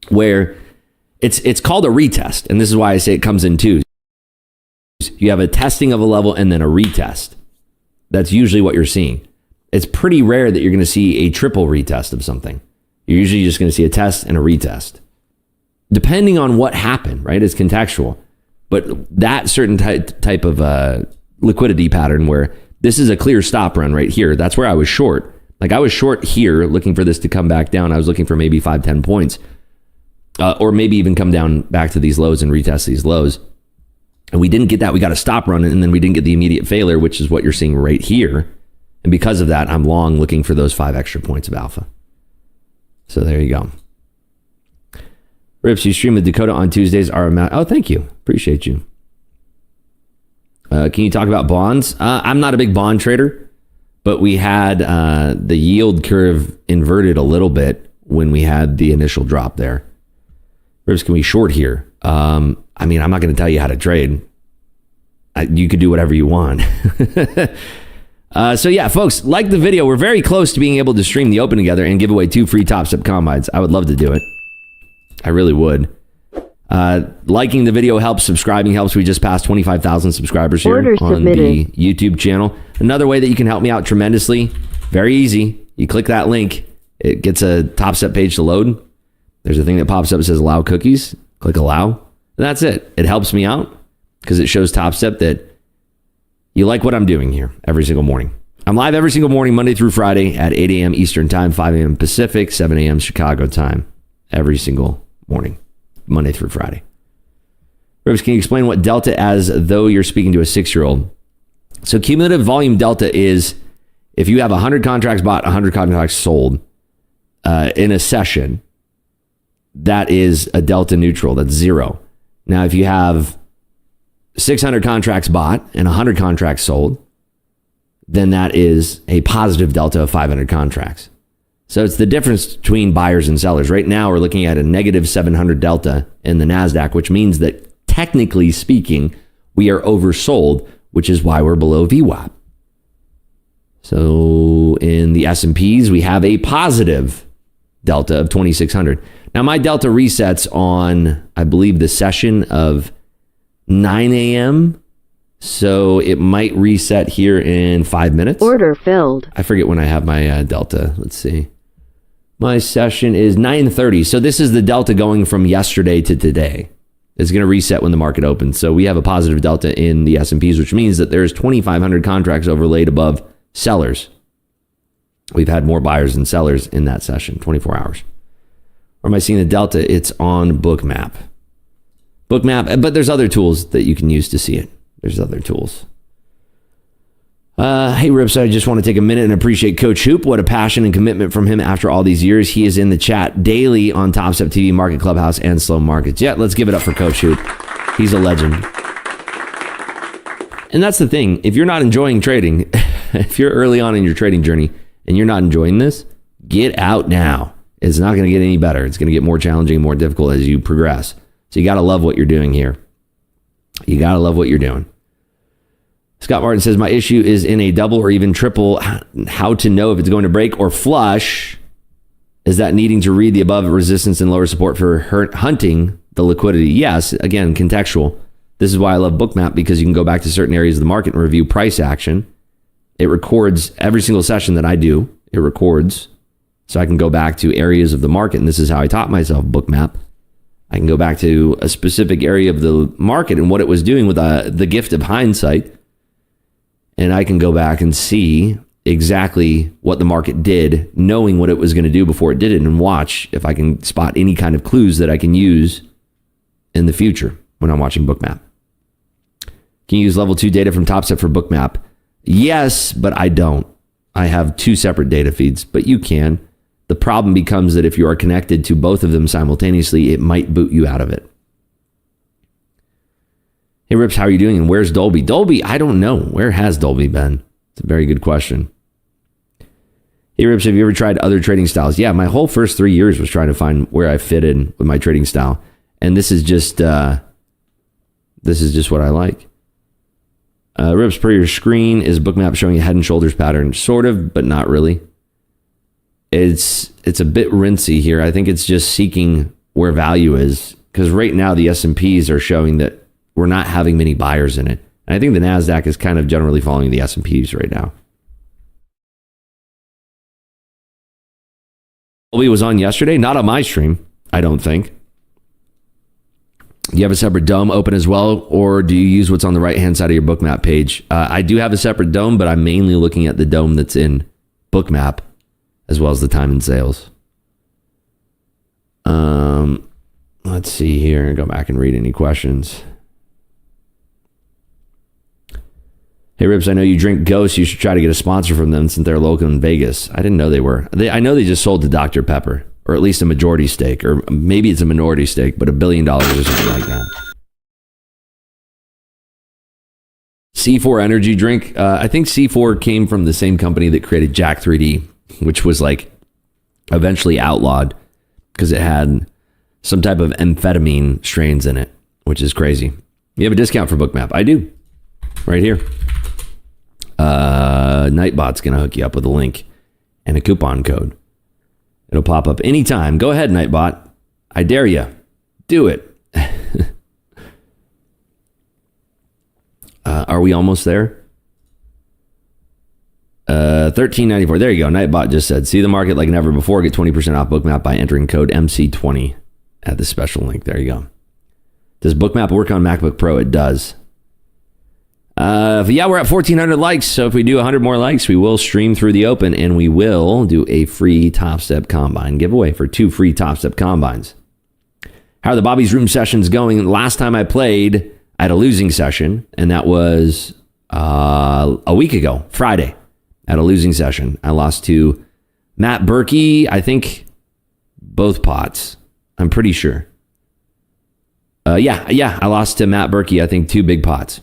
where it's called a retest. And this is why I say it comes in twos. You have a testing of a level and then a retest. That's usually what you're seeing. It's pretty rare that you're going to see a triple retest of something. You're usually just going to see a test and a retest. Depending on what happened, right? It's contextual. But that certain type of liquidity pattern where this is a clear stop run right here, that's where I was short. Like I was short here looking for this to come back down. I was looking for maybe 5-10 points. Or maybe even come down back to these lows and retest these lows. And we didn't get that. We got a stop run, and then we didn't get the immediate failure, which is what you're seeing right here. And because of that, I'm long looking for those 5 extra points of alpha. So there you go. Rips, you stream with Dakota on Tuesdays. Oh, thank you. Appreciate you. Can you talk about bonds? I'm not a big bond trader, but we had the yield curve inverted a little bit when we had the initial drop there. Rips, can we short here? I mean, I'm not going to tell you how to trade. You could do whatever you want. So yeah, folks, like the video. We're very close to being able to stream the Open together and give away 2 free Topstep combines. I would love to do it. I really would. Liking the video helps. Subscribing helps. We just passed 25,000 subscribers here on the YouTube channel. Another way that you can help me out tremendously, very easy. You click that link. It gets a Topstep page to load. There's a thing that pops up that says allow cookies. Click allow. And that's it. It helps me out because it shows Topstep that you like what I'm doing here every single morning. I'm live every single morning, Monday through Friday at 8 a.m. Eastern time, 5 a.m. Pacific, 7 a.m. Chicago time. Every single morning, Monday through Friday. Rivers, can you explain what delta as though you're speaking to a 6-year-old? So cumulative volume delta is if you have 100 contracts bought, 100 contracts sold in a session, that is a delta neutral. That's 0. Now, if you have 600 contracts bought and 100 contracts sold, then that is a positive delta of 500 contracts. So it's the difference between buyers and sellers. Right now, we're looking at a negative 700 delta in the NASDAQ, which means that technically speaking, we are oversold, which is why we're below VWAP. So in the S&Ps, we have a positive delta of 2,600. Now, my delta resets on, I believe, the session of 9 a.m., so it might reset here in 5 minutes. Order filled. I forget when I have my delta. Let's see. My session is 9:30. So this is the delta going from yesterday to today. It's going to reset when the market opens. So we have a positive delta in the S&Ps, which means that there's 2,500 contracts overlaid above sellers. We've had more buyers than sellers in that session, 24 hours. Or am I seeing the delta? It's on Bookmap. Bookmap, but there's other tools that you can use to see it. There's other tools. Hey, Rips, I just want to take a minute and appreciate Coach Hoop. What a passion and commitment from him after all these years. He is in the chat daily on Topstep TV, Market Clubhouse, and Slow Markets. Yeah, let's give it up for Coach Hoop. He's a legend. And that's the thing. If you're not enjoying trading, if you're early on in your trading journey and you're not enjoying this, get out now. It's not going to get any better. It's going to get more challenging, more difficult as you progress. So you got to love what you're doing here. You got to love what you're doing. Scott Martin says, my issue is in a double or even triple. How to know if it's going to break or flush? Is that needing to read the above resistance and lower support for hunting the liquidity? Yes, again, contextual. This is why I love Bookmap, because you can go back to certain areas of the market and review price action. It records every single session that I do. It records. So I can go back to areas of the market, and this is how I taught myself Bookmap. I can go back to a specific area of the market and what it was doing with the gift of hindsight. And I can go back and see exactly what the market did, knowing what it was going to do before it did it, and watch if I can spot any kind of clues that I can use in the future when I'm watching Bookmap. Can you use level 2 data from Topstep for Bookmap? Yes, but I don't. I have 2 separate data feeds, but you can. The problem becomes that if you are connected to both of them simultaneously, it might boot you out of it. Hey, Rips, how are you doing? And where's Dolby? Dolby, I don't know. Where has Dolby been? It's a very good question. Hey, Rips, have you ever tried other trading styles? Yeah, my whole first 3 years was trying to find where I fit in with my trading style. And this is just what I like. Rips, per your screen, is Bookmap showing a head and shoulders pattern? Sort of, but not really. It's a bit rinsy here. I think it's just seeking where value is, because right now the S&Ps are showing that we're not having many buyers in it. And I think the NASDAQ is kind of generally following the S&Ps right now. Colby was on yesterday, not on my stream, I don't think. Do you have a separate dome open as well, or do you use what's on the right-hand side of your Bookmap page? I do have a separate dome, but I'm mainly looking at the dome that's in Bookmap, as well as the time and sales. Let's see here. Go back and read any questions. Hey, Rips, I know you drink Ghost. You should try to get a sponsor from them since they're local in Vegas. I didn't know they were. I know they just sold to Dr. Pepper, or at least a majority stake, or maybe it's a minority stake, but $1 billion or something like that. C4 energy drink. I think C4 came from the same company that created Jack 3D, which was like eventually outlawed because it had some type of amphetamine strains in it, which is crazy. You have a discount for Bookmap? I do. Right here. Nightbot's going to hook you up with a link and a coupon code. It'll pop up anytime. Go ahead, Nightbot. I dare you. Do it. Are we almost there? $13.94. There you go. Nightbot just said, see the market like never before. Get 20% off Bookmap by entering code MC20 at the special link. There you go. Does Bookmap work on MacBook Pro? It does. Yeah, we're at 1,400 likes. So if we do 100 more likes, we will stream through the open and we will do a free Topstep Combine giveaway for 2 free Topstep Combines. How are the Bobby's Room sessions going? Last time I played, I had a losing session, and that was a week ago, Friday, at a losing session. I lost to Matt Berkey, I think both pots. I'm pretty sure. Yeah, I lost to Matt Berkey, I think 2 big pots.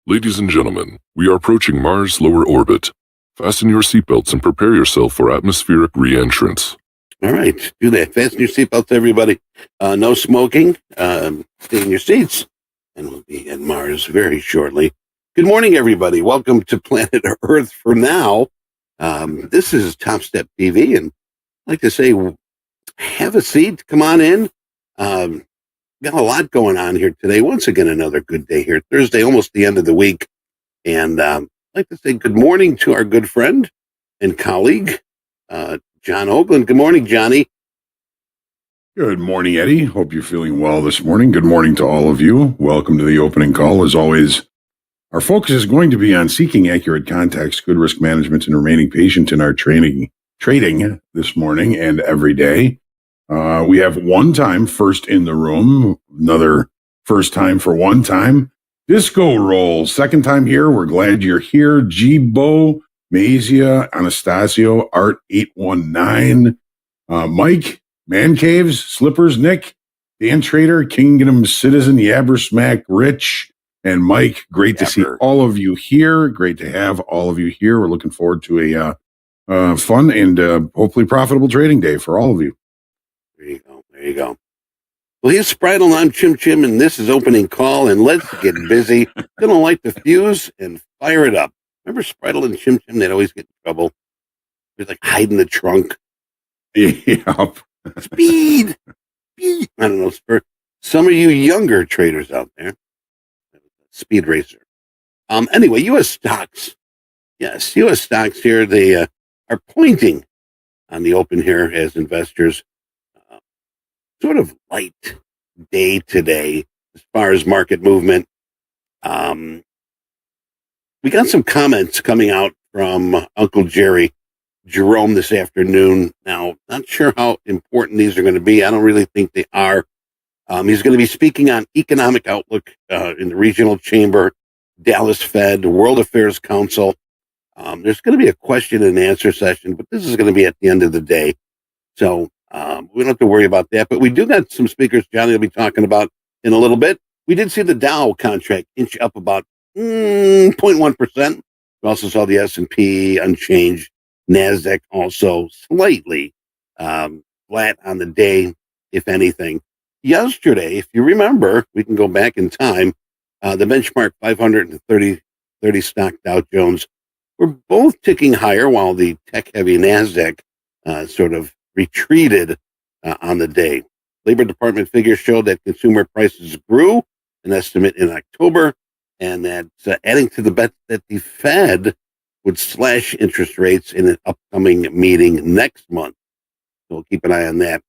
Ladies and gentlemen, we are approaching Mars' lower orbit. Fasten your seatbelts and prepare yourself for atmospheric re-entrance. All right, do that. Fasten your seatbelts, everybody. No smoking. Stay in your seats, and we'll be at Mars very shortly. Good morning, everybody. Welcome to Planet Earth for now. This is Topstep TV, and I'd like to say, have a seat. Come on in. Got a lot going on here today. Once again, another good day here. Thursday, almost the end of the week. And I'd like to say good morning to our good friend and colleague, John Oakland. Good morning, Johnny. Good morning, Eddie. Hope you're feeling well this morning. Good morning to all of you. Welcome to the opening call. As always, our focus is going to be on seeking accurate context, good risk management, and remaining patient in our trading this morning and every day. We have one time first in the room, another first time for one time. Disco roll, second time here. We're glad you're here. Jibo, Mazia, Anastasio, Art 819, Mike, Man Caves, Slippers, Nick, Dan Trader, Kingdom Citizen, Yabbersmack, Rich, and Mike. Great to see all of you here. Great to have all of you here. We're looking forward to a fun and hopefully profitable trading day for all of you. There you go. There you go. Well, here's Spritle. I'm Chim Chim, and this is Opening Call, and let's get busy. Gonna light the fuse and fire it up. Remember Spritle and Chim Chim? They'd always get in trouble. They'd like hide in the trunk. Yep. Speed. I don't know. For some of you younger traders out there, Speed Racer. Anyway, U.S. stocks. Yes, U.S. stocks here. They are pointing on the open here as investors. Sort of light day today as far as market movement. We got some comments coming out from Uncle Jerome this afternoon. Now, not sure how important these are going to be. I don't really think they are. He's going to be speaking on economic outlook in the regional chamber, Dallas Fed, World Affairs Council. There's going to be a question and answer session, but this is going to be at the end of the day. So we don't have to worry about that. But we do got some speakers Johnny will be talking about in a little bit. We did see the Dow contract inch up about 0.1%. We also saw the S&P unchanged. NASDAQ also slightly flat on the day, if anything. Yesterday, if you remember, we can go back in time, the benchmark 530 stock Dow Jones were both ticking higher while the tech-heavy NASDAQ sort of retreated on the day. Labor Department figures showed that consumer prices grew, an estimate in October, and that's adding to the bet that the Fed would slash interest rates in an upcoming meeting next month. So we'll keep an eye on that.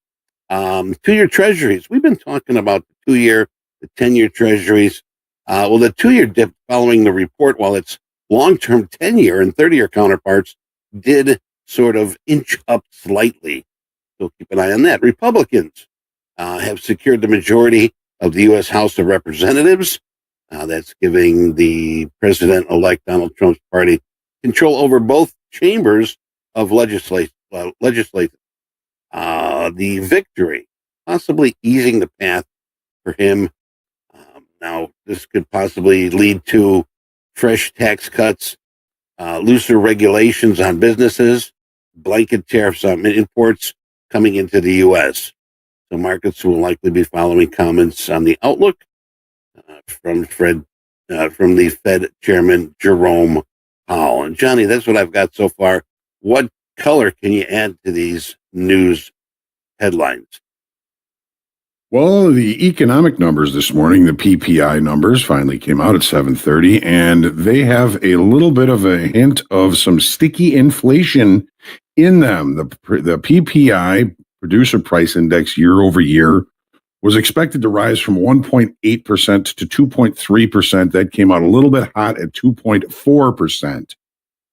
2-year treasuries. We've been talking about the 2-year, the 10-year treasuries. Well, the 2-year dip following the report, while its long-term 10-year and 30-year counterparts did sort of inch up slightly. So keep an eye on that. Republicans have secured the majority of the U.S. House of Representatives. That's giving the president-elect Donald Trump's party control over both chambers of legislation. The victory possibly easing the path for him. Now, this could possibly lead to fresh tax cuts, looser regulations on businesses, blanket tariffs on imports coming into the U.S. So markets will likely be following comments on the outlook from the Fed Chairman Jerome Powell. And Johnny, that's what I've got so far. What color can you add to these news headlines? Well, the economic numbers this morning, the PPI numbers finally came out at 7:30, and they have a little bit of a hint of some sticky inflation in them. The PPI, Producer Price Index, year over year was expected to rise from 1.8% to 2.3%. That came out a little bit hot at 2.4%.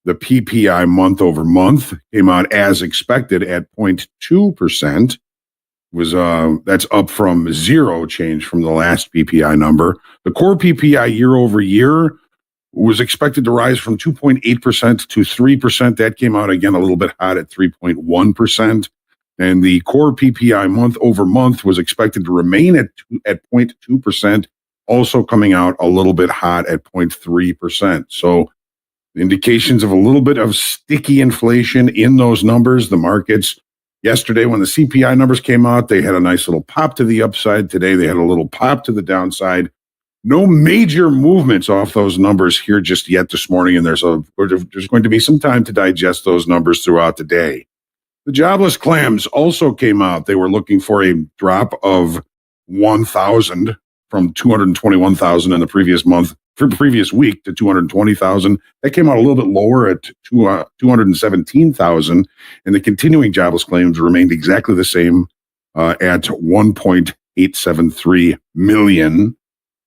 The PPI month over month came out as expected at 0.2%. That's up from zero change from the last PPI number. The core PPI year over year was expected to rise from 2.8% to 3%. That came out again a little bit hot at 3.1%. And the core PPI month over month was expected to remain at 0.2%, also coming out a little bit hot at 0.3%. So indications of a little bit of sticky inflation in those numbers. The markets yesterday, when the CPI numbers came out, they had a nice little pop to the upside. Today, they had a little pop to the downside. No major movements off those numbers here just yet this morning, and there's going to be some time to digest those numbers throughout the day. The jobless claims also came out. They were looking for a drop of 1,000 from 221,000 in the previous week to 220,000. That came out a little bit lower at 217,000, and the continuing jobless claims remained exactly the same at 1.873 million.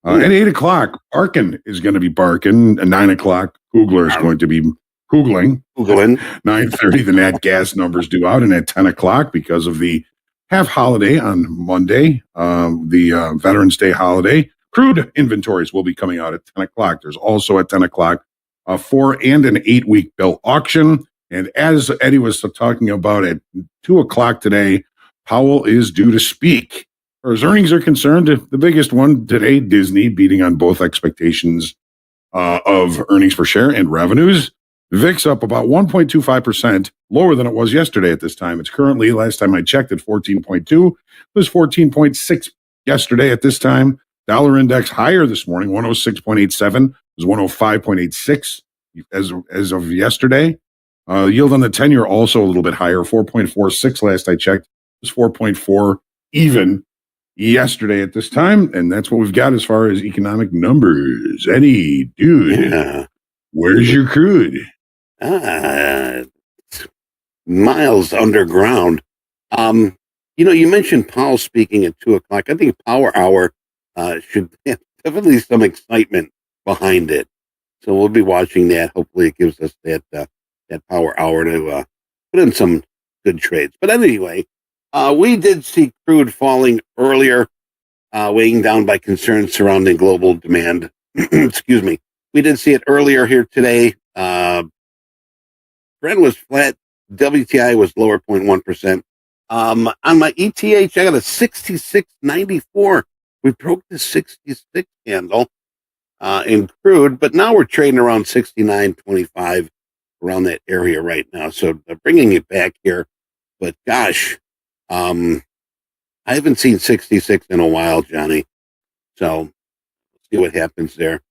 At 8 o'clock, Arkin is going to be barking. At 9 o'clock, Kugler is going to be Googling. 9:30, the nat gas numbers due out, and at 10 o'clock, because of the half holiday on Monday, the Veterans Day holiday, crude inventories will be coming out at 10 o'clock. There's also at 10 o'clock a 4 and an 8-week bill auction. And as Eddie was talking about at 2 o'clock today, Powell is due to speak. far as earnings are concerned, the biggest one today, Disney beating on both expectations of earnings per share and revenues. VIX up about 1.25%, lower than it was yesterday at this time. It's currently, last time I checked, at 14.2. It was 14.6 yesterday at this time. Dollar index higher this morning, 106.87. It was 105.86 as of yesterday. Yield on the 10-year also a little bit higher, 4.46 last I checked. It was 4.4 even yesterday at this time. And that's what we've got as far as economic numbers. Eddie, dude, Yeah. where's your crude? Miles underground. You mentioned Powell speaking at 2:00. I think Power Hour should have definitely some excitement behind it. So we'll be watching that. Hopefully, it gives us that Power Hour to put in some good trades. But anyway, we did see crude falling earlier, weighing down by concerns surrounding global demand. Excuse me. We did see it earlier here today. Brent was flat. WTI was lower 0.1%. On my ETH, I got a 66.94. We broke the 66 handle in crude, but now we're trading around 69.25, around that area right now. So bringing it back here. But gosh, I haven't seen 66 in a while, Johnny. So let's see what happens there.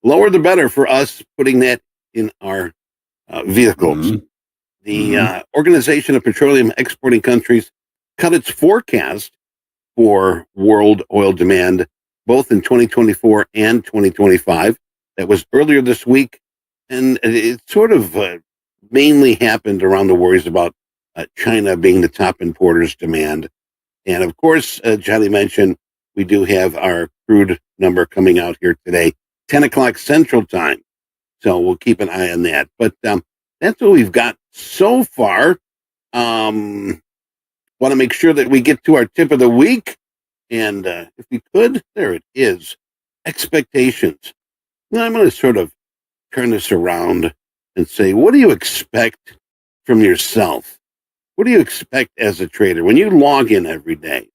Lower the better for us putting that in our vehicles. Mhm. The Organization of Petroleum Exporting Countries cut its forecast for world oil demand both in 2024 and 2025. That was earlier this week, and it sort of mainly happened around the worries about China being the top importer's demand. And of course, Johnny mentioned we do have our crude number coming out here today, 10 o'clock Central Time. So we'll keep an eye on that. But that's what we've got so far. Want to make sure that we get to our tip of the week. And if we could, there it is. Expectations. Now, I'm going to sort of turn this around and say, what do you expect from yourself? What do you expect as a trader when you log in every day?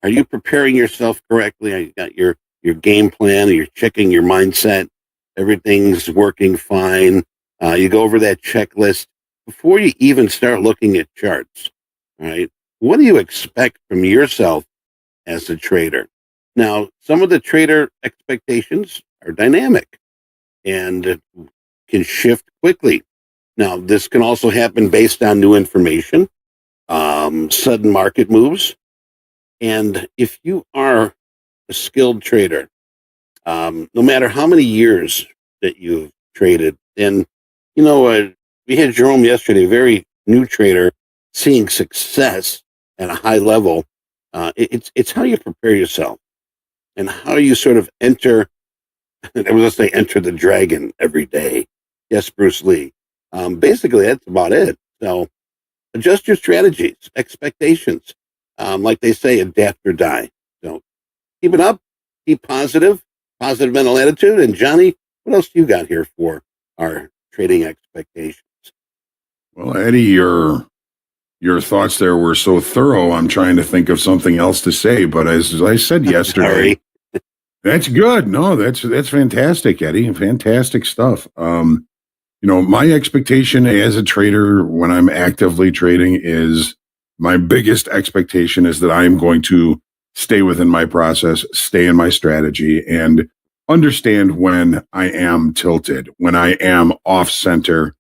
Are you preparing yourself correctly? Are you got your game plan? Are you checking your mindset? Everything's working fine. You go over that checklist before you even start looking at charts, right? What do you expect from yourself as a trader? Now, some of the trader expectations are dynamic and can shift quickly. Now, this can also happen based on new information, sudden market moves. And if you are a skilled trader, no matter how many years that you've traded, and we had Jerome yesterday, a very new trader, seeing success at a high level. It's how you prepare yourself and how you sort of enter. I was going to say enter the dragon every day. Yes, Bruce Lee. Basically, that's about it. So adjust your strategies, expectations. Like they say, adapt or die. So keep it up, keep positive mental attitude. And Johnny, what else do you got here for our trading expectations? Well, Eddie, your thoughts there were so thorough. I'm trying to think of something else to say, but as I said yesterday, Sorry. that's good. No, that's fantastic, Eddie. Fantastic stuff. My expectation as a trader when I'm actively trading is my biggest expectation is that I'm going to stay within my process, stay in my strategy, and understand when I am tilted, when I am off center.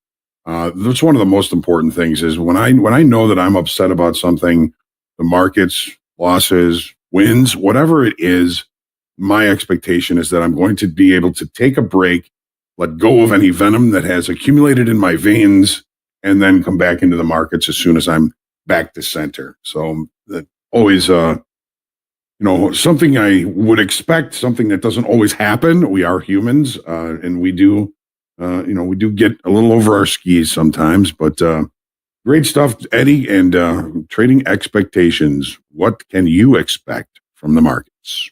That's one of the most important things is when I know that I'm upset about something, the markets, losses, wins, whatever it is, my expectation is that I'm going to be able to take a break, let go of any venom that has accumulated in my veins, and then come back into the markets as soon as I'm back to center. So that always, something I would expect, something that doesn't always happen. We are humans, and we do get a little over our skis sometimes, but great stuff, Eddie, and trading expectations. What can you expect from the markets?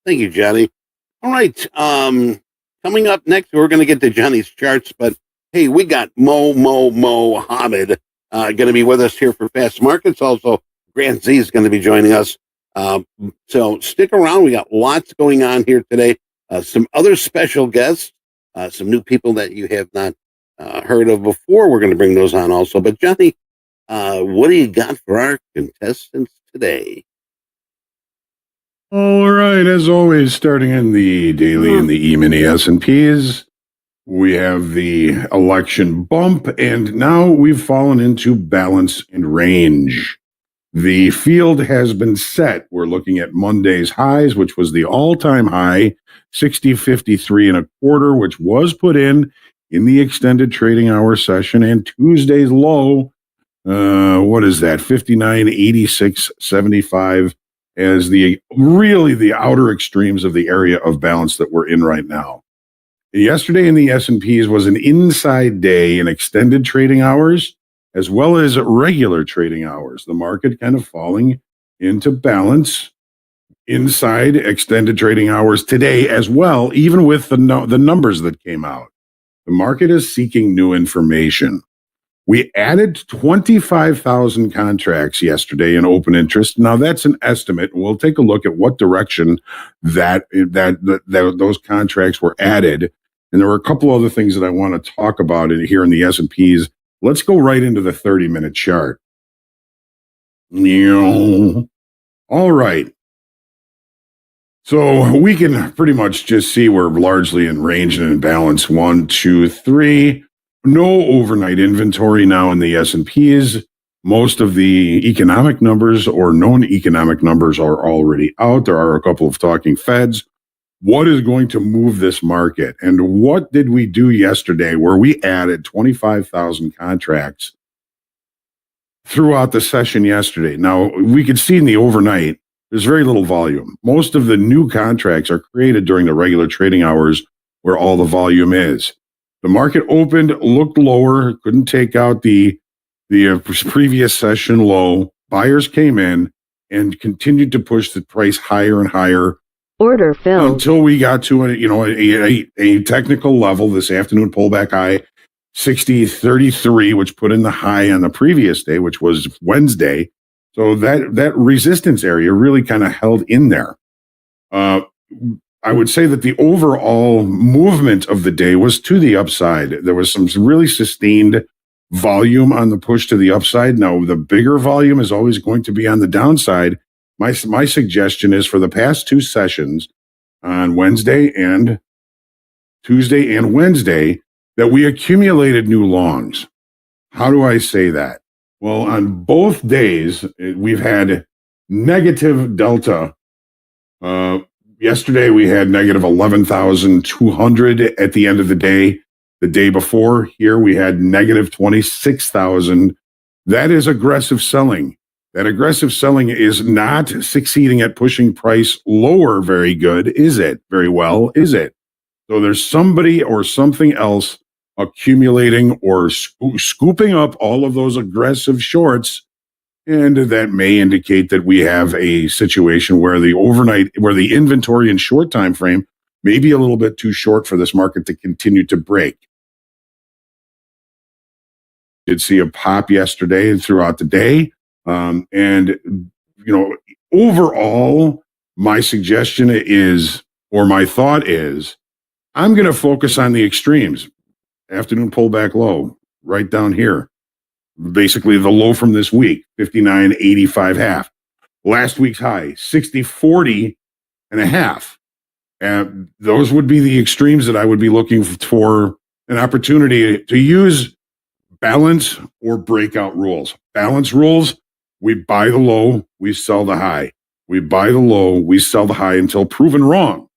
Thank you, Johnny. All right. Coming up next, we're going to get to Johnny's charts, but hey, we got Mo Hamid going to be with us here for Fast Markets. Also, Grant Z is going to be joining us So stick around. We got lots going on here today. Some other special guests, some new people that you have not heard of before. We're going to bring those on also. But Johnny, what do you got for our contestants today? All right, as always, starting in the daily and the E-mini S&Ps, we have the election bump, and now we've fallen into balance and range. The field has been set. We're looking at Monday's highs, which was the all-time high, 60.53 and a quarter, which was put in the extended trading hour session, and Tuesday's low, what is that, 59.8675, as the outer extremes of the area of balance that we're in right now. Yesterday in the S&Ps was an inside day in extended trading hours as well as regular trading hours. The market kind of falling into balance inside extended trading hours today as well, even with the numbers that came out. The market is seeking new information. We added 25,000 contracts yesterday in open interest. Now that's an estimate. We'll take a look at what direction that those contracts were added. And there were a couple other things that I want to talk about here in the S&Ps. Let's go right into the 30-minute chart. All right. So we can pretty much just see we're largely in range and in balance. 1, 2, 3. No overnight inventory now in the S&Ps. Most of the economic numbers or known economic numbers are already out. There are a couple of talking Feds. What is going to move this market? And what did we do yesterday where we added 25,000 contracts throughout the session yesterday? Now, we could see in the overnight, there's very little volume. Most of the new contracts are created during the regular trading hours where all the volume is. The market opened, looked lower, couldn't take out the previous session low. Buyers came in and continued to push the price higher and higher. Order filled. Until we got to a technical level. This afternoon pullback high, 60.33, which put in the high on the previous day, which was Wednesday. So that resistance area really kind of held in there. I would say that the overall movement of the day was to the upside. There was some really sustained volume on the push to the upside. Now, the bigger volume is always going to be on the downside. My suggestion is for the past two sessions on Wednesday and Tuesday and Wednesday that we accumulated new longs. How do I say that? Well, on both days, we've had negative delta. Yesterday, we had negative 11,200 at the end of the day. The day before here, we had negative 26,000. That is aggressive selling. That aggressive selling is not succeeding at pushing price lower very good, is it? Very well, is it? So there's somebody or something else accumulating or scooping up all of those aggressive shorts. And that may indicate that we have a situation where the inventory in short time frame may be a little bit too short for this market to continue to break. Did see a pop yesterday and throughout the day. Overall, my suggestion is, or my thought is, I'm going to focus on the extremes. Afternoon pullback low, right down here. Basically the low from this week, 59.85 half. Last week's high, 60.40 and a half. And those would be the extremes that I would be looking for an opportunity to use balance or breakout rules. Balance rules, we buy the low, we sell the high. We buy the low, we sell the high until proven wrong.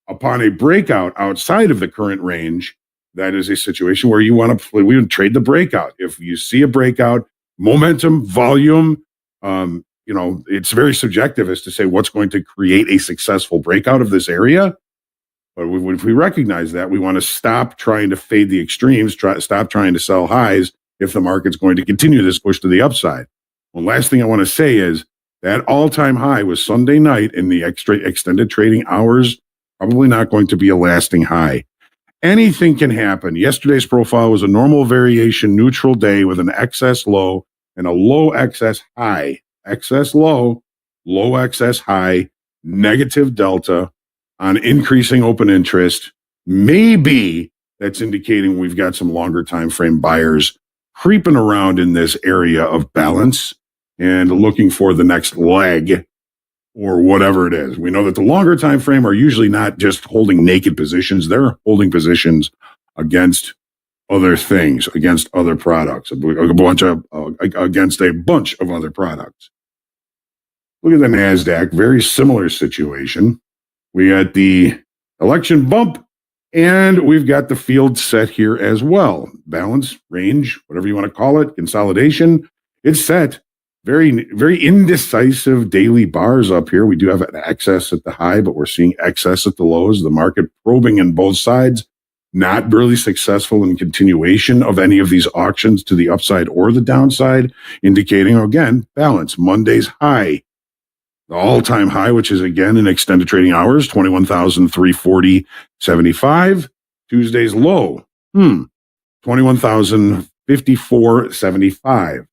Upon a breakout outside of the current range, that is a situation where we would trade the breakout. If you see a breakout, momentum, volume, it's very subjective as to say what's going to create a successful breakout of this area. But if we recognize that, we want to stop trying to fade the extremes, stop trying to sell highs if the market's going to continue this push to the upside. One last thing I want to say is that all-time high was Sunday night in the extended trading hours, probably not going to be a lasting high. Anything can happen. Yesterday's profile was a normal variation neutral day with an excess low and a low excess high. Excess low, low excess high, negative delta on increasing open interest. Maybe that's indicating we've got some longer time frame buyers creeping around in this area of balance and looking for the next leg or whatever it is. We know that the longer time frame are usually not just holding naked positions. They're holding positions against other things, against other products, against a bunch of other products. Look at the NASDAQ, very similar situation. We got the election bump, and we've got the field set here as well. Balance, range, whatever you want to call it, consolidation. It's set. Very, very indecisive daily bars up here. We do have an excess at the high, but we're seeing excess at the lows. The market probing in both sides. Not really successful in continuation of any of these auctions to the upside or the downside, indicating, again, balance. Monday's high, the all-time high, which is, again, in extended trading hours, 21,340.75. Tuesday's low, 21,054.75.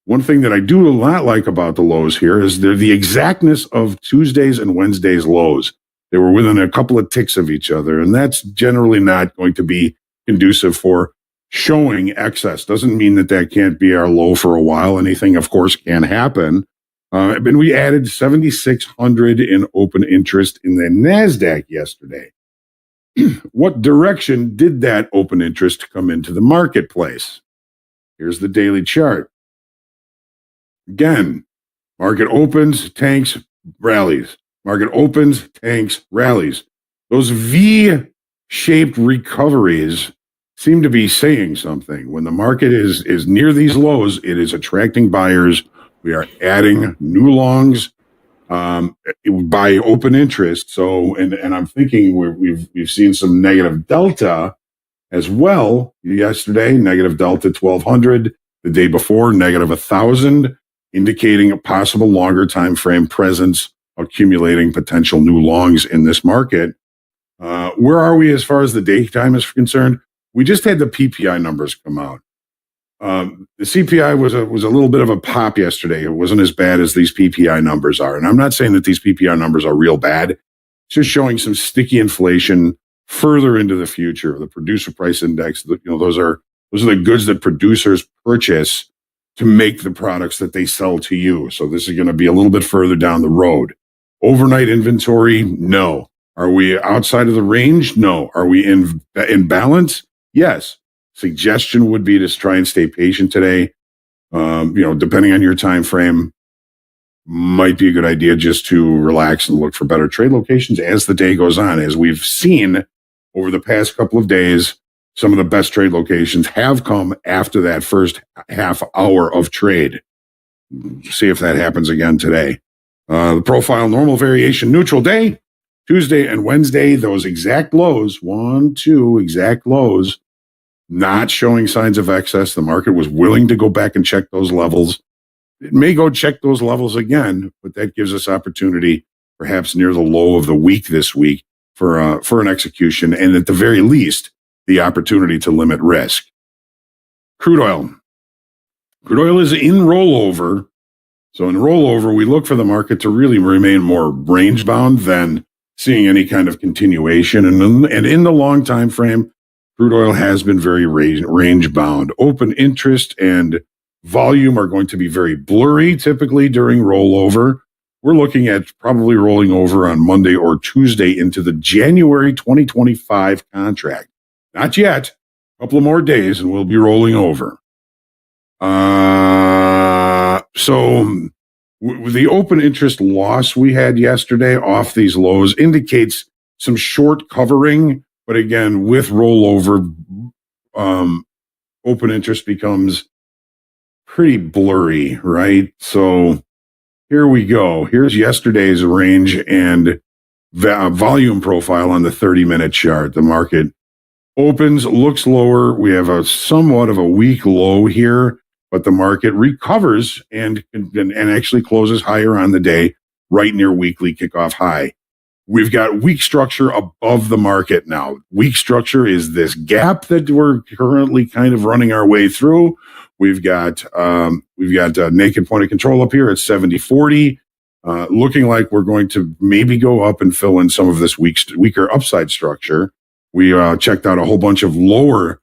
One thing that I do not like about the lows here is the exactness of Tuesday's and Wednesday's lows. They were within a couple of ticks of each other, and that's generally not going to be conducive for showing excess. Doesn't mean that that can't be our low for a while. Anything, of course, can happen. And we added 7,600 in open interest in the NASDAQ yesterday. What direction did that open interest come into the marketplace? Here's the daily chart. Again, market opens, tanks, rallies. Market opens, tanks, rallies. Those V-shaped recoveries seem to be saying something. When the market is near these lows, it is attracting buyers. We are adding new longs by open interest. So, and I'm thinking we've seen some negative delta as well. Yesterday, negative delta 1,200. The day before, negative 1,000, indicating a possible longer time frame presence, accumulating potential new longs in this market. Where are we as far as the daytime is concerned? We just had the PPI numbers come out. The CPI was a little bit of a pop yesterday. It wasn't as bad as these PPI numbers are. And I'm not saying that these PPI numbers are real bad. It's just showing some sticky inflation further into the future. The producer price index, those are the goods that producers purchase to make the products that they sell to you. So this is going to be a little bit further down the road. Overnight inventory, no. Are we outside of the range? No. Are we in balance? Yes. Suggestion would be to try and stay patient today. Depending on your time frame, might be a good idea just to relax and look for better trade locations as the day goes on. As we've seen over the past couple of days, some of the best trade locations have come after that first half hour of trade. See if that happens again today. The profile normal variation neutral day, Tuesday and Wednesday, those exact lows, 1, 2 exact lows, not showing signs of excess. The market was willing to go back and check those levels. It may go check those levels again, but that gives us opportunity, perhaps near the low of the week this week, for an execution, and at the very least, the opportunity to limit risk. Crude oil. Crude oil is in rollover. So in rollover, we look for the market to really remain more range bound than seeing any kind of continuation. And in the long time frame, crude oil has been very range bound. Open interest and volume are going to be very blurry typically during rollover. We're looking at probably rolling over on Monday or Tuesday into the January 2025 contract. Not yet. A couple of more days and we'll be rolling over. So the open interest loss we had yesterday off these lows indicates some short covering, but again, with rollover, open interest becomes pretty blurry, right? So here we go. Here's yesterday's range and volume profile on the 30-minute chart. The market opens, looks lower. We have a somewhat of a weak low here, but the market recovers and actually closes higher on the day, right near weekly kickoff high. We've got weak structure above the market now. Weak structure is this gap that we're currently kind of running our way through. We've got a naked point of control up here at 70.40. looking like we're going to maybe go up and fill in some of this weaker upside structure. We checked out a whole bunch of lower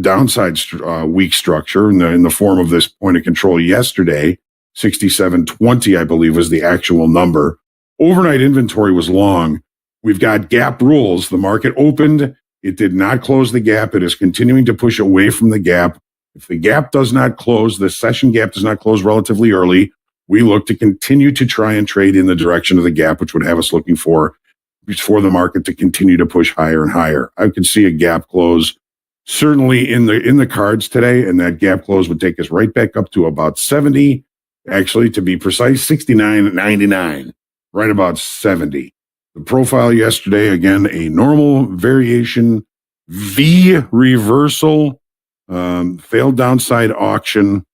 downside weak structure in the form of this point of control yesterday. 6720, I believe, was the actual number. Overnight inventory was long. We've got gap rules. The market opened. It did not close the gap. It is continuing to push away from the gap. If the gap does not close, the session gap does not close relatively early, we look to continue to try and trade in the direction of the gap, which would have us looking for the market to continue to push higher and higher. I could see a gap close certainly in the cards today, and that gap close would take us right back up to about 70, actually, to be precise, 69.99, right about 70. The profile yesterday, again, a normal variation V reversal, failed downside auction.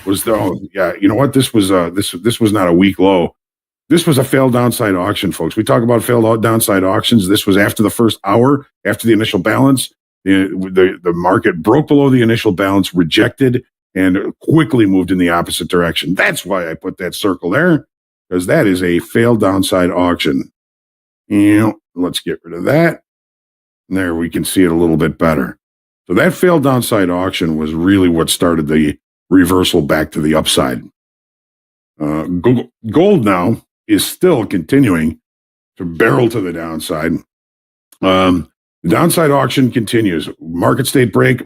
You know what? This was not a weak low. This was a failed downside auction, folks. We talk about failed downside auctions. This was after the first hour, after the initial balance. The market broke below the initial balance, rejected, and quickly moved in the opposite direction. That's why I put that circle there, because that is a failed downside auction. Let's get rid of that. And there we can see it a little bit better. So that failed downside auction was really what started the reversal back to the upside. Gold now is still continuing to barrel to the downside. The downside auction continues. Market state break,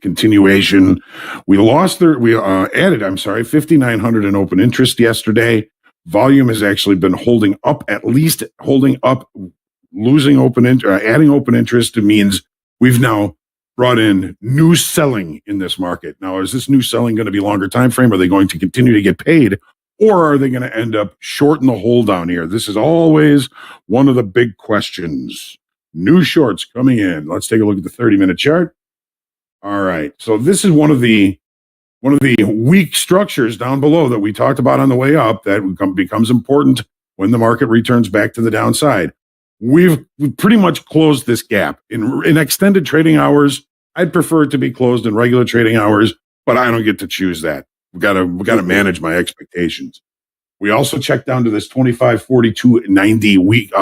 continuation. We added 5,900 in open interest yesterday. Volume has actually been holding up, adding open interest means we've now brought in new selling in this market. Now, is this new selling going to be longer time frame? Are they going to continue to get paid? Or are they going to end up shorting the hole down here? This is always one of the big questions. New shorts coming in. Let's take a look at the 30-minute chart. All right. So this is one of the weak structures down below that we talked about on the way up that becomes important when the market returns back to the downside. We've pretty much closed this gap. In extended trading hours, I'd prefer it to be closed in regular trading hours, but I don't get to choose that. We got to manage my expectations. We also checked down to this 25.42.90 week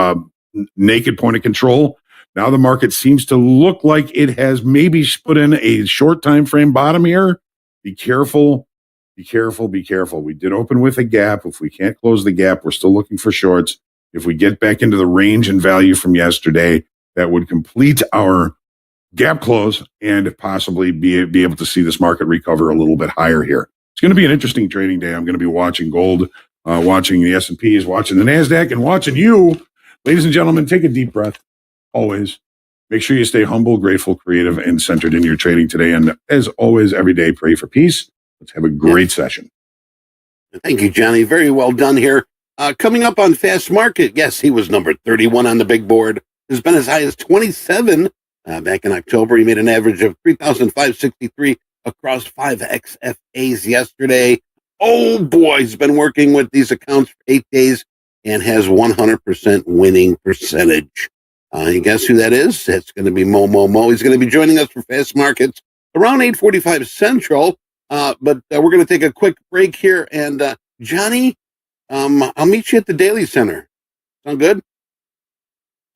naked point of control. Now the market seems to look like it has maybe put in a short time frame bottom here. Be careful. Be careful. We did open with a gap. If we can't close the gap, we're still looking for shorts. If we get back into the range and value from yesterday, that would complete our gap close and possibly be able to see this market recover a little bit higher here. It's going to be an interesting trading day. I'm going to be watching gold, watching the S&Ps, watching the NASDAQ, and watching you. Ladies and gentlemen, take a deep breath. Always. Make sure you stay humble, grateful, creative, and centered in your trading today. And as always, every day, pray for peace. Let's have a great session. Thank you, Johnny. Very well done here. Coming up on Fast Market, yes, he was number 31 on the big board. Has been as high as 27 back in October. He made an average of 3,563 across 5 XFAs yesterday. Oh boy, he's been working with these accounts for 8 days and has 100% winning percentage. You guess who that is? It's going to be Mo. He's going to be joining us for Fast Markets around 8:45 Central. But we're going to take a quick break here. And Johnny, I'll meet you at the Daily Center. Sound good?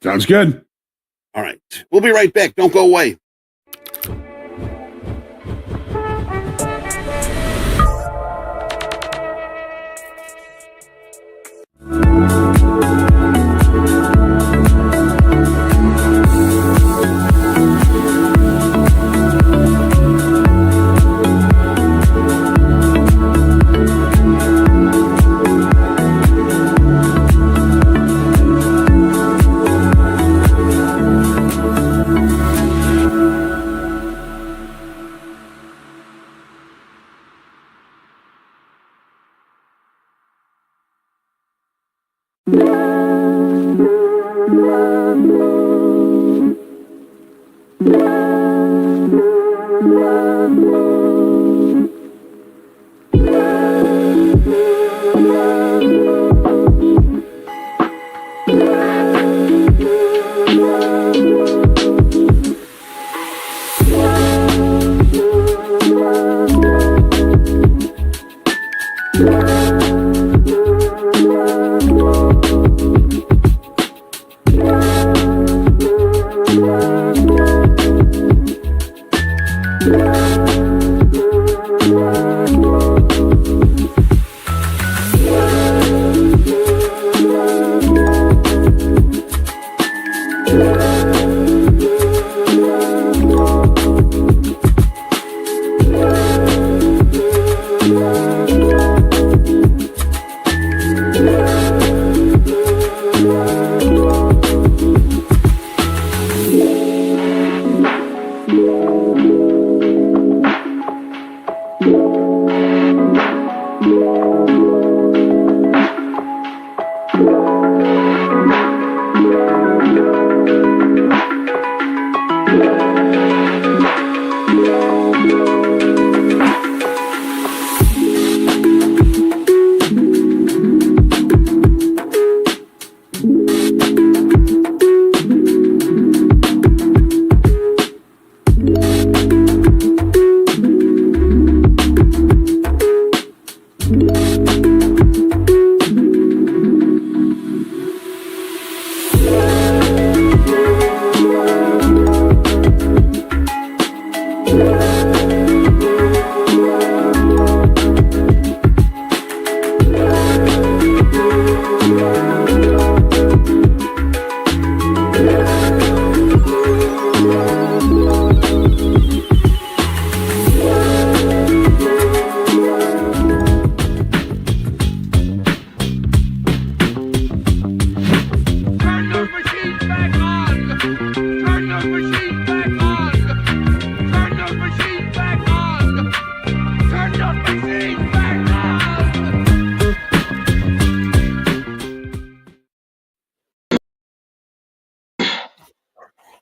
Sounds good. All right. We'll be right back. Don't go away.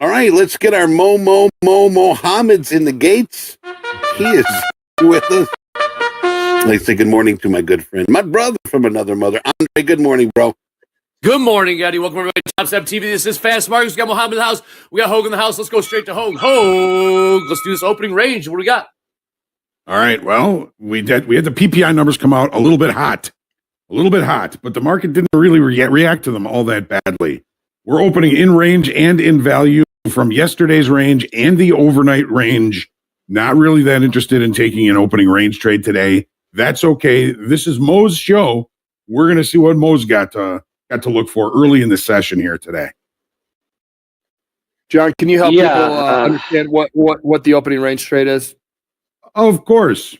All right, let's get our Mohammed's in the gates. He is with us. I say good morning to my good friend, my brother from another mother, Andre. Good morning, bro. Good morning, Eddie. Welcome everybody to Topstep TV. This is Fast Markets. We got Mohammed in the house. We got Hogue in the house. Let's go straight to Hogue. Hogue, let's do this opening range. What do we got? All right. Well, we had the PPI numbers come out a little bit hot, but the market didn't really react to them all that badly. We're opening in range and in value from yesterday's range and the overnight range. Not really that interested in taking an opening range trade today. That's okay. This is Mo's show. We're going to see what Mo's got to look for early in the session here today. John, can you help people understand what the opening range trade is? Of course.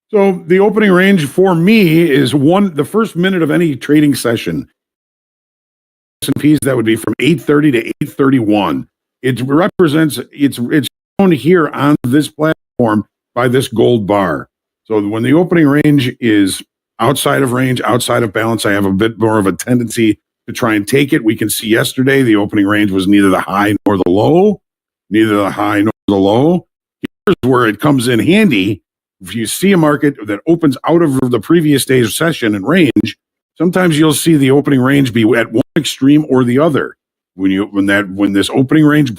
So the opening range for me is the first minute of any trading session. S&Ps, that would be from 8:30 to 8:31. It represents, it's shown here on this platform by this gold bar. So when the opening range is outside of range, outside of balance, I have a bit more of a tendency to try and take it. We can see yesterday the opening range was neither the high nor the low. Here's where it comes in handy. If you see a market that opens out of the previous day's session and range, sometimes you'll see the opening range be at one extreme or the other. When this opening range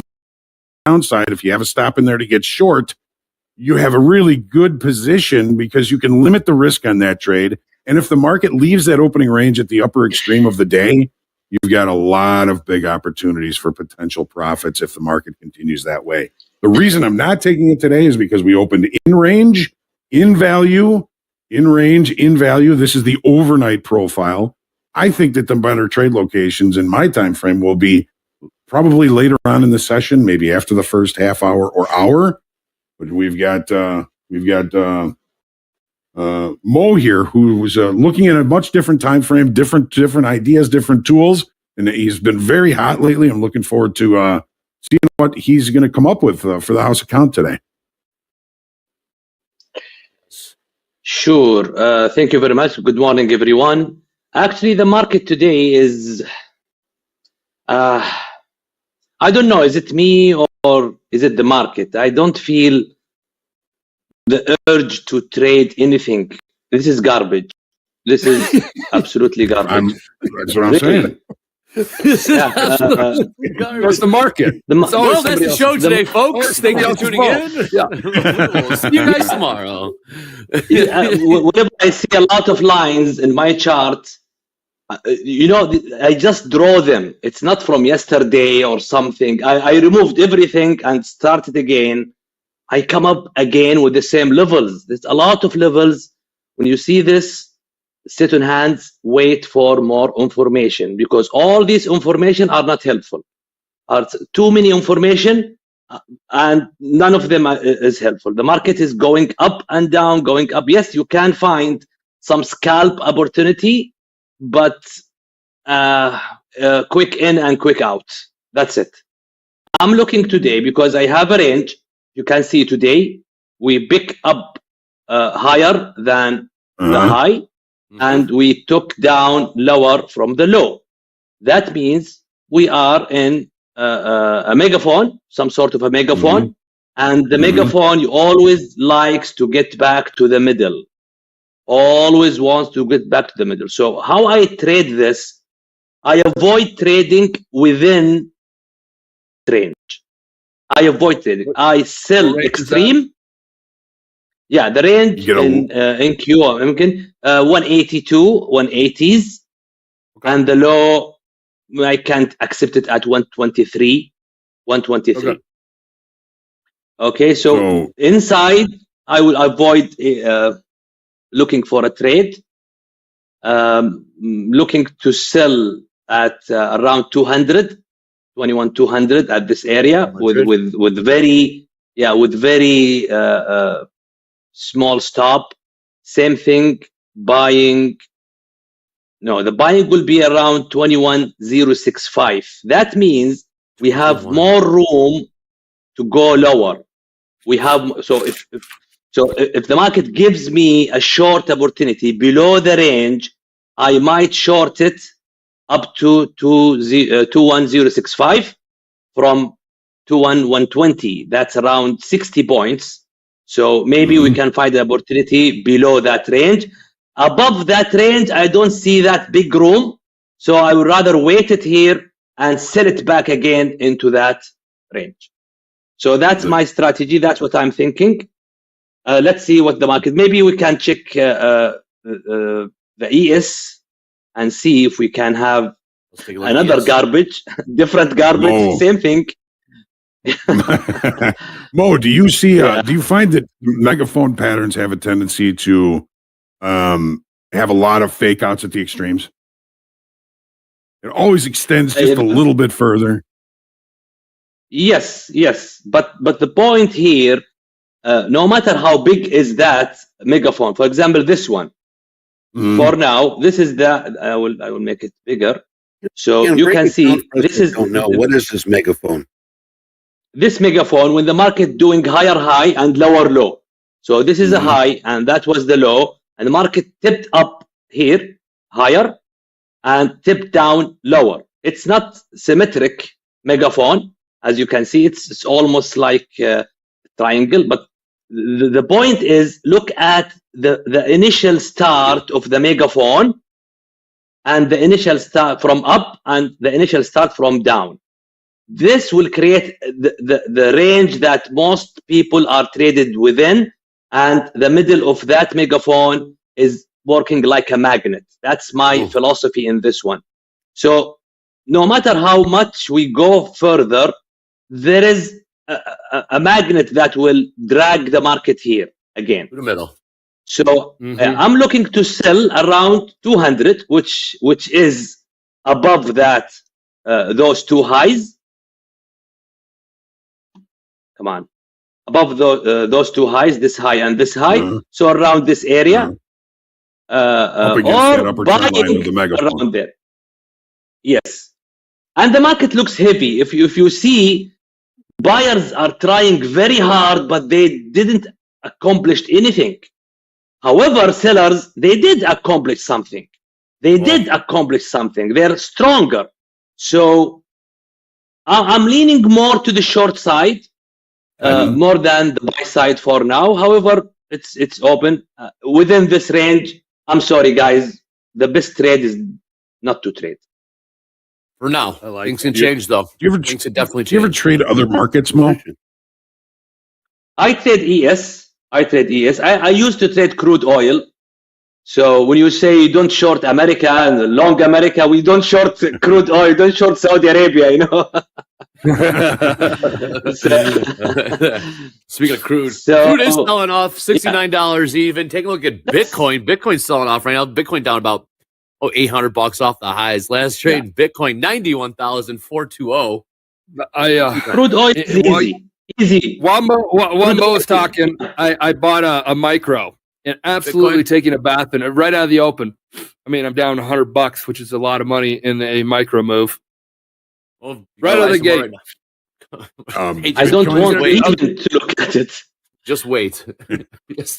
downside, if you have a stop in there to get short, you have a really good position because you can limit the risk on that trade. And if the market leaves that opening range at the upper extreme of the day, you've got a lot of big opportunities for potential profits if the market continues that way. The reason I'm not taking it today is because we opened in range, in value, in range, in value. This is the overnight profile. I think that the better trade locations in my time frame will be probably later on in the session, maybe after the first half hour or hour. But we've got Mo here, who was looking at a much different time frame, different ideas, different tools, and he's been very hot lately. I'm looking forward to seeing what he's going to come up with for the house account today. Sure. Thank you very much. Good morning, everyone. Actually, the market today is, I don't know, is it me or is it the market? I don't feel the urge to trade anything. This is garbage. This is absolutely garbage. That's what I'm saying. Where's the market? Well, that's the show today, folks. Thank you for tuning in. Yeah. We'll see you guys tomorrow. Whenever I see a lot of lines in my chart, I just draw them. It's not from yesterday or something. I removed everything and started again. I come up again with the same levels. There's a lot of levels. When you see this, sit on hands, wait for more information, because all this information are not helpful. Are too many information, and none of them is helpful. The market is going up and down, going up. Yes, you can find some scalp opportunity, but quick in and quick out. That's it. I'm looking today because I have a range. You can see today we pick up higher than the high, and we took down lower from the low. That means we are in a megaphone, some sort of a megaphone, and the megaphone always likes to get back to the middle. Always wants to get back to the middle. So how I trade this, I avoid trading within range. I avoid trading. I sell extreme. Yeah, the range in Q, 182, 180s, and the low, I can't accept it at 123, 123. Okay, so inside, I will avoid looking for a trade, looking to sell at around 200, 21,200 at this area with very small stop. Same thing, buying. No, the buying will be around 21,065. That means we have more room to go lower. We have if the market gives me a short opportunity below the range, I might short it up to 21,065 from 120. That's around 60 points. So maybe we can find an opportunity below that range. Above that range, I don't see that big room. So I would rather wait it here and sell it back again into that range. So that's my strategy. That's what I'm thinking. Let's see what the market. Maybe we can check the ES and see if we can have another garbage, different garbage, same thing. Mo, do you see? Do you find that megaphone patterns have a tendency to have a lot of fake outs at the extremes? It always extends just a little bit further. Yes, but the point here, no matter how big is that megaphone, for example, this one. For now, this is the. I will make it bigger, so you can see. This is. Don't know what is this megaphone. This megaphone, when the market doing higher high and lower low. So this is a high and that was the low, and the market tipped up here higher and tipped down lower. It's not symmetric megaphone, as you can see. It's almost like a triangle, but the point is, look at the initial start of the megaphone and the initial start from up and the initial start from down. This will create the range that most people are traded within, and the middle of that megaphone is working like a magnet. That's my philosophy in this one. So no matter how much we go further, there is a magnet that will drag the market here again. In the middle. So I'm looking to sell around 200, which is above that those two highs. Come on, above those two highs, this high and this high. So around this area, or buying around there. Yes, and the market looks heavy. If you see, buyers are trying very hard, but they didn't accomplish anything. However, sellers, they did accomplish something. They're stronger. So I'm leaning more to the short side. More than the buy side for now. However, it's open within this range. I'm sorry, guys. The best trade is not to trade for now. Things can change, though. Things can definitely change. Do you ever trade other markets, Mo? I trade ES. I used to trade crude oil. So when you say you don't short America and long America, we don't short crude oil, don't short Saudi Arabia, you know. Speaking of crude, crude is selling off $69 even. Take a look at Bitcoin. Bitcoin's selling off right now. Bitcoin down about $800 off the highs. Last trade, Bitcoin 91,420. Crude oil is easy. While Mo was talking, I bought a micro and absolutely taking a bath in it right out of the open. I mean, I'm down $100, which is a lot of money in a micro move. Well, right out of the gate. I don't want even to look at it. Just wait.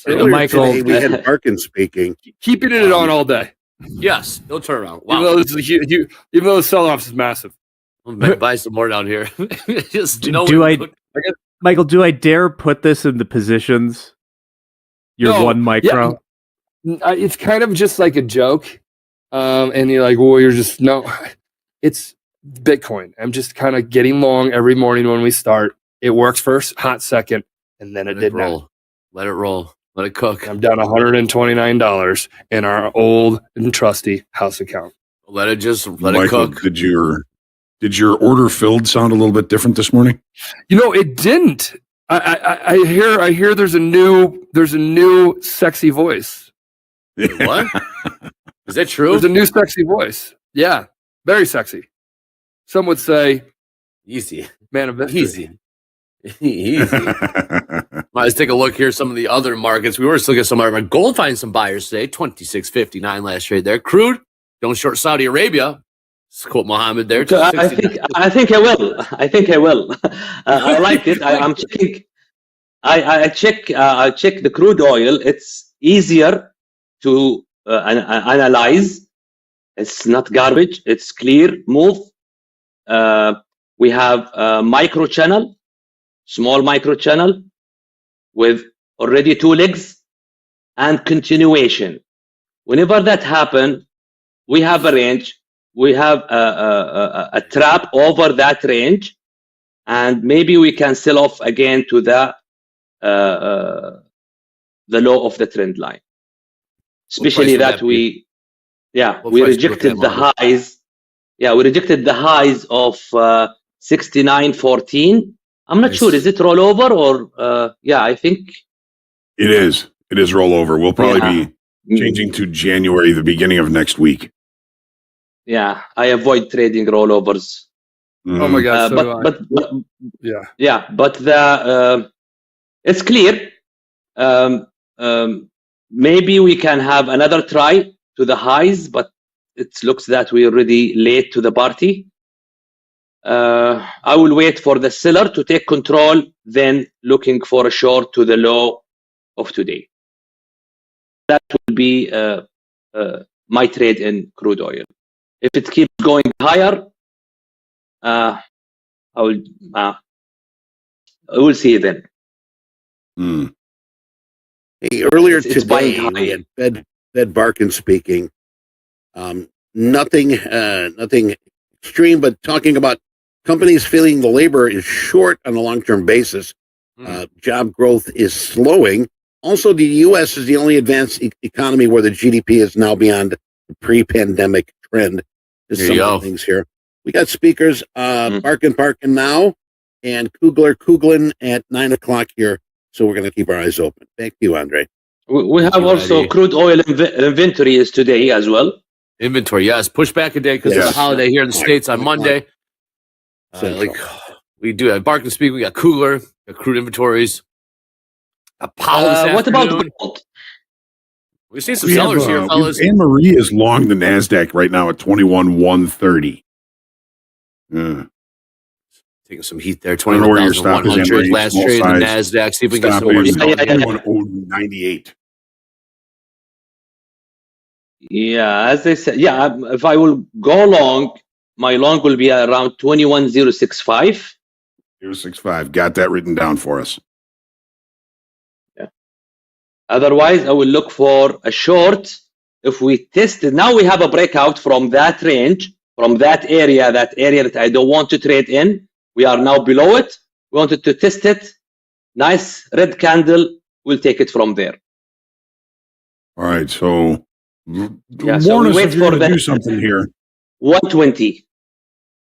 Michael, we had Parkin speaking. Keeping it on all day. Yes, it'll turn around. Wow. Even though the sell-off is massive. I'll buy some more down here. Michael, do I dare put this in the positions? One micro? Yeah. It's kind of just like a joke. And you're like, well, it's Bitcoin. I'm just kind of getting long every morning when we start. It works first, hot second, and then it did not. Let it roll. Let it cook. I'm down $129 in our old and trusty house account. Let it Michael, cook. Did your order filled sound a little bit different this morning? It didn't. I hear there's a new sexy voice. What? Is that true? There's a new sexy voice. Yeah, very sexy. Some would say easy. Man of mystery. Easy. Let's take a look here. Some of the other markets. We were just looking at some of our gold. Finding some buyers today. 26.59 last trade there. Crude. Don't short Saudi Arabia. Let's quote Mohammed there. I think I will. I like it. I'm checking. I check the crude oil. It's easier to analyze. It's not garbage. It's clear move. we have a micro channel, small micro channel with already 2 legs and continuation. Whenever that happens, we have a range, we have a trap over that range, and maybe we can sell off again to the low of the trend line. Especially that we rejected the highs. Yeah, we rejected the highs of 69.14. I'm not sure. Is it rollover or I think it is. It is rollover. We'll probably be changing to January, the beginning of next week. Yeah, I avoid trading rollovers. Oh my God! But the it's clear. Maybe we can have another try to the highs, but it looks that we're already late to the party. I will wait for the seller to take control, then looking for a short to the low of today. That will be my trade in crude oil. If it keeps going higher, I will see then. Hey, earlier It's today, buying we had Fed Barkin speaking. Nothing extreme, but talking about companies feeling the labor is short on a long-term basis. Job growth is slowing. Also, the U.S. is the only advanced economy where the GDP is now beyond the pre-pandemic trend. There's some of the things here. We got speakers, Barkin now, and Kuglin at 9 o'clock here. So we're going to keep our eyes open. Thank you, Andre. We have also crude oil inventory is today as well. Inventory, yes. Push back a day because it's a holiday here in the States on Monday. We do have Barkin speak. We got Kugler, got crude inventories. What about gold? We see some sellers here, fellas. Anne Marie is long the NASDAQ right now at 21,130. Taking some heat there. 21,100 last trade in the NASDAQ. See if we can get some more. 21,098. Yeah, as they said, if I will go long, my long will be around 21,065. 065. Got that written down for us. Yeah. Otherwise, I will look for a short. If we test it, now we have a breakout from that range, from that area that I don't want to trade in. We are now below it. We wanted to test it. Nice red candle. We'll take it from there. All right. So, so warn us if you're going to do something here. 120.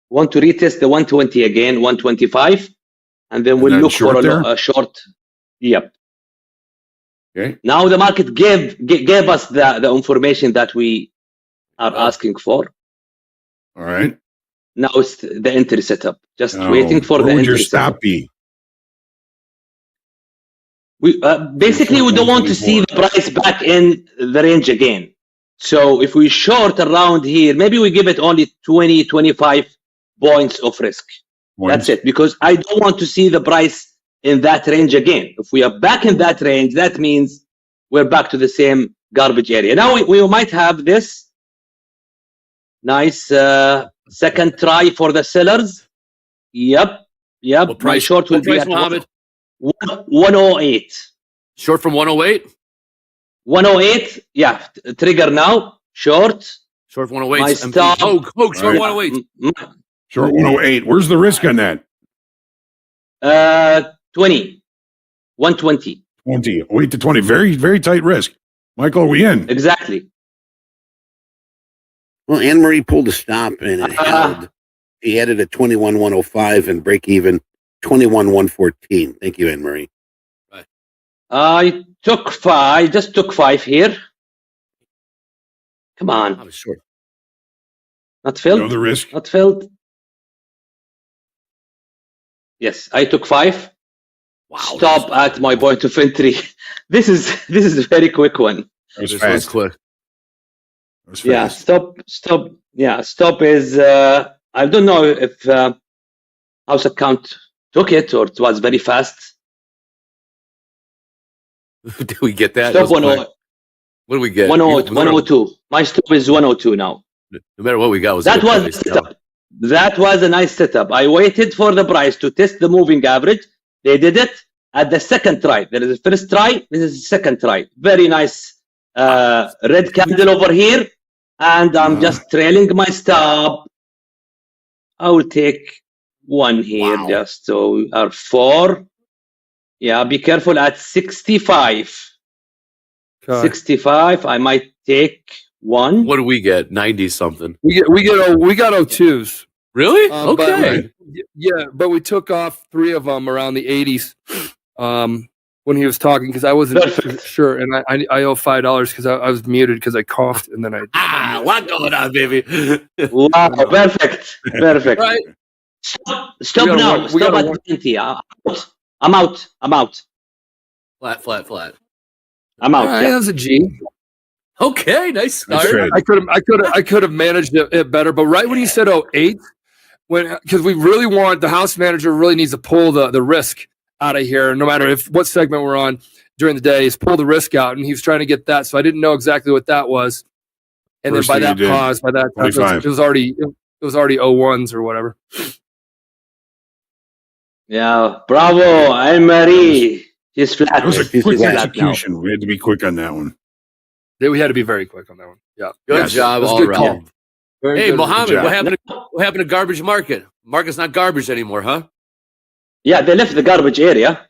Want to retest the 120 again, 125. And then we'll look for a short. Yep. Okay. Now the market gave us the information that we are asking for. All right. Now it's the entry setup. Just waiting for the entry setup. We basically we don't want to see the price back in the range again. So if we short around here, maybe we give it only 20, 25 points of risk. That's it. Because I don't want to see the price in that range again. If we are back in that range, that means we're back to the same garbage area. Now we might have this nice second try for the sellers. Yep. My short will be at 108. Short from 108? 108. Yeah. Trigger now. Short. Short from 108. My stop. Short 108. Short 108. Where's the risk on that? 20. 120. 20. 08 to 20. Very, very tight risk. Michael, are we in? Exactly. Well, Anne Marie pulled a stop and it held. He had it at 21,105 and break even 21,114. Thank you, Anne Marie. Right. I just took 5 here. Come on. I was short. Not filled. You know the risk. Not filled. Yes, I took 5. Wow. Stop at my point of entry. This is a very quick one. That was fast. Quick. Yeah, stop. Yeah, stop is I don't know if house account took it or it was very fast. Did we get that? Stop 108. What did we get? 102. My stop is 102 now. No matter what we got, That was the setup. That was a nice setup. I waited for the price to test the moving average. They did it at the second try. There is the first try. This is the second try. Very nice red candle over here. And I'm just trailing my stop. I will take one here just so we are 4. Yeah, be careful at 65. Okay. 65. I might take one. What do we get? 90 something. We got 02s. Really? Okay. But we took off 3 of them around the 80s when he was talking because I wasn't sure, and I owe $5 because I was muted because I coughed and then I. What going on, baby? Wow, perfect. Right. Stop now. Stop at 20. I'm out. Flat. I'm out. That was a G. Okay, nice start. I could have managed it better, but right when you said 08, because we really want the house manager really needs to pull the risk out of here, no matter what segment we're on during the day, is pull the risk out, and he was trying to get that. So I didn't know exactly what that was, and First then by thing that you did, pause, by that time, 25. it was already 01s or whatever. Yeah, bravo, Anne-Marie. She's flat. That was a She's quick flat now. execution. We had to be quick on that one. We had to be very quick on that one. Yeah, Good job, It was a all good right. call. Very Hey, good. Mohammed, job. what happened to garbage market? Market's not garbage anymore, huh? Yeah, they left the garbage area.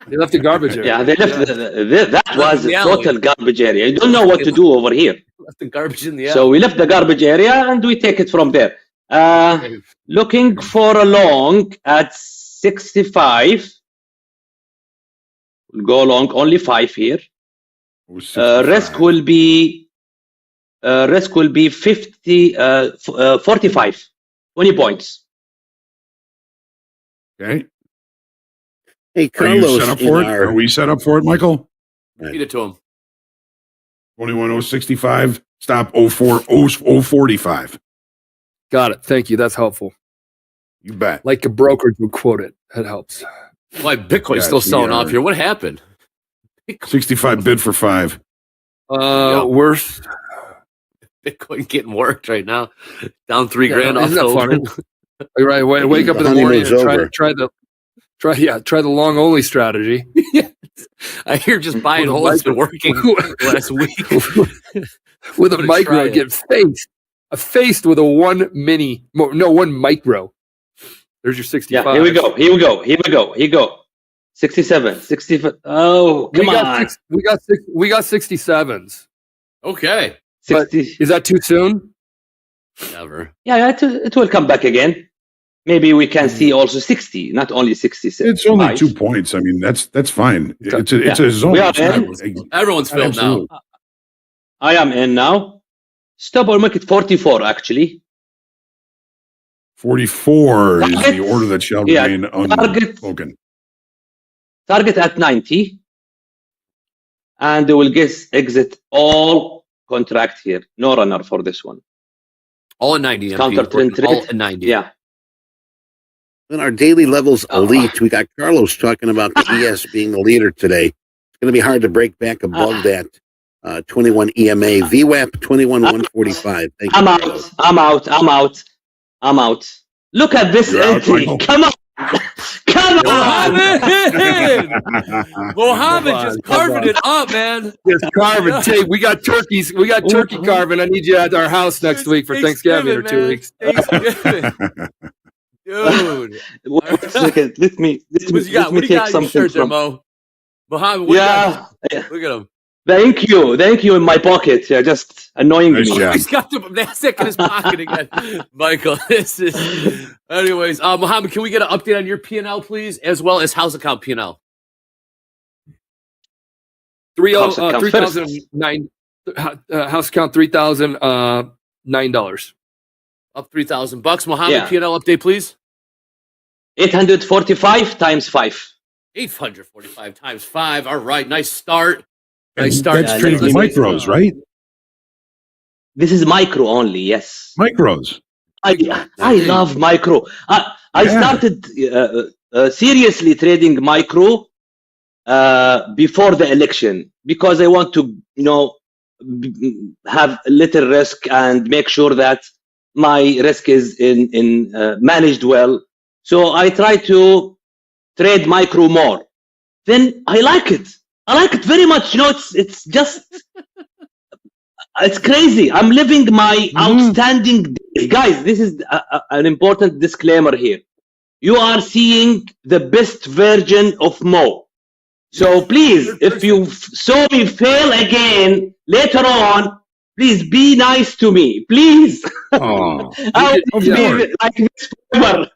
They left the garbage area. Yeah, they left that was the a alley. total garbage area. You don't know what to do over here. Left the garbage in the So we left the garbage area and we take it from there. Looking for a long at 65. We'll go long, only 5 here. Risk will be 50, 45, 20 points. Okay. Hey, Are you Carlos, set up for it? Are we set up for it, Michael? Feed it to him. 21065. Stop 045. Got it. Thank you. That's helpful. You bet. Like a brokerage would quote it. That helps. Why Bitcoin's Yes, still we selling off are. here? What happened? 65 bid for 5. Worth. Bitcoin getting worked right now. Down $3,000 off Isn't that the funny? open. Right. Wake up in the The morning and honeymoon's try the long only strategy. I hear just buying With a holds been micro- working last week. With a I'm gonna micro, try it. get faced with a one micro. There's your 65. Yeah, here we go. 67, 65. Oh, come on. We got 67s. Okay. 60. Is that too soon? Never. Yeah, it will come back again. Maybe we can see also 60, not only 66. It's only 2 points. I mean, that's fine. It's a zone. We are It's not- in. Everyone's filled now. Absolutely. I am in now. Stop or make it 44, actually. 44 is the Target. order that shall Yeah, remain target. unspoken. Target at 90. And they will exit all contract here. No runner for this one. All in 90. Counter trend MP. All trade. in 90. Yeah. In our daily levels elite, we got Carlos talking about the ES being the leader today. It's going to be hard to break back above that 21 EMA. VWAP 21,145. Thank you, I'm Carlos. out. Look at this You're out, entry. Michael. Come on. Mohammed just carving it up, man. Yes, carving tape. We got turkeys. We got turkey carving. I need you at our house next week for Thanksgiving or 2 man. weeks. Thanksgiving. Dude. Wait a second. Let me What you got? What do you take got in your something shirt there, from. Mo? Mohammed, what Yeah. you got? Look at him. Thank you in my pocket. Yeah, just annoying Nice me. job. He's got the NASDAQ in his pocket again. Michael, this is... Anyways, Mohammed, can we get an update on your P&L, please, as well as house account P&L? House account 3,009. House count $3,009. Up $3,000. Mohammed, Yeah. P&L update, please. 845 times 5. 845 times 5. All right, nice start. Nice start. That's Yeah, trading let's- micros, right? This is micro only, yes. Micros. I love micro. I Yeah. started seriously trading micro before the election because I want to, have a little risk and make sure that my risk is in managed well. So I try to trade micro more. Then I like it. I like it very much. It's just it's crazy. I'm living my outstanding days. Guys, this is an important disclaimer here. You are seeing the best version of Mo. So please, if you saw me fail again later on, please be nice to me. Please. Oh, I will be like this forever.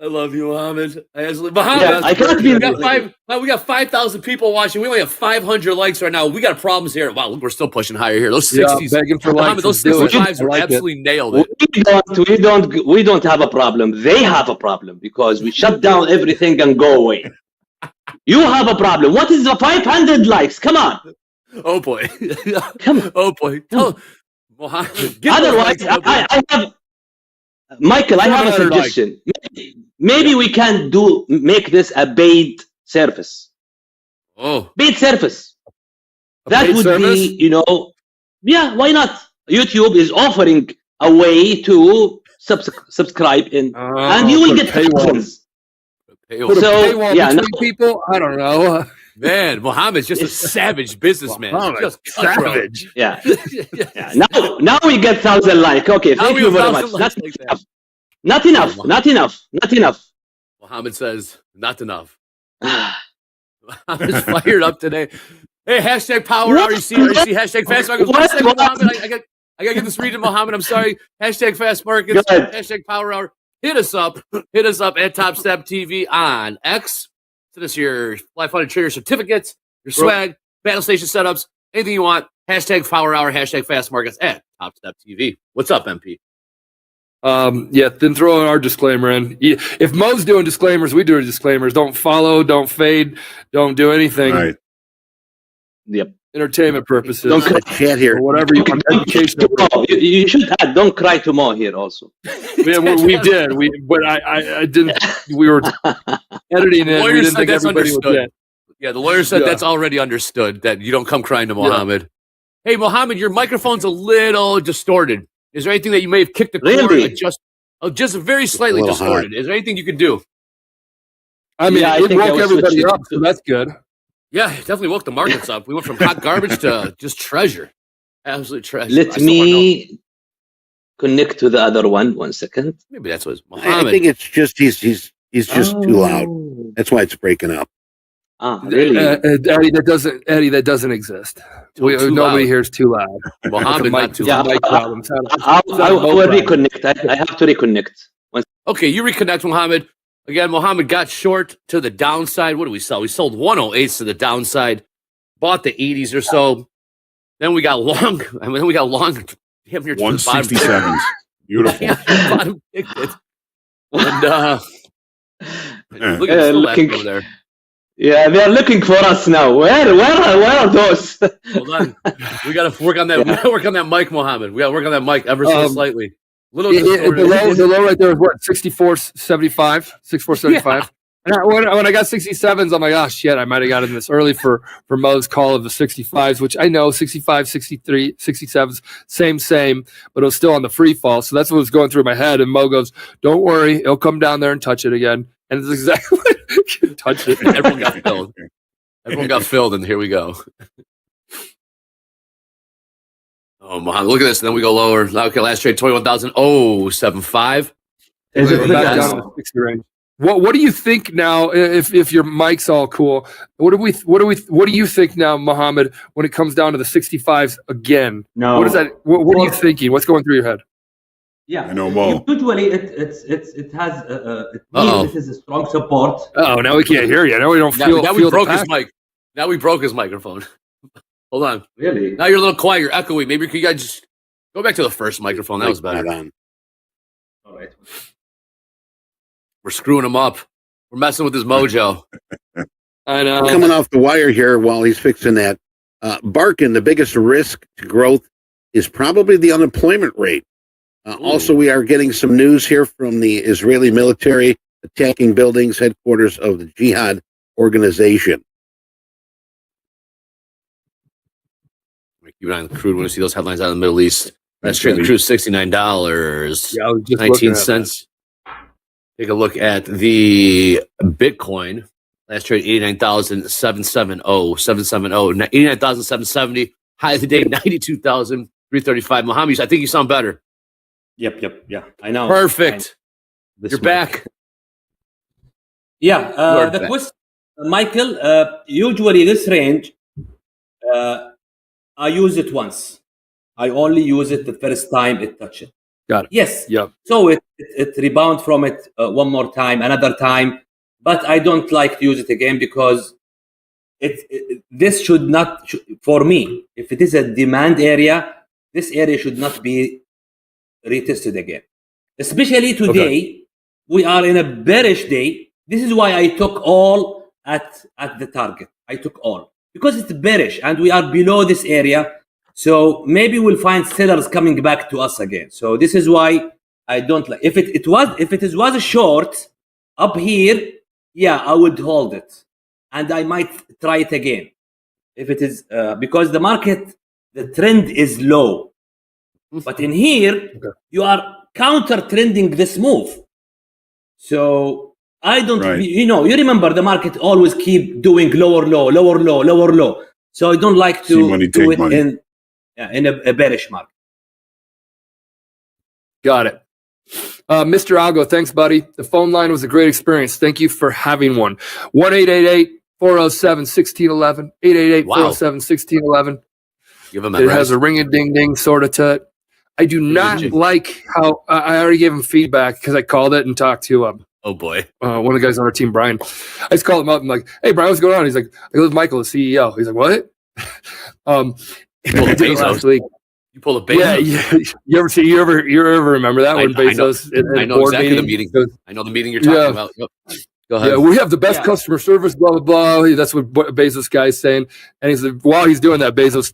I love you, Mohammed. Mohammed, Yeah, I can't be. We got 5,000 people watching. We only have 500 likes right now. We got problems here. Wow, look, we're still pushing higher here. Those 60s, begging for Mohammed, likes. those 65s are absolutely nailed it. We don't have a problem. They have a problem because we shut down everything and go away. You have a problem. What is the 500 likes? Come on. Oh boy. Come on. Oh boy. Tell Mohammed. Otherwise, I have Michael. I have a suggestion. Maybe we can make this a paid service. Oh, paid service. That would service? be, yeah. Why not? YouTube is offering a way to subscribe and you will get thousands. Put a paywall between people? I don't know. Man, Mohammed's just a savage businessman. Just savage. Yeah. Now we get 1,000 likes. Okay, thank you very much. Not enough. Mohammed says, not enough. Mohammed's fired up today. Hey, hashtag power hour. You see hashtag fast markets. I gotta get this read to Mohammed. I'm sorry. Hashtag fast markets. Hashtag power hour. Hit us up at Topstep TV on X. Send us your Life Funded Trader certificates, your swag, battle station setups, anything you want. Hashtag power hour, hashtag fast markets at Topstep TV. What's up, MP? Then throw our disclaimer in. If Mo's doing disclaimers, we do disclaimers. Don't follow, don't fade, don't do anything. right. Yep. Entertainment purposes. Don't chat here. Or whatever you want. Educational. You should add, don't cry to Mo here also. Yeah, we did. But I didn't. We were editing it. We didn't think everybody would get. Yeah, the lawyer said that's already understood, that you don't come crying to Mohammed. Yeah. Hey, Mohammed, your microphone's a little distorted. Is there anything that you may have kicked the cord and just very slightly distorted? Is there anything you can do? I mean, it woke everybody up, so that's good. Yeah, it definitely woke the markets up. We went from hot garbage to just treasure. Absolute treasure. Let me connect to the other one. 1 second. Maybe that's what Mohammed. I think it's just he's just too loud. That's why it's breaking up. Really? Eddie, that doesn't exist. Nobody here is too loud. Mohammed, not too loud. I will reconnect. I have to reconnect. Okay, you reconnect, Mohammed. Again, Mohammed got short to the downside. What did we sell? We sold 108s to the downside, bought the 80s or so. Then we got long. Damn near 167s. Beautiful. Bottom ticket. And look at looking over there. Yeah, they are looking for us now. Where are those? Hold on. We got to work on that. We got to work on that mic, Mohammed. We got to work on that mic ever so slightly. The low right there is what, 64.75, 64.75. Yeah. And when I got 67s, I'm like, oh shit, I might have gotten this early for Mo's call of the 65s, which I know 65, 63, 67s, same, but it was still on the free fall. So that's what was going through my head. And Mo goes, don't worry, it'll come down there and touch it again. And it's exactly touch it. Everyone got filled. Everyone got filled, and here we go. Oh, Mohammed, look at this. And then we go lower. Okay, last trade, 21,075. Is it back down to the 60 range? What do you think now? If your mic's all cool, what do you think now, Mohammed? When it comes down to the 65s again, no. What is that? What are you thinking? What's going through your head? Yeah, I know, Mo. Usually it has this is a strong support. Oh, now we can't hear you. Now we don't feel. Now we broke his mic. Now we broke his microphone. Hold on. Really? Now you're a little quiet. You're echoey. Maybe you guys just go back to the first microphone. That was better. All right. We're screwing him up. We're messing with his mojo. I know. Coming off the wire here while he's fixing that. Barkin, the biggest risk to growth is probably the unemployment rate. Also, we are getting some news here from the Israeli military attacking buildings, headquarters of the Jihad organization. Keep an eye on the crude. We want to see those headlines out of the Middle East. Let's trade the cruise $69. Yeah, I was just 19 looking at cents. Take a look at the Bitcoin. Last trade 89,770. 89,770. High of the day 92,335. Mohammed, I think you sound better. Yep. Yeah, I know. Perfect. This You're mic. back. Yeah, You're the back. question, Michael. Usually, this range, I use it once. I only use it the first time it touch it. Got it. Yes. Yep. So it rebound from it one more time, another time, but I don't like to use it again because this should not for me. If it is a demand area, this area should not be retested again. Especially today, we are in a bearish day. This is why I took all at the target. I took all because it's bearish and we are below this area. So maybe we'll find sellers coming back to us again. So this is why I don't like. If it was a short up here, yeah, I would hold it, and I might try it again. If it is because the market, the trend is low, but in here you are counter trending this move. So I don't. Right. You remember the market always keep doing lower low, lower low, lower low. So I don't like See to money, do take it money. in a bearish market. Got it. Mr. Algo, thanks, buddy. The phone line was a great experience. Thank you for having one. 1-888-407-1611. 888-407-1611. Give him It has a ring-a-ding-ding sort of to it. I do not like how I already gave him feedback because I called it and talked to oh boy, one of the guys on our team, Brian. I just called him up. I'm like, "Hey, Brian, what's going on?" He's like, "I go with Michael, the CEO." He's like, "What?" You pulled a Bezos. last week. You pulled a Bezos. Yeah. You ever remember that when Bezos? I know exactly the meeting. I know the meeting you're talking about. Yep. Go ahead. Yeah, we have the best customer service, blah, blah, blah. That's what Bezos guy's saying. And he's like, while he's doing that, Bezos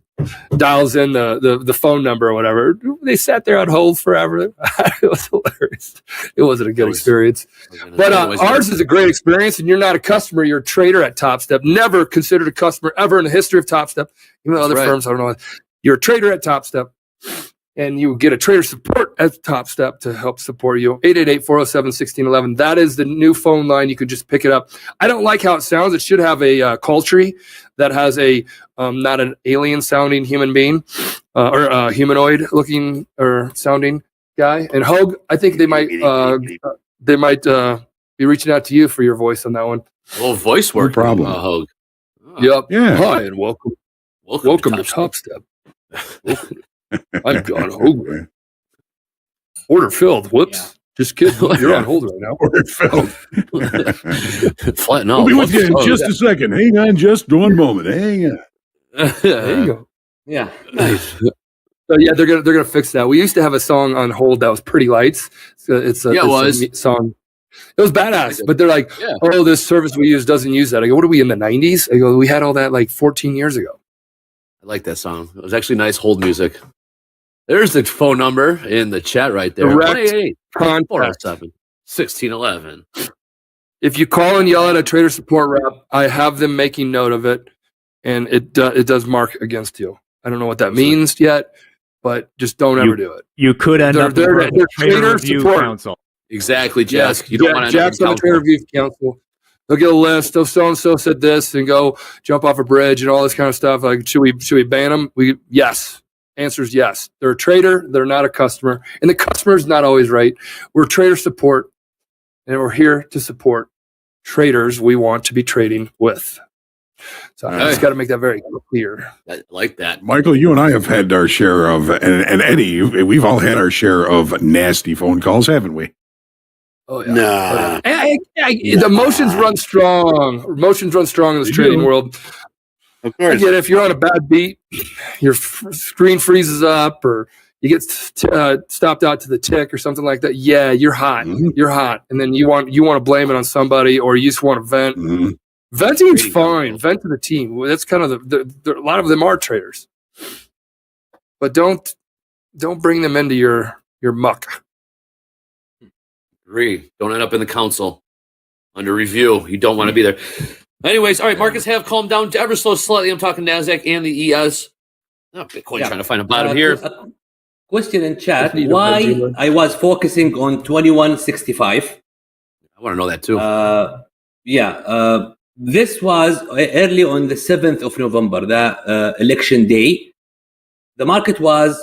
dials in the phone number or whatever. They sat there on hold forever. It was hilarious. It wasn't a good experience. But ours is a great experience, and you're not a customer. You're a trader at Topstep. Never considered a customer ever in the history of Topstep. Even other firms, I don't know. You're a trader at Topstep. And you get a trader support at Topstep to help support you. 888-407-1611. That is the new phone line. You can just pick it up. I don't like how it sounds. It should have a call tree that has a not an alien sounding human being or a humanoid looking or sounding guy. And Hogue, I think they might be reaching out to you for your voice on that one. Oh, voice work. No problem. Hogue. Yep. Yeah. Hi and welcome to Topstep. I'm John Hogue. Order filled. Whoops. Just kidding. You're on hold right now. Order filled. Flatten We'll out. be with you in just a second. Hang on just one moment. Hang on. There you go. Yeah. Nice. So yeah, they're gonna fix that. We used to have a song on hold that was Pretty Lights. It's a song. It was badass, but they're like, oh, this service we use doesn't use that. I go, what are we in the 90s? I go, we had all that like 14 years ago. I like that song. It was actually nice hold music. There's the phone number in the chat right there. Direct contact. 407-1611. If you call and yell at a trader support rep, I have them making note of it, and it does mark against you. I don't know what that means yet, but just don't ever do it. You could end up they're with a trader review support council. Exactly, Jack. You don't want to Jack's on the trader review council. They'll get a list of so-and-so said this and go jump off a bridge and all this kind of stuff. Like, should we ban them? Yes. Answer is yes. They're a trader. They're not a customer. And the customer is not always right. We're trader support, and we're here to support traders we want to be trading with. So I just got to make that very clear. I like that. Michael, you and I have had our share of, and Eddie, we've all had our share of nasty phone calls, haven't we? Oh yeah. The emotions run strong. Emotions run strong in this trading world. Of course. Again, if you're on a bad beat, your screen freezes up, or you get stopped out to the tick or something like that. Yeah, you're hot. Mm-hmm. You're hot, and then you want to blame it on somebody, or you just want to vent. Mm-hmm. Venting is fine. Vent to the team. That's kind of a lot of them are traders, but don't bring them into your muck. Agree. Don't end up in the council under review. You don't want to be there. Anyways, all right, markets have calmed down ever so slightly. I'm talking NASDAQ and the ES. Oh, Bitcoin trying to find a bottom here. question in chat Need to why buy Gmail. I was focusing on 2165. I want to know that too. This was early on the 7th of November, the election day. The market was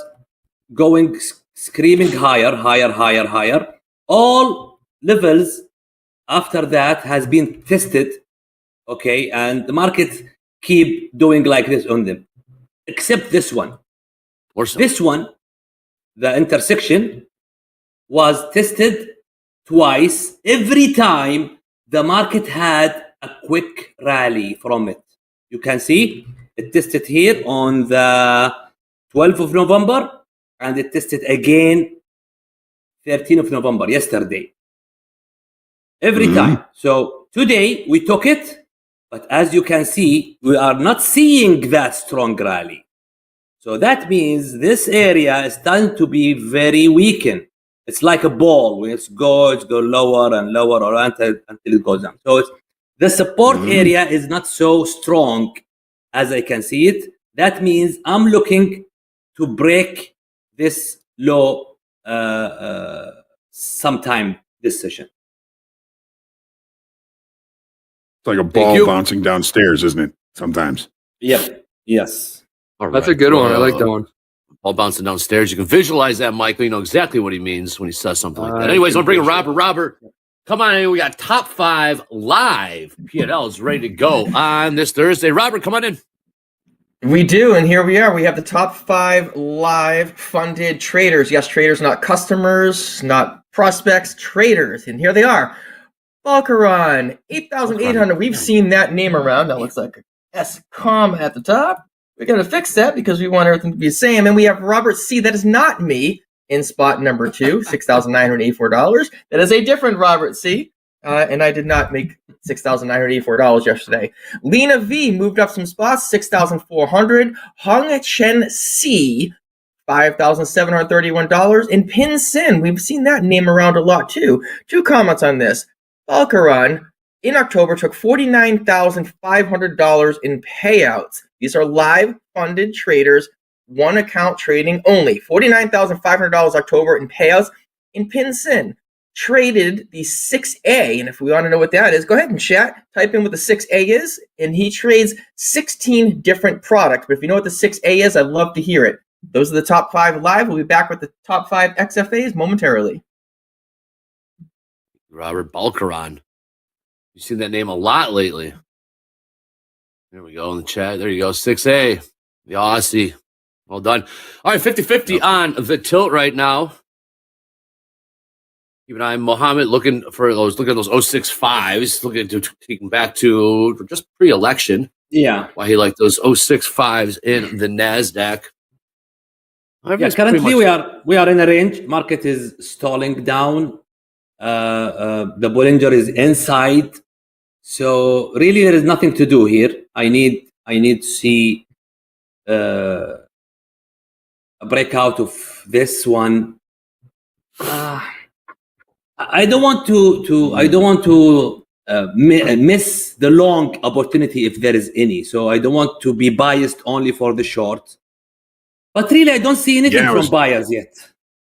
going screaming higher. All levels after that has been tested, okay, and the market keep doing like this on them, except this one. Or so. This one, the intersection, was tested twice. Every time the market had a quick rally from it. You can see it tested here on the 12th of November, and it tested again 13th of November, yesterday. Every time. So today we took it, but as you can see, we are not seeing that strong rally. So that means this area is starting to be very weakened. It's like a ball. When it's go lower and lower or until it goes down. So the support area is not so strong as I can see it. That means I'm looking to break this low sometime this session. It's like a ball bouncing downstairs, isn't it? Sometimes. Yep. Yes. All That's right. a good one. I like that one. All bouncing downstairs. You can visualize that, Michael. You know exactly what he means when he says something like that. Anyways, I'll bring in Robert. Robert, come on in. We got top 5 live P&Ls ready to go on this Thursday. Robert, come on in. We do, and here we are. We have the top 5 live funded traders. Yes, traders, not customers, not prospects, traders. And here they are. Balkaron, 8,800. We've seen that name around. That looks like a S-com at the top. We're going to fix that because we want everything to be the same. And we have Robert C. That is not me in spot number 2, $6,984. That is a different Robert C. And I did not make $6,984 yesterday. Lena V moved up some spots, 6,400. Hong Chen C, $5,731. And Pin Sin, we've seen that name around a lot too. 2 comments on this. Balkaron in October took $49,500 in payouts. These are live funded traders, one account trading only. $49,500 October in payouts. In Pin Sin traded the 6A, and if we want to know what that is, go ahead and chat. Type in what the 6A is, and he trades 16 different products. But if you know what the 6A is, I'd love to hear it. Those are the top 5 live. We'll be back with the top 5 XFAs momentarily. Robert Balkaron. You've seen that name a lot lately. There we go in the chat. There you go. 6A. The Aussie. Well done. All right, 50-50 on the tilt right now. Keep an eye on Mohammed looking at those 065s, taking back to just pre-election. Yeah. Why he liked those 065s in the NASDAQ. Yes, currently we are in a range. Market is stalling down. The Bollinger is inside. So really there is nothing to do here. I need to see a breakout of this one. I don't want to miss the long opportunity if there is any. So I don't want to be biased only for the short. But really, I don't see anything from buyers yet.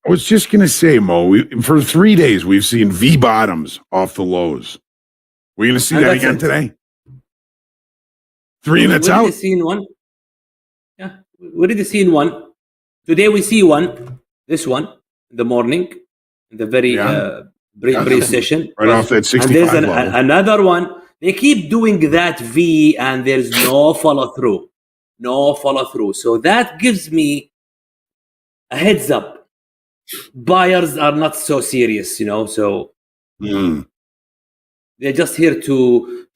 I was just going to say, Mo, for 3 days, we've seen V bottoms off the lows. We're going to see that again today. 3 and it's out. We've seen one. Yeah, we already seen one. Today we see one. This one in the morning, in the very brief session. Right off that 65 and there's level. another one. They keep doing that V, and there's no follow through. No follow through. So that gives me a heads up. Buyers are not so serious, so they're just here to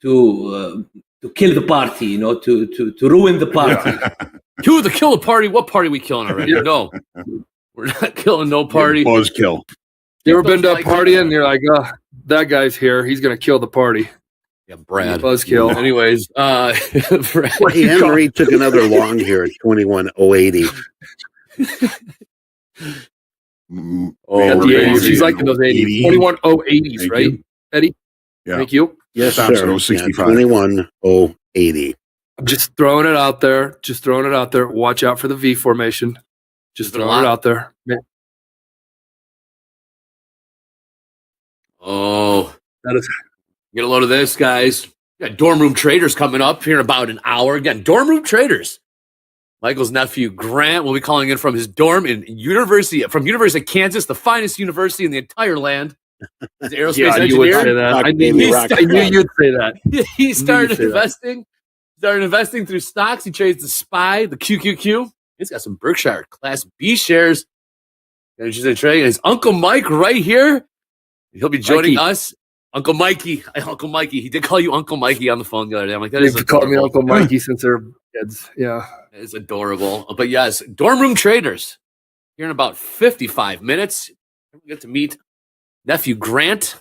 kill the party, to ruin the party. Kill the party. What party we killing already? No, we're not killing no party. Buzzkill. You ever been to a party and you're like, that guy's here. He's going to kill the party. Yeah, Brad. Buzzkill. Anyways, Henry took another long here at 21,080. He's like in those 80s. 21,080s, right, Eddie? Yeah. Thank you. Yes, Stops sir. at 065. 21,080. I'm just throwing it out there. Watch out for the V formation. Just Been a throwing it lot. out there. Man, Oh, that is get a load of this, guys. We got dorm room traders coming up here in about an hour. Again, dorm room traders. Michael's nephew Grant will be calling in from his dorm in University of Kansas, the finest university in the entire land. He's an aerospace yeah, you would say engineer. that. Rock, I baby, knew, rock. I knew you'd say that. He started say that. investing. Started investing through stocks. He trades the SPY, the QQQ. He's got some Berkshire Class B shares. And she's trading. His Uncle Mike right here. He'll be joining Mikey. us. Uncle Mikey. Uncle Mikey. He did call you Uncle Mikey on the phone the other day. I'm like, that is They've called me adorable. Uncle Mikey since they're kids. Yeah. That is adorable. But yes, dorm room traders. Here in about 55 minutes, we get to meet nephew Grant.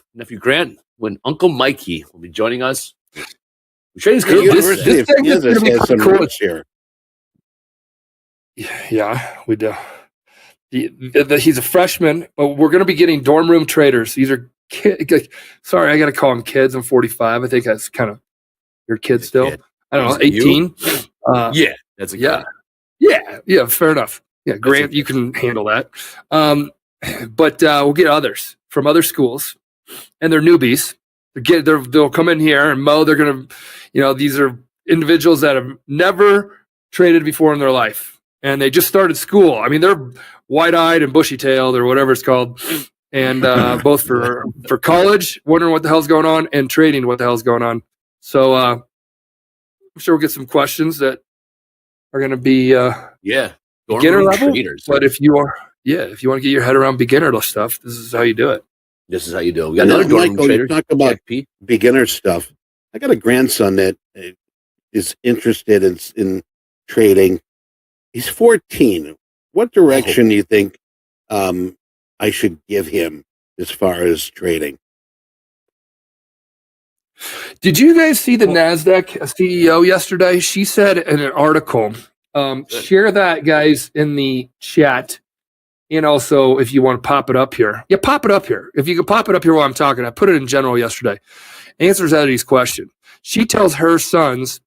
When Uncle Mikey will be joining us. The trading's The coming up University today. of thing is Kansas gonna be has some cool. roots here. Yeah, we do. He's a freshman, but we're going to be getting dorm room traders. These are kids. Sorry, I got to call them kids. I'm 45. I think that's kind of your kid He's a still. kid. I don't know, Is it 18. Yeah, that's a Yeah. kid. Yeah, fair enough. Yeah, Grant, you can handle that. But we'll get others from other schools, and they're newbies. They'll come in here and Mo. They're gonna, these are individuals that have never traded before in their life, and they just started school. I mean, they're wide-eyed and bushy-tailed, or whatever it's called, and both for college, wondering what the hell's going on, and trading, what the hell's going on. So I'm sure we'll get some questions that are going to be Yeah. Dorm beginner room level. traders. But if you want to get your head around beginner stuff, this is how you do it. This is how you do it. We got And another then, dorm room Michael, trader. you talk about Jack P. beginner stuff. I got a grandson that is interested in trading. He's 14. What direction do you think I should give him as far as trading? Did you guys see the NASDAQ CEO yesterday? She said in an article, share that, guys, in the chat. And also, if you want to pop it up here. Yeah, pop it up here. If you could pop it up here while I'm talking. I put it in general yesterday. Answers Eddie's question. She tells her sons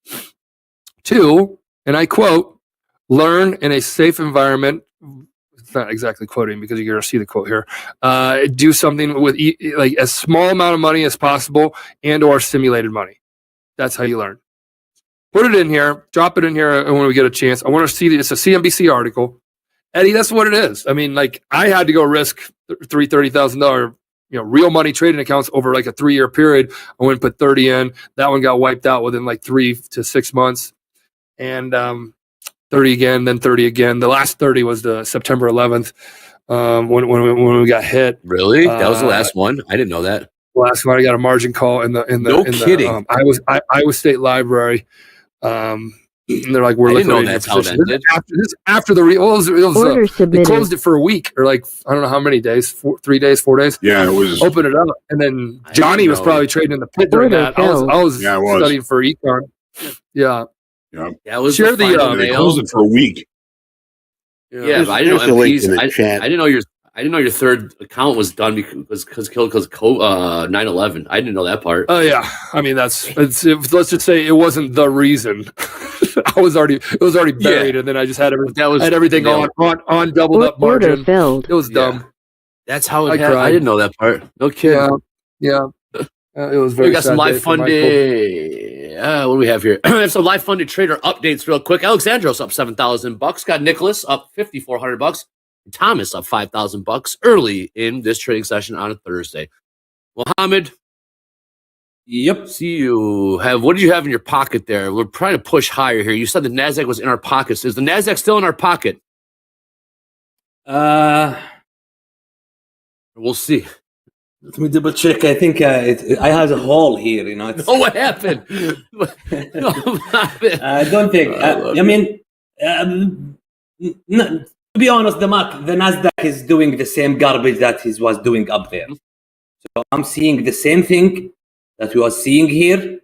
to, and I quote, learn in a safe environment. It's not exactly quoting because you're going to see the quote here. Do something with like as small amount of money as possible and or simulated money. That's how you learn. Put it in here. Drop it in here when we get a chance. I want to see it's a CNBC article. Eddie, that's what it is. I mean, like I had to go risk $30,000, real money trading accounts over like a 3-year period. I went and put 30 in. That one got wiped out within like 3 to 6 months, and 30 again, then 30 again. The last 30 was the September 11th when we got hit. Really? That was the last one? I didn't know that. Last one, I got a margin call in the No kidding. Iowa State Library. And they're like, we're I didn't know liquidating that's your how position. that did. After the Order they submitted. closed it for a week or like I don't know how many days, 3 days, 4 days. Yeah, it was. Open it up, and then I Johnny didn't was know. probably trading in the pit during Order that. I was Yeah, it was. studying for econ. Yeah, Yeah, it was Share the the, final They nail. closed it for a week. Yeah, but I didn't There's know a link MPs. in the I chat. didn't know your third account was done because 9/11. I didn't know that part. oh yeah. I mean, let's just say it wasn't the reason. It was already buried, and then I just had everything on doubled up Order margin. filled. It was dumb. That's how it I happened. cried. I didn't know that part. No kidding. Yeah. It was very. We got some sad live day for Michael. funded. What do we have here? We have some live funded trader updates real quick. Alexandros up $7,000. Got Nicholas up $5,400. Thomas up $5,000 early in this trading session on a Thursday. Mohammed, Yep. see you have. What did you have in your pocket there? We're trying to push higher here. You said the Nasdaq was in our pockets. Is the Nasdaq still in our pocket? We'll see. Let me double check. I think I have a hole here. It's, Oh, what happened? I don't think. I mean, to be honest, the Nasdaq is doing the same garbage that he was doing up there. So I'm seeing the same thing that we are seeing here.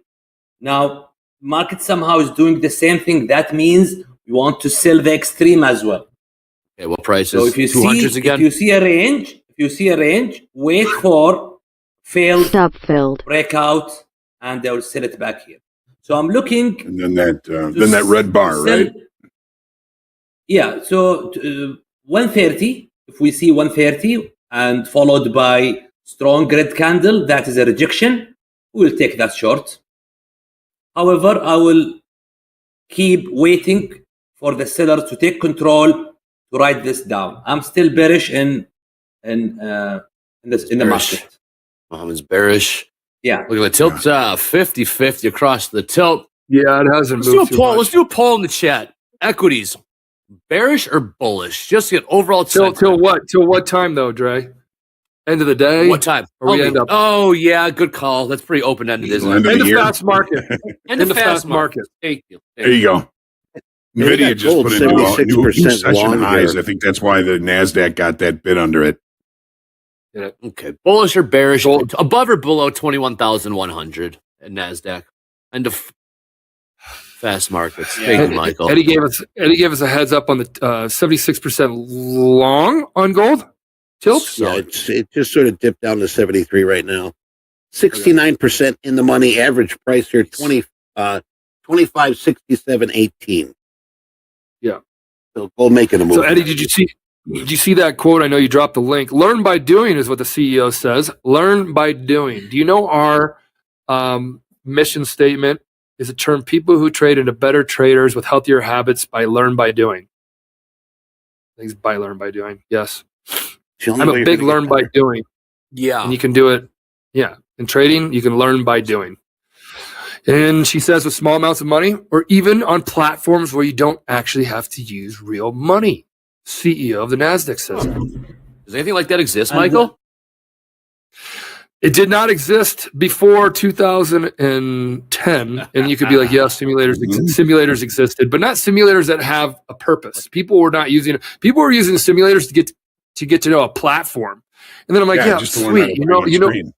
Now, market somehow is doing the same thing. That means we want to sell the extreme as well. Okay, what price So is if you 200s see, again? if you see a range, wait for failed Stop filled. breakout, and they will sell it back here. So I'm looking. And then that red bar, sell- right? Yeah. So 130. If we see 130 and followed by strong red candle, that is a rejection. We will take that short. However, I will keep waiting for the seller to take control to write this down. I'm still bearish in the market. Mohammed's bearish. Yeah. Look at the tilt. 50-50 across the tilt. Yeah, it hasn't Let's do a moved too poll. much. Let's do a poll in the chat. Equities, bearish or bullish? Just to get overall Till sentiment. what? Till what time though, Dre? End of the day? What time? Or we Tell end me. up Oh yeah, good call. That's pretty open ended, isn't End it? of in the the year. fast market. And in the fast market. Thank you. There you go. They Nvidia got just gold put in new 76% session long highs. here. I think that's why the NASDAQ got that bid under it. Okay, bullish or bearish? Gold. Above or below 21,100 at Nasdaq. End of fast markets. Thank you, Michael. Eddie gave us a heads up on the 76% long on gold tilts. Yeah, it just sort of dipped down to 73 right now. 69% in the money. Average price here 25.67.18. Yeah. So gold making a move. So Eddie, did you see that quote? I know you dropped the link. Learn by doing is what the CEO says. Learn by doing. Do you know our mission statement is to turn people who trade into better traders with healthier habits by learn by doing. Things by learn by doing. Yes. I'm a big learn by doing. Yeah. And you can do it. Yeah. In trading, you can learn by doing. And she says with small amounts of money or even on platforms where you don't actually have to use real money. CEO of the NASDAQ says it. Does anything like that exist, Michael? It did not exist before 2010. And you could be like, yeah, simulators existed, but not simulators that have a purpose. People were not using it. People were using simulators to get to know a platform. And then I'm like, yeah, just to learn how sweet. to read the screen.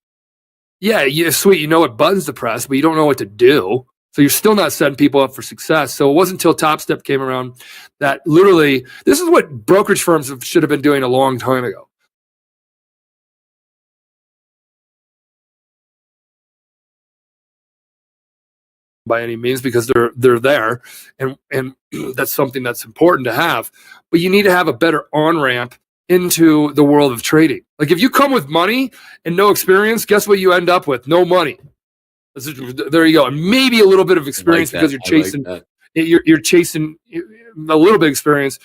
Yeah, sweet. You know what buttons to press, but you don't know what to do. So you're still not setting people up for success. So it wasn't until Topstep came around that literally, this is what brokerage firms should have been doing a long time ago. By any means, because they're there, and that's something that's important to have. But you need to have a better on-ramp into the world of trading. Like if you come with money and no experience, guess what you end up with? No money. There you go. And maybe a little bit of experience because you're chasing. You're chasing a little bit of experience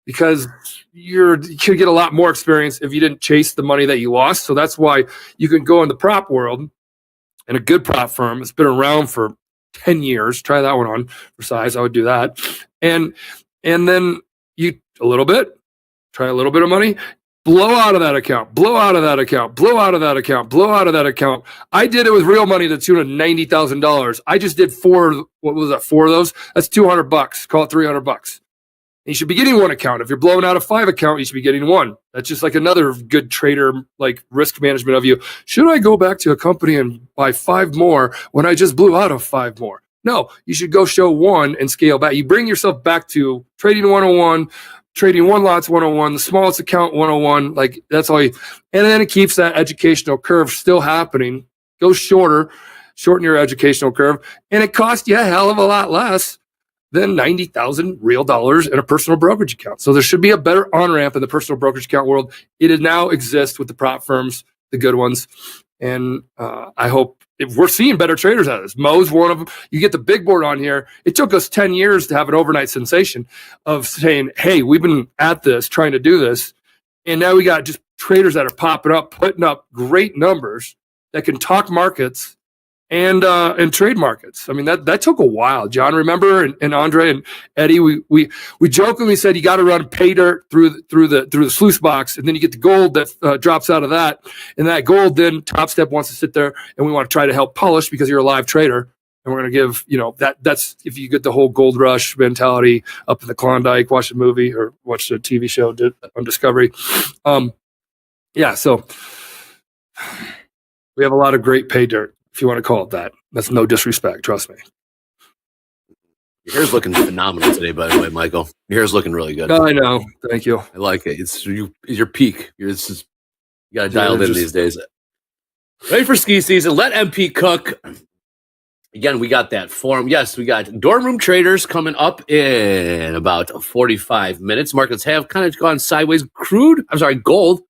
because you could get a lot more experience if you didn't chase the money that you lost. So that's why you can go in the prop world and a good prop firm. It's been around for 10 years. Try that one on for size. I would do that. And then you a little bit, try a little bit of money, blow out of that account, blow out of that account, blow out of that account, blow out of that account. I did it with real money to the tune of $90,000. I just did four of those. That's $200. Call it $300. You should be getting one account. If you're blowing out a 5 account, you should be getting one. That's just like another good trader, like risk management of you. Should I go back to a company and buy 5 more when I just blew out of 5 more? No, you should go show 1 and scale back. You bring yourself back to trading 101, trading 1 lots 101, the smallest account 101. Like that's all you, and then it keeps that educational curve still happening. Go shorten your educational curve, and it costs you a hell of a lot less than 90,000 real dollars in a personal brokerage account. So there should be a better on-ramp in the personal brokerage account world. It now exists with the prop firms, the good ones. And I hope if we're seeing better traders out of this. Mo's one of them. You get the big board on here. It took us 10 years to have an overnight sensation of saying, hey, we've been at this, trying to do this. And now we got just traders that are popping up, putting up great numbers that can talk markets and trade markets. I mean, that took a while. John, remember, and Andre and Eddie, we jokingly said you got to run pay dirt through the sluice box, and then you get the gold that drops out of that, and that gold then Topstep wants to sit there, and we want to try to help polish because you're a live trader, and we're going to give that's if you get the whole gold rush mentality up in the Klondike, watch the movie or watch the TV show on Discovery. Yeah, so we have a lot of great pay dirt, if you want to call it that. That's no disrespect, trust me. Your hair's looking phenomenal today, by the way, Michael. Your hair's looking really good. I know. Thank you. I like it. It's your peak. You got to dial in these days. Ready for ski season. Let MP cook. Again, we got that forum. Yes, we got dorm room traders coming up in about 45 minutes. Markets have kind of gone sideways. Gold.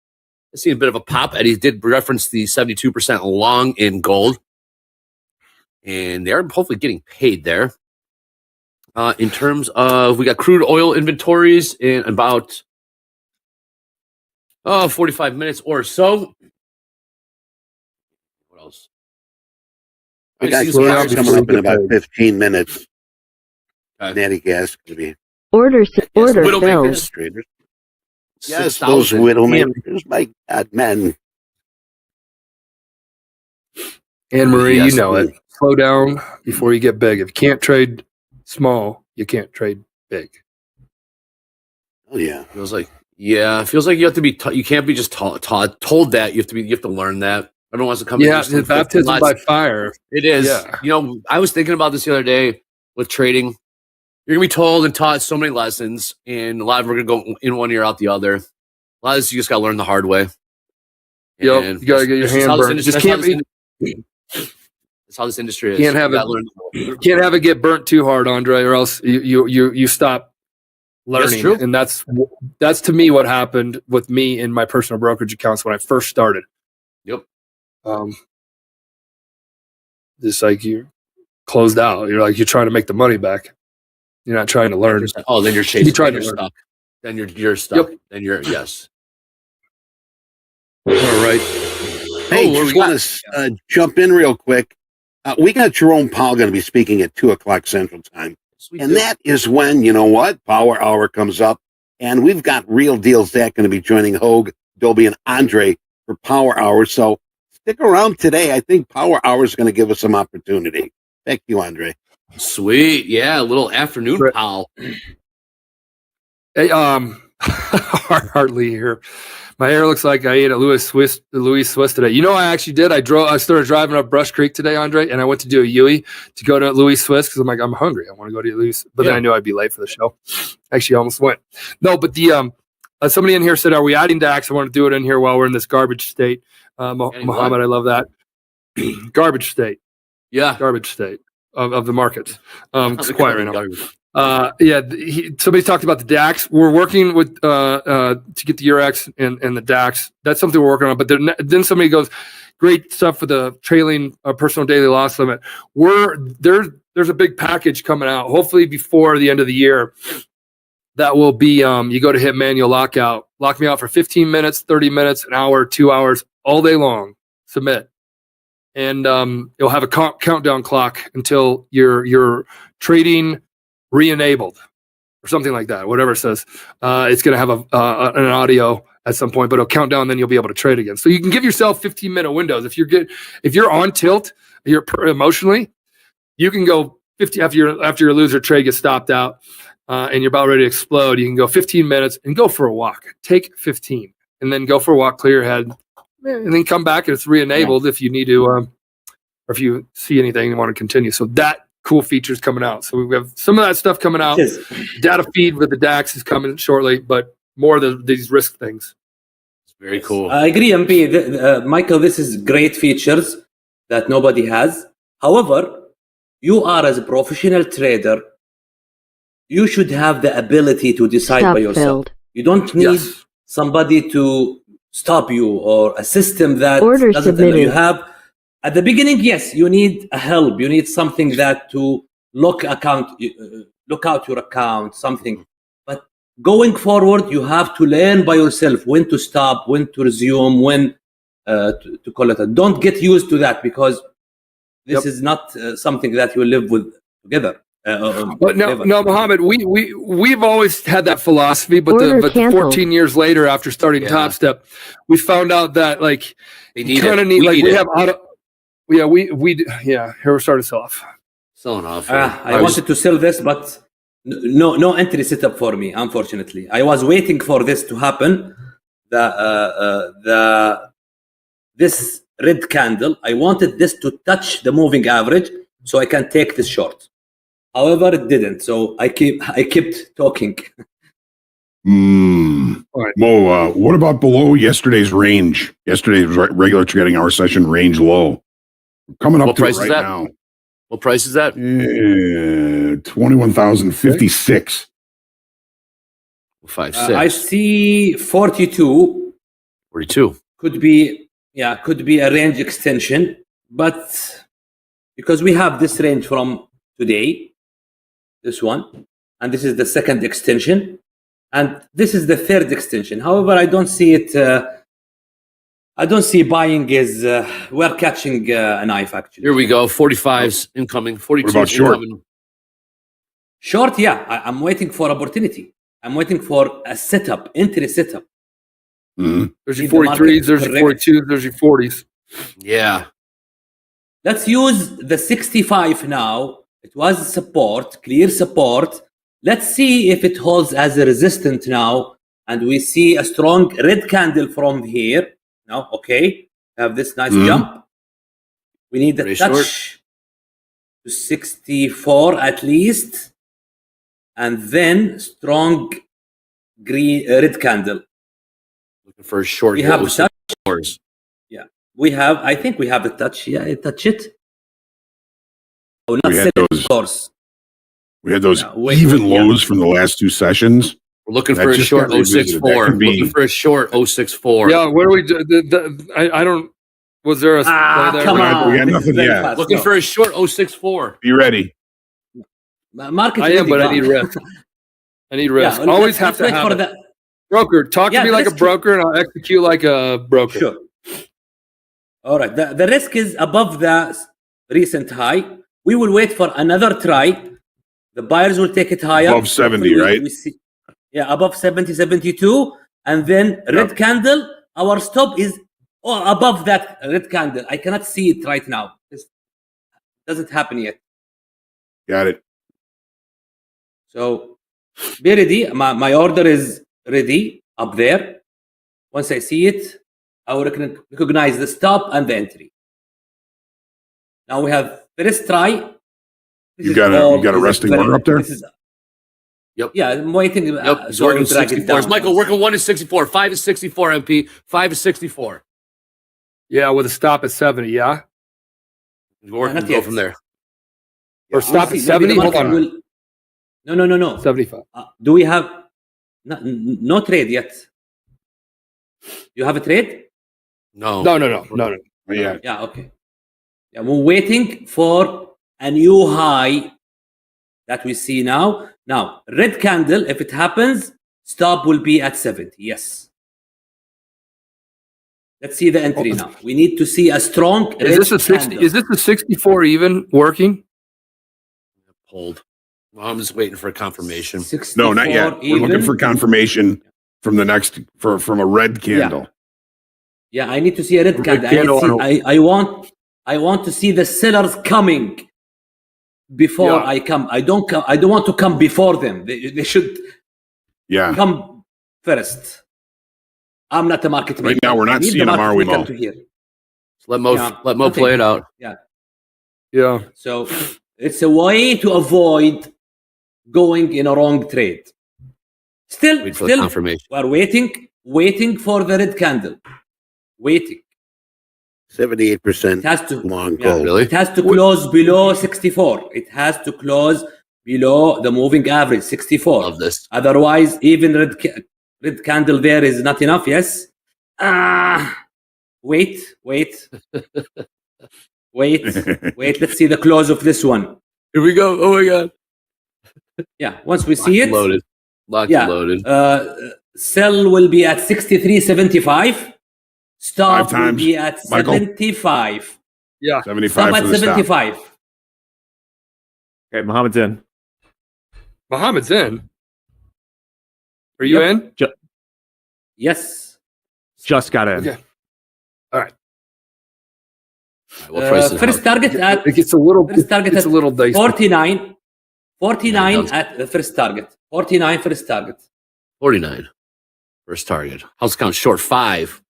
I see a bit of a pop. Eddie did reference the 72% long in gold. And they're hopefully getting paid there. In terms of, we got crude oil inventories in about 45 minutes or so. What else? We got gas coming up in about 15 minutes. Natty gas going to be order filled. traders. Yes, those widowmakers, my God, men. Anne Marie, you know it. Slow down before you get big. If you can't trade small, you can't trade big. Oh yeah, feels like you have to be. You can't be just told that. You have to learn that. Everyone wants to come. Yeah, it's baptism by fire. It is. Yeah. I was thinking about this the other day with trading. You're gonna be told and taught so many lessons, and a lot of them are gonna go in one ear out the other. A lot of this you just gotta learn the hard way. Yep, you gotta get your hand burned. Just can't be. That's how this industry is. Can't have it get burnt too hard, Andre, or else you stop learning. That's true. And that's to me what happened with me in my personal brokerage accounts when I first started. Yep. Just like you closed out. You're trying to make the money back. You're not trying to learn. Oh, then you're chasing. You try to you're learn. stuck. Then you're stuck. Yep. Then you're yes. All right. Hey, just want to jump in real quick. We got Jerome Powell going to be speaking at 2:00 Central Time. And that is when, you know what, Power Hour comes up. And we've got Real Deal Zach going to be joining Hogue, Dobie, and Andre for Power Hour. So stick around today. I think Power Hour is going to give us some opportunity. Thank you, Andre. Sweet. Yeah, a little afternoon pal. Hey, Hartley here. My hair looks like I ate a Louis Swiss today. You know, I actually did. I started driving up Brush Creek today, Andre, and I went to do a Yui to go to Louis Swiss because I'm hungry. I want to go to Louis, but then I knew I'd be late for the show. Actually, I almost went. No, but the somebody in here said, "Are we adding DAX?" I want to do it in here while we're in this garbage state. Muhammad, I love that garbage state. Yeah, garbage state of the markets. It's quiet right now. Somebody talked about the DAX. We're working with to get the Eurex and the DAX. That's something we're working on. But then somebody goes, great stuff for the trailing personal daily loss limit. There's a big package coming out, hopefully before the end of the year. That will be you go to hit manual lockout, lock me out for 15 minutes, 30 minutes, an hour, 2 hours, all day long. Submit. And you'll have a countdown clock until your trading re-enabled or something like that, whatever it says. It's going to have an audio at some point, but it'll count down, then you'll be able to trade again. So you can give yourself 15-minute windows. If you're on tilt, you're emotionally, you can go 50 after your loser trade gets stopped out and you're about ready to explode. You can go 15 minutes and go for a walk. Take 15 and then go for a walk, clear your head, and then come back and it's re-enabled if you need to, or if you see anything and want to continue. So that cool features coming out. So we have some of that stuff coming out. Data feed with the DAX is coming shortly, but more of these risk things. It's very cool. I agree, MP. Michael, this is great features that nobody has. However, you are as a professional trader, you should have the ability to decide by yourself. You don't need somebody to stop you or a system that doesn't allow you have. At the beginning, yes, you need a help. You need something that to look out your account, something. But going forward, you have to learn by yourself when to stop, when to resume, when to call it. Don't get used to that because this is not something that you live with together. But no, Mohammed, we've always had that philosophy, but 14 years later, after starting Topstep, we found out that like you kind of need we have auto. Yeah, here we're starting to sell off. Selling off. I wanted to sell this, but no entry setup for me, unfortunately. I was waiting for this to happen. This red candle, I wanted this to touch the moving average so I can take this short. However, it didn't. So I kept talking. Right. Mo, what about below yesterday's range? Yesterday's regular trading hour session range low. Coming up to it right now. What price is that? 21,056. 5, 6. I see 42 42. could be a range extension, but because we have this range from today, this one, and this is the second extension, and this is the third extension. However, I don't see it. I don't see buying is we're catching a knife actually. Here we go. 45s incoming. 42 What about short? incoming. Short, yeah. I'm waiting for opportunity. I'm waiting for a setup, entry setup. Mm-hmm. There's your Need the market 43s, there's your correct. 42s, there's your 40s. Yeah. Let's use the 65 now. It was support, clear support. Let's see if it holds as a resistant now. And we see a strong red candle from here. Now, okay. Have this nice jump. We need a Very touch to 64 at least. And then strong green red candle. Looking for a short. We have here. the touch. Scores. I think we have the touch. Yeah, I touch it. Oh, not We had selling, those- of course. We had those Yeah, wait, even yeah. lows from the last two sessions. We're looking That for a just short got revisited. 064. That could be- Looking for a short 064. Yeah, what do we do? I don't. Was there a play there? Come We got- on. we got nothing Very yet. fast. Looking No. for a short 064. Be ready. Market. I am, ready, but I come. need risk. I need risk. Yeah, Always let's have to wait have for it. the Broker, talk Yeah, to me the like a risk- broker, and I'll execute like a broker. Sure. All right. The risk is above the recent high. We will wait for another try. The buyers will take it higher. Above 70, Hopefully right? We see, above 70, 72. And then red candle. Our stop is above that red candle. I cannot see it right now. It doesn't happen yet. Got it. So be ready. My order is ready up there. Once I see it, I will recognize the stop and the entry. Now we have first try. This You is got all- a this is resting very- order up there? this is- Yep. Yeah, I'm waiting. Yep. He's so I working will drag it 64. down. Michael working 1 is 64. 5 is 64 MP. 5 is 64. Yeah, with a stop at 70. Yeah, We're working not to go yet. from there. or stop We'll at see. Maybe the 70. Hold market on, will- No. 75. Do we have no trade yet? You have a trade? No. No. But yeah. Yeah, okay. Yeah, we're waiting for a new high that we see now. Now, red candle, if it happens, stop will be at 70. Yes. Let's see the entry now. We need to see a strong Is this a red 60? candle. Is this a 64 even working? Hold. Well, I'm just waiting for confirmation. 64 No, not yet. We're looking even. for confirmation from the next from a red candle. Yeah, I need to see a red Red candle. candle. I want to see the sellers coming before Yeah. I come. I don't want to come before them. They should Yeah. come first. I'm not a market maker. Right now, we're not I need seeing the them, are we, market Mo? maker to hear. Let Mo Yeah. let Mo Okay. play it out. Yeah. So it's a way to avoid going in a wrong trade. Still, Wait for the confirmation. we're waiting for the red candle. Waiting. 78% It has to long yeah. gold. Really? It has to close below 64. It has to close below the moving average 64. Love this. Otherwise, even red candle there is not enough. Yes. Wait. Wait. Let's see the close of this one. Here we go. Oh my god. Yeah. Once we see it, Loaded. Locked yeah. and loaded. Sell will be at 63.75. Stop 5 times, will be at Michael. 75. Yeah. 75 Stop for at the stop. 75. Okay, Mohammed's in. Muhammad's in. Are you in? Yes. Just got in. Okay. All right. What price is First it? target at It gets a little. first target It's at a little dicey. 49. 49 Yeah, at the first target. 49 first target. 49. First target. House count short 5.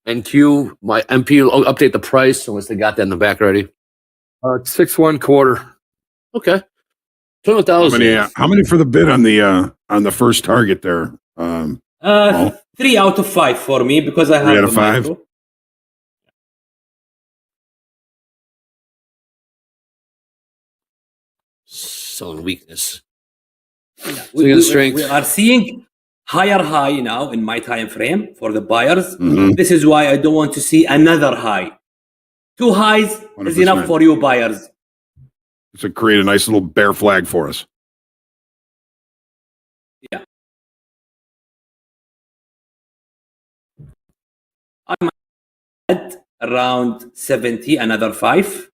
NQ, my MP will update the price unless they got that in the back already. 6-1 quarter. Okay. How 20,000. many for the bid on the first target there? Oh. 3 out of 5 for me because I have 3 out of the 5? micro. selling weakness. We are seeing higher high now in my time frame for the buyers. This is why I don't want to see another high. 2 highs 100%. Is enough for you buyers. To create a nice little bear flag for us. Yeah. I'm at around 70, another 5.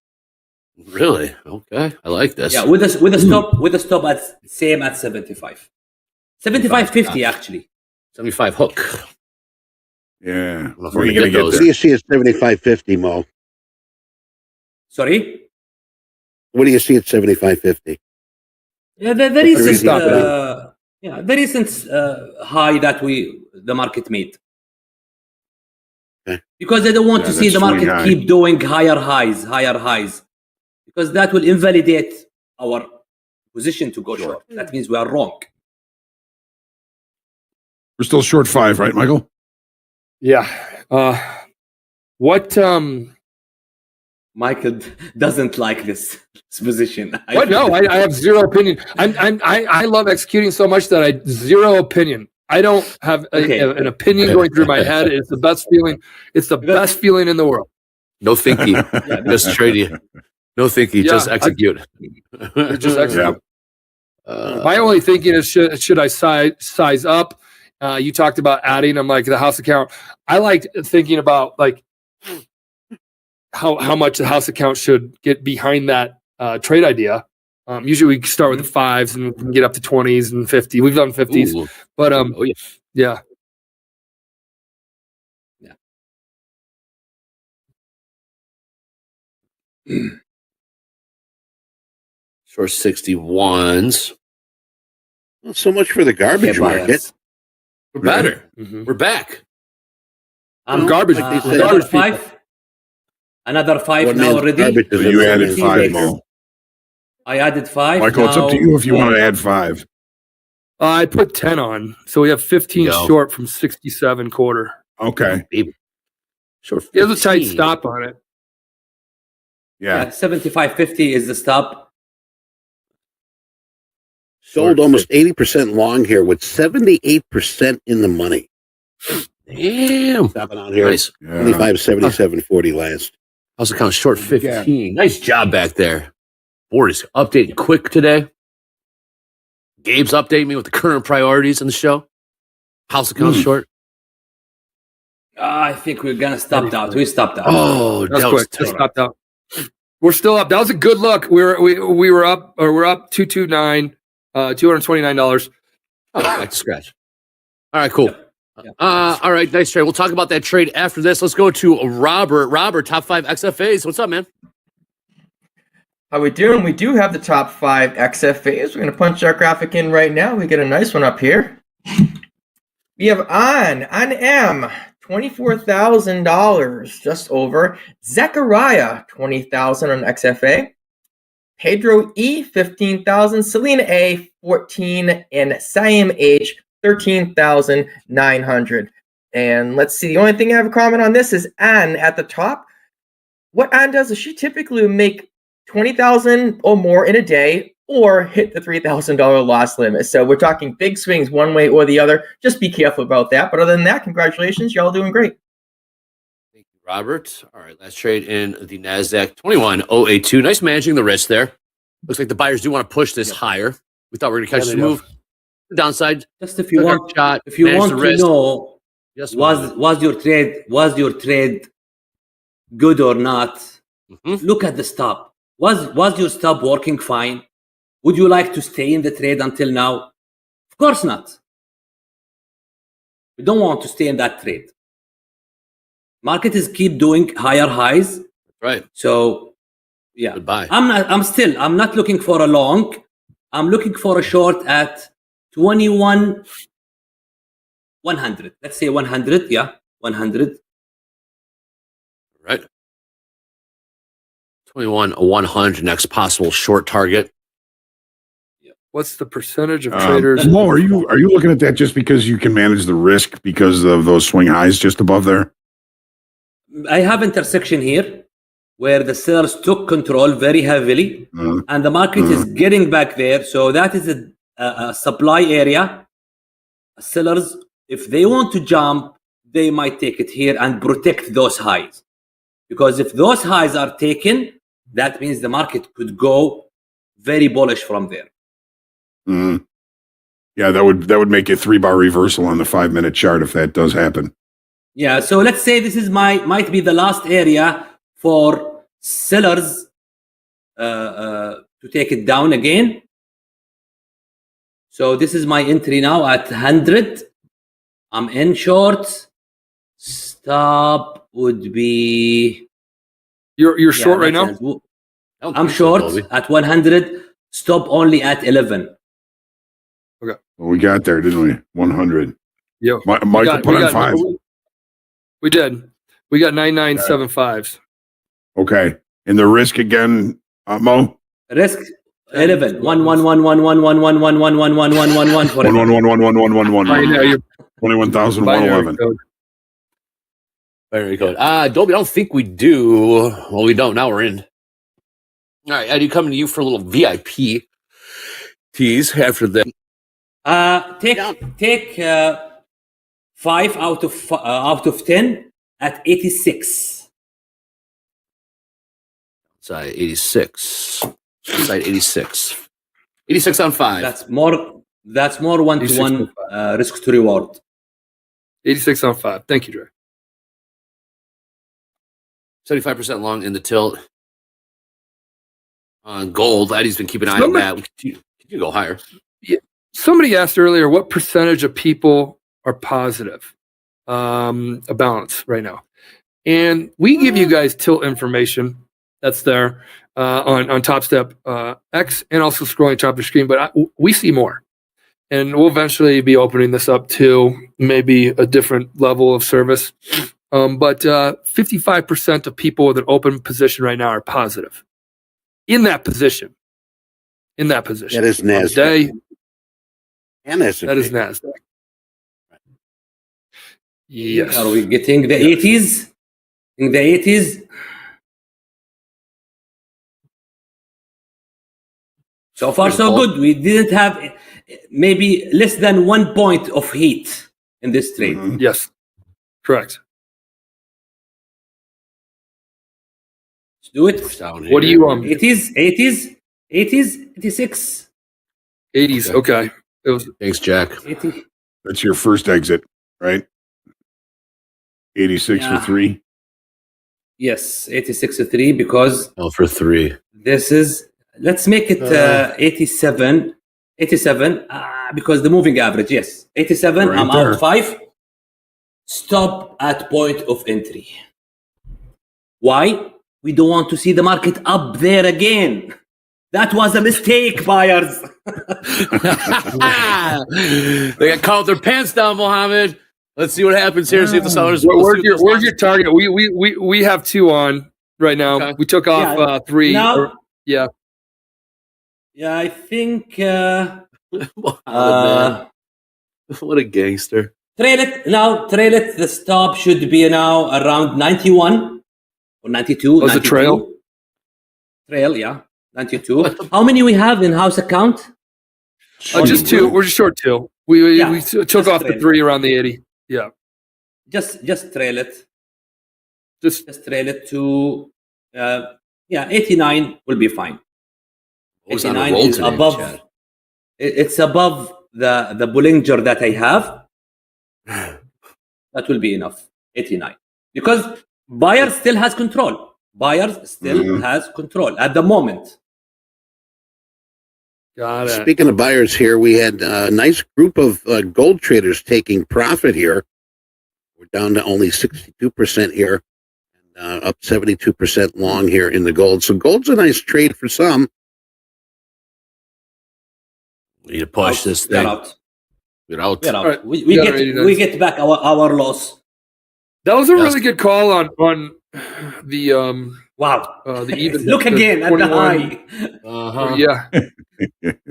Really? Okay. I like this. Yeah, with a stop at same at 75. 75.50 actually. 75 hook. Yeah. Where are you going to get those? What do you see at 75.50, Mo? Sorry? What do you see at 75.50? Yeah, the recent high that the market made. Okay. Because they don't want to see the market keep doing higher highs. Because that will invalidate our position to go short. That means we are wrong. We're still short 5, right, Michael? Yeah. Michael doesn't like this position. What? No, I have zero opinion. I love executing so much that I zero opinion. I don't have an opinion going through my head. It's the best feeling. It's the best feeling in the world. No thinking. Just trade you. No thinking. Just execute. Just execute. My only thinking is should I size up? You talked about adding. I'm like the house account. I like thinking about like how much the house account should get behind that trade idea. Usually we start with the 5s and we can get up to 20s and 50. We've done 50s. Ooh. But yeah. Short 61s. Well, so much for the garbage market. We're better. Mm-hmm. We're back. I'm garbage. Garbage 5. Another 5 now already. So you added 5 more. I added 5. Michael, it's up to you if you want to add 5. I put 10 on, so we have 15 short from 67 quarter. Okay. Short. There's a tight stop on it. Yeah, 75.50 is the stop. Sold almost 80% long here with 78% in the money. Damn. Stopping out here. Nice. 25, 77, 40 last. House account short 15. Nice job back there. Board is updating quick today. Gabe's updating me with the current priorities in the show. House account short. I think we're going to stop out. We stopped out. Oh, that was quick. Stopped out. We're still up. That was a good look. We were up, or we're up $229. $229. Oh, I like to scratch. All right, cool. Yep. All right, nice trade. We'll talk about that trade after this. Let's go to Robert. Robert, top 5 XFAs. What's up, man? How we doing? We do have the top 5 XFAs. We're going to punch our graphic in right now. We get a nice one up here. We have on M, $24,000, just over. Zechariah, $20,000 on XFA. Pedro E, 15,000. Selena A, 14, and Siam H, 13,900. And let's see. The only thing I have a comment on this is Anne at the top. What Anne does is she typically make 20,000 or more in a day, or hit the $3,000 loss limit. So we're talking big swings one way or the other. Just be careful about that. But other than that, congratulations, y'all doing great. Thank you, Robert. All right, let's trade in the NASDAQ 21082. Nice managing the risk there. Looks like the buyers do want to push this higher. We thought we were going to catch the move. Downside. Just if you want to know, was your trade good or not? Mm-hmm. Look at the stop. Was your stop working fine? Would you like to stay in the trade until now? Of course not. We don't want to stay in that trade. Market is keep doing higher highs. Right. So yeah. Goodbye. I'm not looking for a long. I'm looking for a short at 21,100. Let's say 100. Yeah, 100. Right. 21,100 next possible short target. What's the percentage of traders? Mo, are you looking at that just because you can manage the risk because of those swing highs just above there? I have intersection here where the sellers took control very heavily, and the market is getting back there. So that is a supply area. Sellers, if they want to jump, they might take it here and protect those highs. Because if those highs are taken, that means the market could go very bullish from there. Yeah, that would make a 3-bar reversal on the 5-minute chart if that does happen. Yeah, so let's say this is might be the last area for sellers to take it down again. So this is my entry now at 100. I'm in short. Stop would be... You're short right now? I'm short at 100. Stop only at 11. Okay. Well, we got there, didn't we? 100. Yeah. Michael put on 5. We did. We got 9975s. Okay. And the risk again, Mo? Risk 11. 1 1 1 1 1 1 1 1 1 1 1 1 1 1 1 for 1 1 1 1 1 1 1 1 1. 21,111. Very good. Dolby, I don't think we do. Well, we don't. Now we're in. All right, Eddie, coming to you for a little VIP tease after that. Take 5 out of 10 at 86. Side 86. Side 86. 86 on 5. That's more 1-to-1 risk to reward. 86 on 5. Thank you, Dre. 75% long in the tilt. On gold, Eddie's been keeping an eye on that. We could go higher. Yeah. Somebody asked earlier what percentage of people are positive a balance right now. And we give you guys tilt information that's there on Topstep X and also scrolling top of the screen, but we see more. And we'll eventually be opening this up to maybe a different level of service. But 55% of people with an open position right now are positive. In that position. That is NASDAQ. Day, And S&P. that is NASDAQ. Yes. Are we getting the 80s? In the 80s? So far, so good. We didn't have maybe less than 1 point of heat in this trade. Yes. Correct. Let's do it. What do you 80s, 86. 80s. Okay. It was Thanks, Jack. 80. That's your first exit, right? 86 Yeah. for 3. Yes, 86 to 3 because For 3. this is, let's make it 87 because the moving average, yes. 87, Right I'm there. out 5. Stop at point of entry. Why? We don't want to see the market up there again. That was a mistake, buyers. They got caught with their pants down, Mohammed. Let's see what happens here. See if the sellers. where's your target? We have 2 on right now. Okay. We took off 3. Now- Yeah. Yeah, I think Mohammed, man. What a gangster. trail it. The stop should be now around 91 or 92. Was it 92. trail? Trail, yeah. 92. How many we have in house account? Just 2. We're just short 2. We Yeah, took just off the trail. 3 around the 80. Yeah. Just trail it. Just Just trail it to 89 will be fine. Was on a 89 roll is today, above. Chad. It's above the Bollinger that I have. That will be enough. 89 because buyer still has control. Buyers still has control at the moment. got it. Speaking of buyers here, we had a nice group of gold traders taking profit here. We're down to only 62% here, and up 72% long here in the gold. So gold's a nice trade for some. We need to push this We're thing. out. We're out. We're out. All right. We We got get 89. we get back our loss. That was a Yes. really good call on the Wow. the even. Look the again at the 21. high. Uh-huh. Yeah.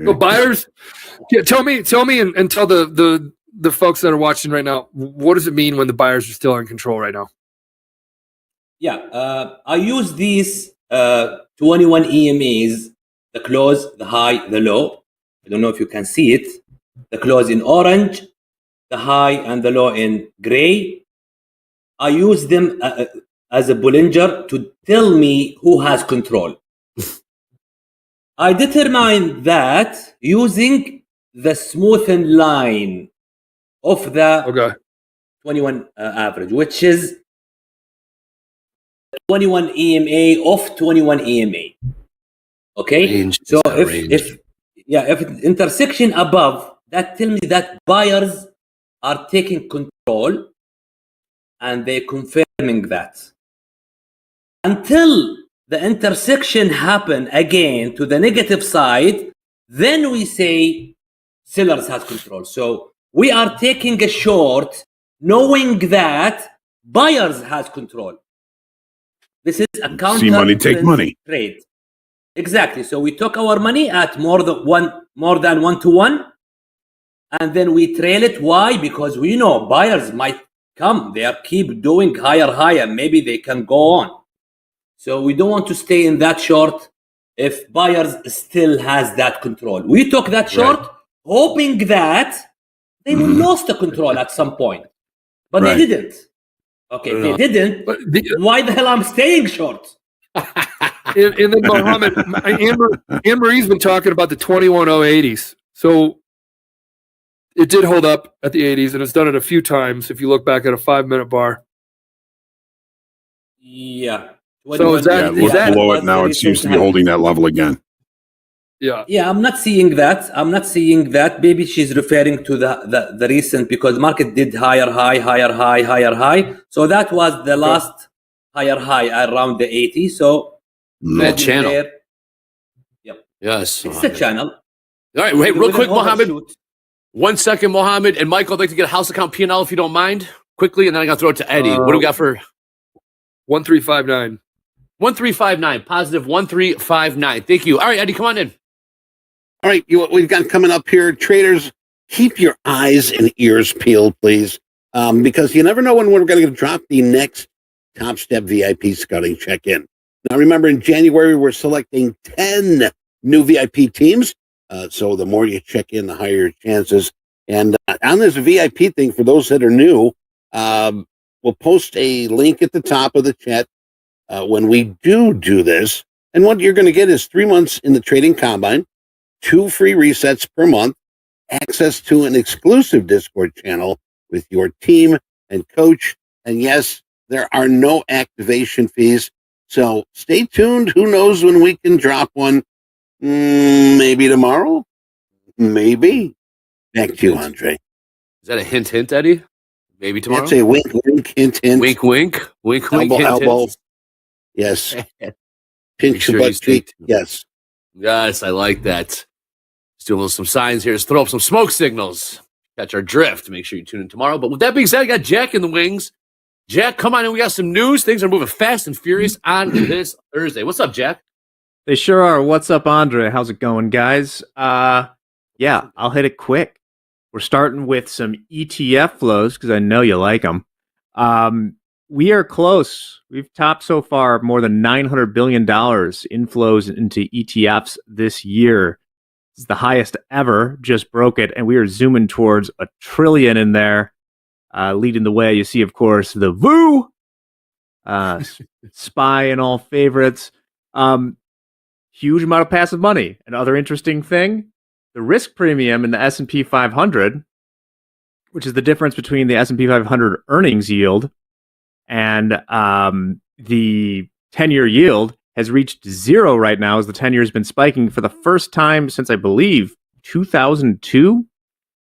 So buyers, tell me, and tell the folks that are watching right now, what does it mean when the buyers are still in control right now? Yeah, I use these 21 EMAs, the close, the high, the low. I don't know if you can see it. The close in orange, the high and the low in gray. I use them as a Bollinger to tell me who has control. I determine that using the smoothened line of the 21 average, which is 21 EMA of 21 EMA. Okay, so if intersection above, that tells me that buyers are taking control and they're confirming that. Until the intersection happen again to the negative side, then we say sellers has control. So we are taking a short knowing that buyers has control. This is a counter See money, take money. trade. Exactly. So we took our money at more than 1-to-1, and then we trail it. Why? Because we know buyers might come. They are keep doing higher. Maybe they can go on. So we don't want to stay in that short if buyers still has that control. We took that short, hoping that they lost the control at some point, but they didn't. Okay, they didn't. Why the hell I'm staying short? And then Mohammed, Anne-Marie's been talking about the 21080s. So it did hold up at the 80s, and it's done it a few times if you look back at a 5-minute bar. Yeah. So is that below it now? It seems to be holding that level again. Yeah, I'm not seeing that. Maybe she's referring to the recent, because market did higher high. So that was the last higher high around the 80. So that channel. There. Yep. Yes. It's a channel. All right, wait, real quick, Mohammed. 1 second, Mohammed and Michael. I'd like to get a house account P&L if you don't mind, quickly, and then I got to throw it to Eddie. What do we got for 1359? 1359, positive 1359. Thank you. All right, Eddie, come on in. All right, we've got coming up here. Traders, keep your eyes and ears peeled, please, because you never know when we're going to drop the next Topstep VIP scouting check-in. Now, remember, in January, we're selecting 10 new VIP teams. So the more you check in, the higher your chances. And on this VIP thing, for those that are new, we'll post a link at the top of the chat when we do this. And what you're going to get is 3 months in the trading combine, 2 free resets per month, access to an exclusive Discord channel with your team and coach. And yes, there are no activation fees. So stay tuned. Who knows when we can drop one? Maybe tomorrow. Maybe. Back to you, Andre. Is that a hint, Eddie? Maybe tomorrow? That's a wink, hint. Wink, elbow, hint, elbow. hint. Yes. Pinch your butt cheek. Yes. Yes, I like that. Let's do some signs here. Let's throw up some smoke signals. Catch our drift. Make sure you tune in tomorrow. But with that being said, I got Jack in the wings. Jack, come on in. We got some news. Things are moving fast and furious on this Thursday. What's up, Jack? They sure are. What's up, Andre? How's it going, guys? Yeah, I'll hit it quick. We're starting with some ETF flows because I know you like them. We are close. We've topped so far more than $900 billion inflows into ETFs this year. It's the highest ever, just broke it, and we are zooming towards $1 trillion in there. Leading the way, you see, of course, the VOO, SPY and all favorites. Huge amount of passive money. Another interesting thing, the risk premium in the S&P 500, which is the difference between the S&P 500 earnings yield and the 10-year yield, has reached 0 right now, as the 10-year has been spiking for the first time since, I believe, 2002.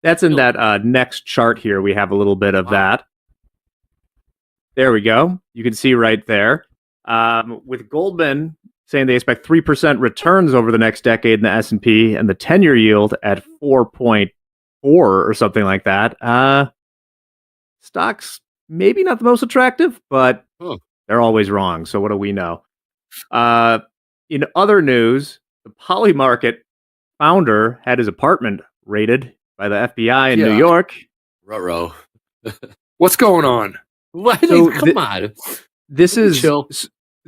That's in that next chart here. We have a little bit of that. There we go. You can see right there. With Goldman saying they expect 3% returns over the next decade in the S&P, and the 10-year yield at 4.4 or something like that. Stocks maybe not the most attractive, but they're always wrong. So what do we know? In other news, the Polymarket founder had his apartment raided by the FBI in New York. Ruh-roh. What's going on? What? So Come on. This is Chill.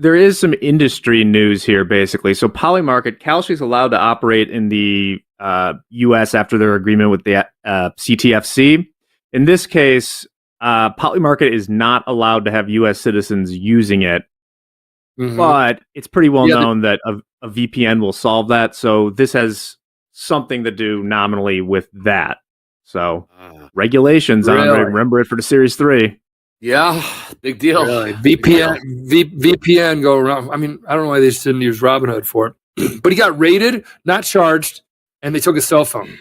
there is some industry news here, basically. So Polymarket, Kalshi is allowed to operate in the U.S. after their agreement with the CTFC. In this case, Polymarket is not allowed to have U.S. citizens using it, but it's pretty well known that a VPN will solve that. So this has something to do nominally with that. So regulations on remember it for the Series 3. Yeah, big deal. Really? VPN go around. I mean, I don't know why they just didn't use Robinhood for it. But he got raided, not charged, and they took his cell phone.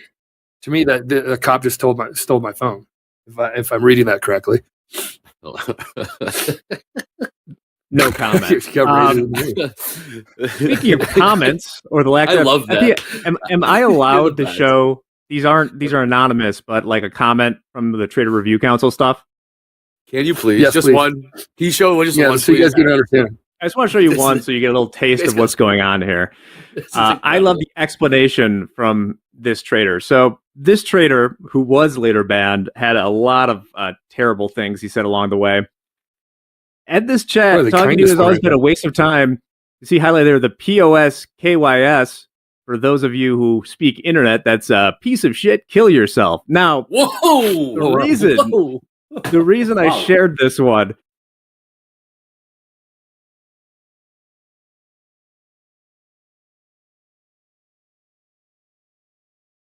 To me, that the cop just stole my phone. If I'm reading that correctly. No comment. Speaking of comments or the lack of, I love that. Am I allowed to show these are anonymous, but like a comment from the Trader Review Council stuff? Can you please? Yes, just please. one. Can you show one? Just one, so you guys please? can understand. I just want to show you one so you get a little taste of what's going on here. I love the explanation from this trader. So this trader, who was later banned, had a lot of terrible things he said along the way. At this chat, talking to you has always been a waste of time. You see highlighted there the POS KYS. For those of you who speak internet, that's a piece of shit. Kill yourself. Now, the reason I shared this one.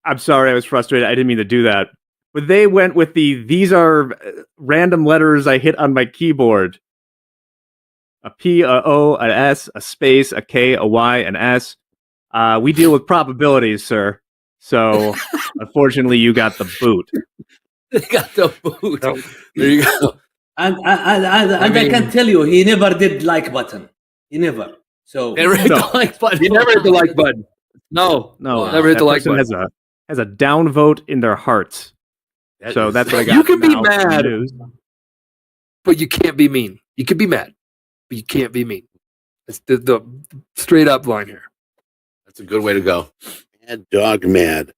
I'm sorry, I was frustrated. I didn't mean to do that. But they went with these are random letters I hit on my keyboard. A P, a O, an S, a space, a K, a Y, an S. We deal with probabilities, sir. So, unfortunately, you got the boot. They got the boot. There you go. And I can tell you, he never did like button. He never. So Never hit the like button. He never hit the like button. No, never hit the like button. Has a downvote in their hearts. That's what I got. You can be mad, but you can't be mean. You can be mad, but you can't be mean. It's the straight up line here. That's a good way to go. Mad dog mad.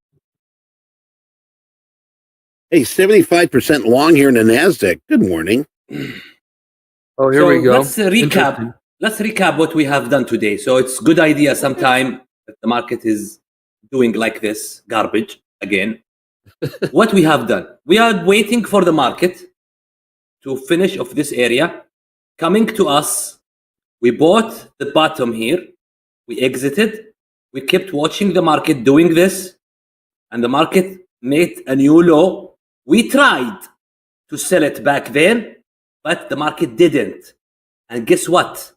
Hey, 75% long here in the NASDAQ. Good morning. Oh, here we go. Let's recap. Let's recap what we have done today. So it's a good idea sometime that the market is doing like this, garbage again. What we have done, we are waiting for the market to finish off this area, coming to us. We bought the bottom here. We exited. We kept watching the market doing this, and the market made a new low. We tried to sell it back then, but the market didn't. And guess what?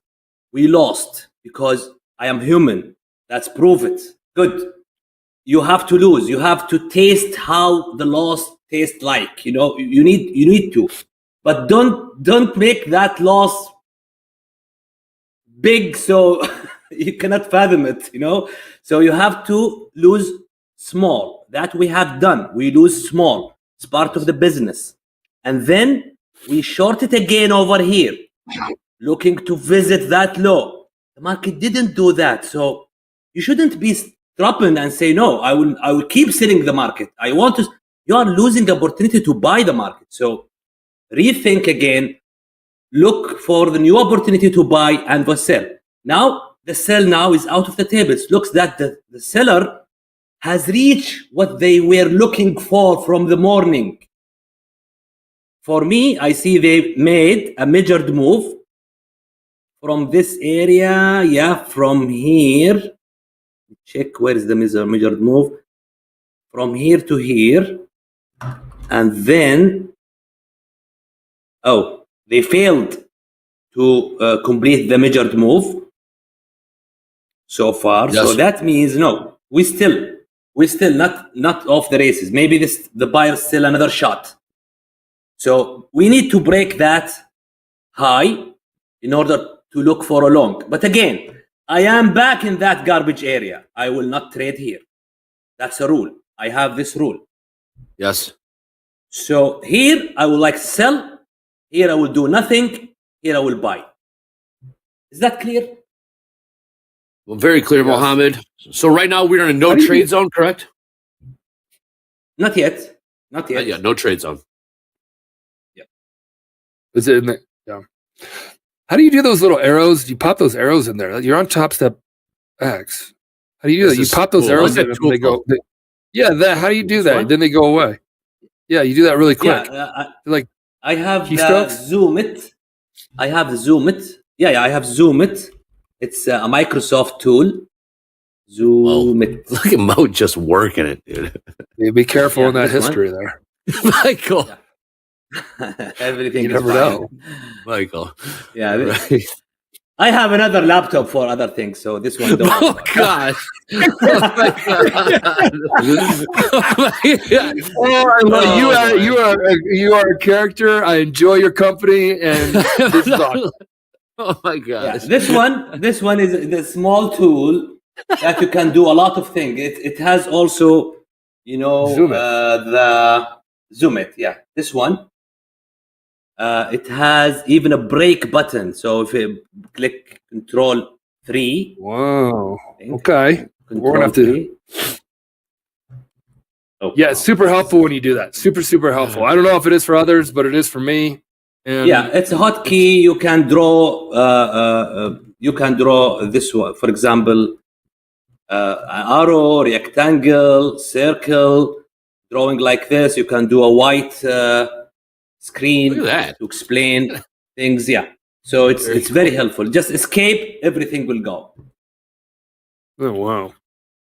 We lost because I am human. Let's prove it. Good. You have to lose. You have to taste how the loss tastes like. You know, you need to. But don't make that loss big so you cannot fathom it, you know? So you have to lose small. That we have done. We lose small. It's part of the business. And then we short it again over here, looking to visit that low. The market didn't do that. So you shouldn't be dropping and say, no, I will keep selling the market. You are losing the opportunity to buy the market. So rethink again, look for the new opportunity to buy and the sell. Now, the sell now is out of the table. It looks that the seller has reached what they were looking for from the morning. For me, I see they made a measured move from this area. Yeah, from here. Check where is the measured move. From here to here. And then, they failed to complete the measured move so far. Yes. So that means, no, we still not off the races. Maybe the buyer still another shot. So we need to break that high in order to look for a long. But again, I am back in that garbage area. I will not trade here. That's a rule. I have this rule. Yes. So here I would like to sell. Here I will do nothing. Here I will buy. Is that clear? Well, very clear, yes. Mohammed. So right now we're in a no trade zone, correct? Not yet. Not yet. No trade zone. Yeah. Is it in the, yeah. How do you do those little arrows? You pop those arrows in there. You're on Topstep X. How do you do that? You pop those arrows in and they go. How do you do that? Then they go away. Yeah, you do that really quick. Like I have the keystrokes? Zoom It. I have the Zoom It. Yeah, I have Zoom It. It's a Microsoft tool. Zoom It. Look at Mo just working it, dude. Be careful in that this history there. Michael. Everything You is never fine. know. Michael. Yeah. Right. I have another laptop for other things, so this one don't. Oh gosh. Oh my god. Oh my god. You are a character. I enjoy your company, and this is awesome. Oh my Yeah, gosh. this one is the small tool that you can do a lot of things. It has also, Zoom It. the Zoom It. Yeah, this one. It has even a break button. So if you click Control 3. Wow. Okay. We're gonna have Control to. 3. Oh, Yeah, it's super helpful when you do that. Super helpful. I don't know if it is for others, but it is for me. And yeah, it's a hotkey. You can draw. You can draw this one, for example, an arrow, rectangle, circle. Drawing like this, you can do a white screen Look at that. to explain things. Yeah, so it's very helpful. Just escape, everything will go. Oh wow.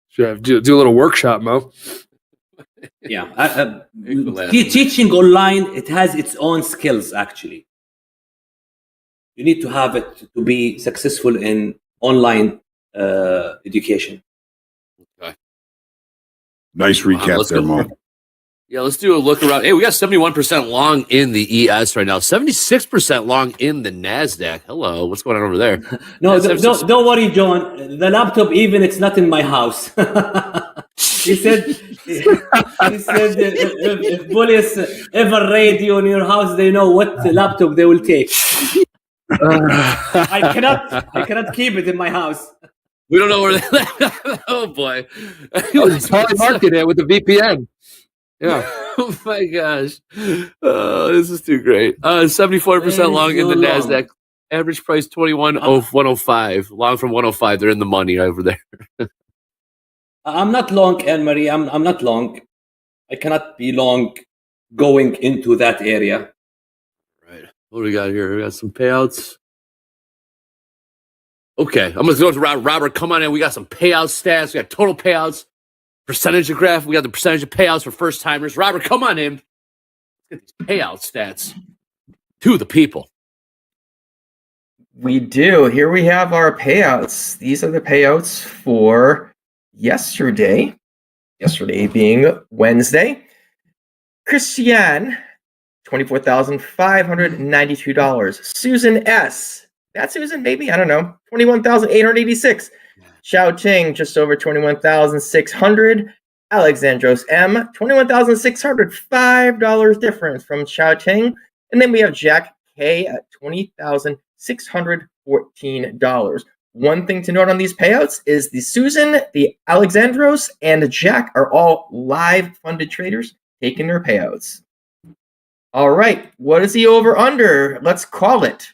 Should have do a little workshop, Mo. Yeah, teaching online, it has its own skills. Actually, you need to have it to be successful in online education. Nice recap let's there, go. Mo. Yeah, let's do a look around. Hey, we got 71% long in the ES right now. 76% long in the NASDAQ. Hello, what's going on over there? No, That's- don't worry, John. The laptop, even it's not in my house. He said, if police ever raid you in your house, they know what laptop they will take. I cannot keep it in my house. We don't know where they Oh boy. Probably market it with the VPN. Yeah. Oh my gosh. This is too great. 74% long in the so long. NASDAQ. Average price 105. Long from 105. They're in the money over there. I'm not long, Anne-Marie. I'm not long. I cannot be long going into that area. Right. What do we got here? We got some payouts. Okay. I'm going to go to Robert. Come on in. We got some payout stats. We got total payouts. Percentage of graph. We got the percentage of payouts for first timers. Robert, come on in. Let's get these payout stats to the people. We do. Here we have our payouts. These are the payouts for yesterday. Yesterday being Wednesday. Christiane, $24,592. Susan S. That's Susan, maybe? I don't know. $21,886. Xiao Ting, just over $21,600. Alexandros M, $21,600. $5 difference from Xiao Ting. And then we have Jack K at $20,614. One thing to note on these payouts is the Susan, the Alexandros, and the Jack are all live funded traders taking their payouts. All right, what is the over-under? Let's call it.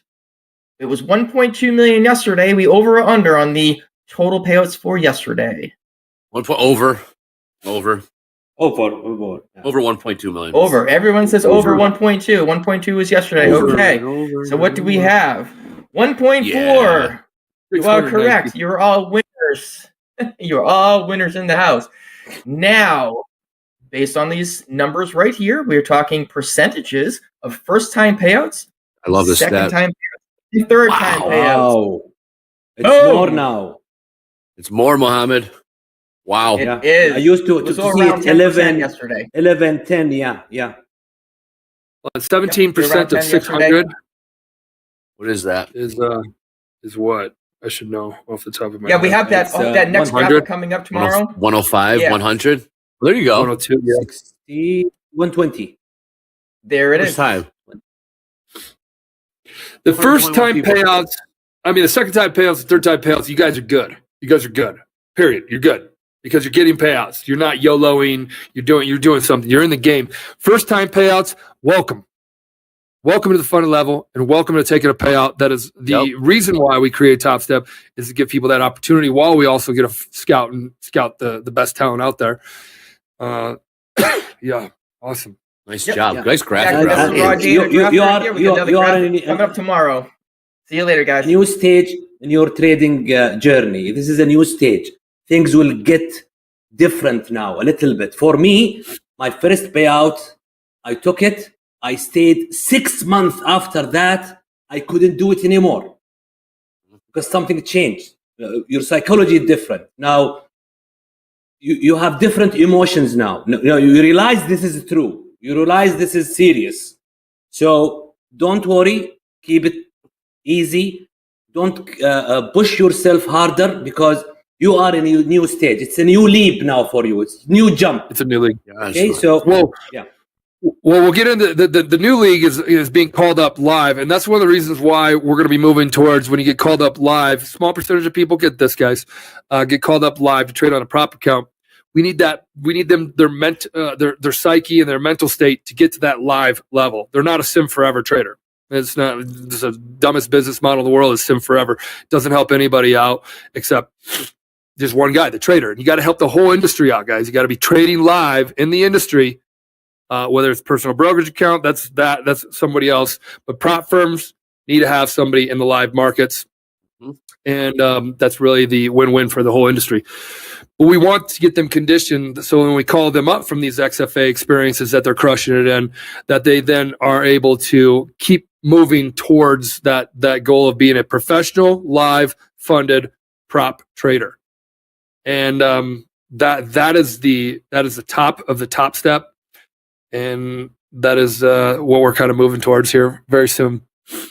It was 1.2 million yesterday. We over or under on the total payouts for yesterday. Over. Over. Over 1.2 million. Over. Everyone says over 1.2. 1.2 was yesterday. Okay. So what do we have? 1.4. Yeah. You are correct. You're all winners. You're all winners in the house. Now, based on these numbers right here, we're talking percentages of first-time payouts. I love this stat. Second-time payouts. Third-time payouts. Wow. It's Boom. more now. It's more, Mohammed. Wow. It is. I used to It was see around it 10% yesterday. 11, 10, yeah. 17% of 600 What is that? is what I should know off the top of my Yeah, head. we have that It's, that next 100. graphic coming up tomorrow. 105, Yeah. 100. Well, there you go. 102. Yeah. 60, 120. There it First is. time. The first time 121 people. payouts, the second time payouts, the third time payouts, you guys are good. You guys are good. Period. You're good. Because you're getting payouts. You're not YOLOing. You're doing something. You're in the game. First time payouts, welcome. welcome to the funded level and welcome to taking a payout. That is the reason why we create Topstep, is to give people that opportunity while we also get a scout the best talent out there. Yeah, awesome. Nice Yep. job. Yeah. Nice graphic. Guys, that's Brother. raw data You draft right are- here. We you- got another you are graphic in- coming up tomorrow. See you later, guys. New stage in your trading journey. This is a new stage. Things will get different now a little bit. For me, my first payout, I took it. I stayed 6 months after that. I couldn't do it anymore because something changed. Your psychology is different. Now, you have different emotions now. You realize this is true. You realize this is serious. So don't worry. Keep it easy. Don't push yourself harder because you are in a new stage. It's a new leap now for you. It's a new jump. It's a new league. Okay, so yeah. Well, we'll get into the new league is being called up live, and that's one of the reasons why we're going to be moving towards when you get called up live. Small percentage of people get this, guys, get called up live to trade on a prop account. We need that. We need them their psyche and their mental state to get to that live level. They're not a sim forever trader. It's not. It's the dumbest business model in the world is sim forever. Doesn't help anybody out except just one guy, the trader. And you got to help the whole industry out, guys. You got to be trading live in the industry. Whether it's personal brokerage account, that's somebody else. But prop firms need to have somebody in the live markets, and that's really the win-win for the whole industry. But we want to get them conditioned so when we call them up from these XFA experiences that they're crushing it in, that they then are able to keep moving towards that goal of being a professional, live, funded prop trader, and that is the top of the top step. And that is what we're kind of moving towards here very soon.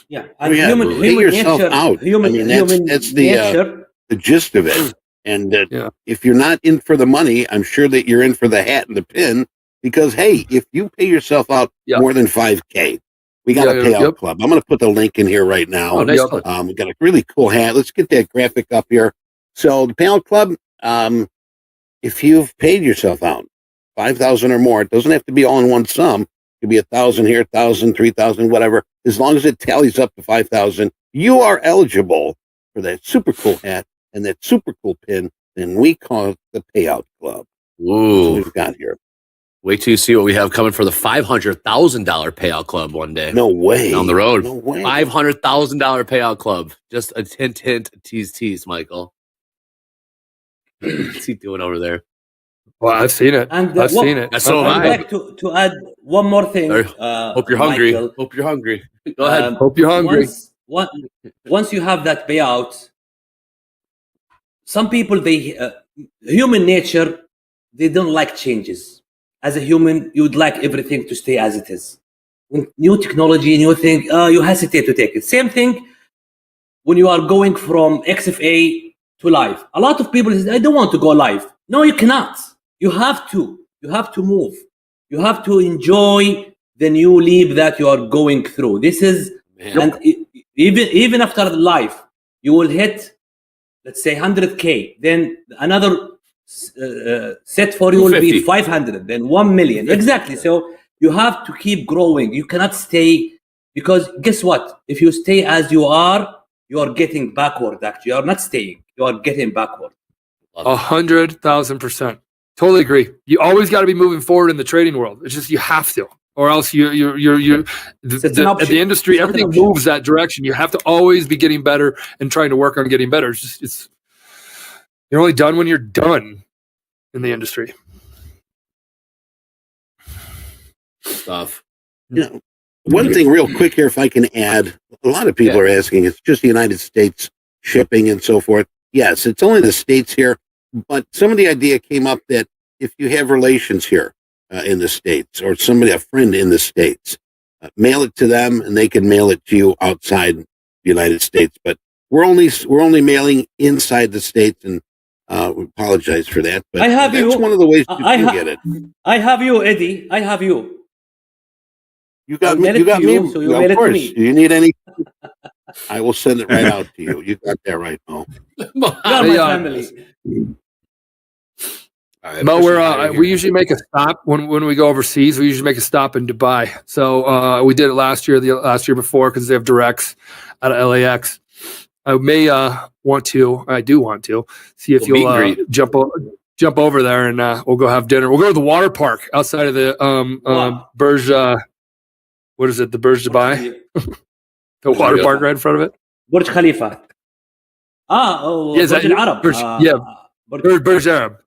Yeah, and Yeah, human pay yourself nature, out. Human That's nature. the gist of it. And Yeah. if you're not in for the money, I'm sure that you're in for the hat and the pin. Because hey, if you pay yourself out Yeah. more than $5K, we got a Yeah, payout yep. club. I'm going to put the link in here right now. Oh, nice. Yep. Club. We got a really cool hat. Let's get that graphic up here. So the payout club, if you've paid yourself out 5,000 or more, it doesn't have to be all in one sum. It could be 1,000 here, 1,000, 3,000, whatever. As long as it tallies up to 5,000, you are eligible for that super cool hat and that super cool pin. And we call it the payout club. That's what Ooh. we've got here. Wait till you see what we have coming for the $500,000 payout club one day. No way. Down the road. No way. $500,000 payout club. Just a hint, tease, Michael. What's he doing over there? Well, I've seen it. And I've seen it. So have I'd I. like to add one more thing. Hope you're hungry. Michael. Hope you're hungry. Go ahead. Hope you're hungry. Once you have that payout, some people human nature, they don't like changes. As a human, you would like everything to stay as it is. When new technology, new thing, you hesitate to take it. Same thing when you are going from XFA to live. A lot of people say, I don't want to go live. No, you cannot. You have to. You have to move. You have to enjoy the new leap that you are going through. This is, and even after live, you will hit, let's say 100K. Then another set for you will be 500, then 1 million. Exactly. So you have to keep growing. You cannot stay, because guess what? If you stay as you are getting backward. Actually, you are not staying. You are getting backward. 100,000%. Totally agree. You always got to be moving forward in the trading world. It's just you have to, or else the industry, everything moves that direction. You have to always be getting better and trying to work on getting better. You're only done when you're done in the industry. Stuff. One thing real quick here, if I can add, a lot of people are asking, it's just the United States shipping and so forth. Yes, it's only the States here, but some of the idea came up that if you have relations here in the States, or a friend in the States, mail it to them and they can mail it to you outside the United States. But we're only mailing inside the States, and we apologize for that. But that's one of the ways you get it. I have you, Eddie. I have you. You got me. You got me. So you of mail it to course. me. Do you need any? I will send it right out to you. You got that right, Mo. You are my family. But we usually make a stop when we go overseas. We usually make a stop in Dubai. So we did it last year, the last year before, because they have directs out of LAX. I may want to. I do want to see if you'll jump over there and we'll go have dinner. We'll go to the water park outside of the Burj. What is it? The Burj Dubai. The water park right in front of it. Burj Khalifa. Yes, Burj Al Arab. Burj Arab.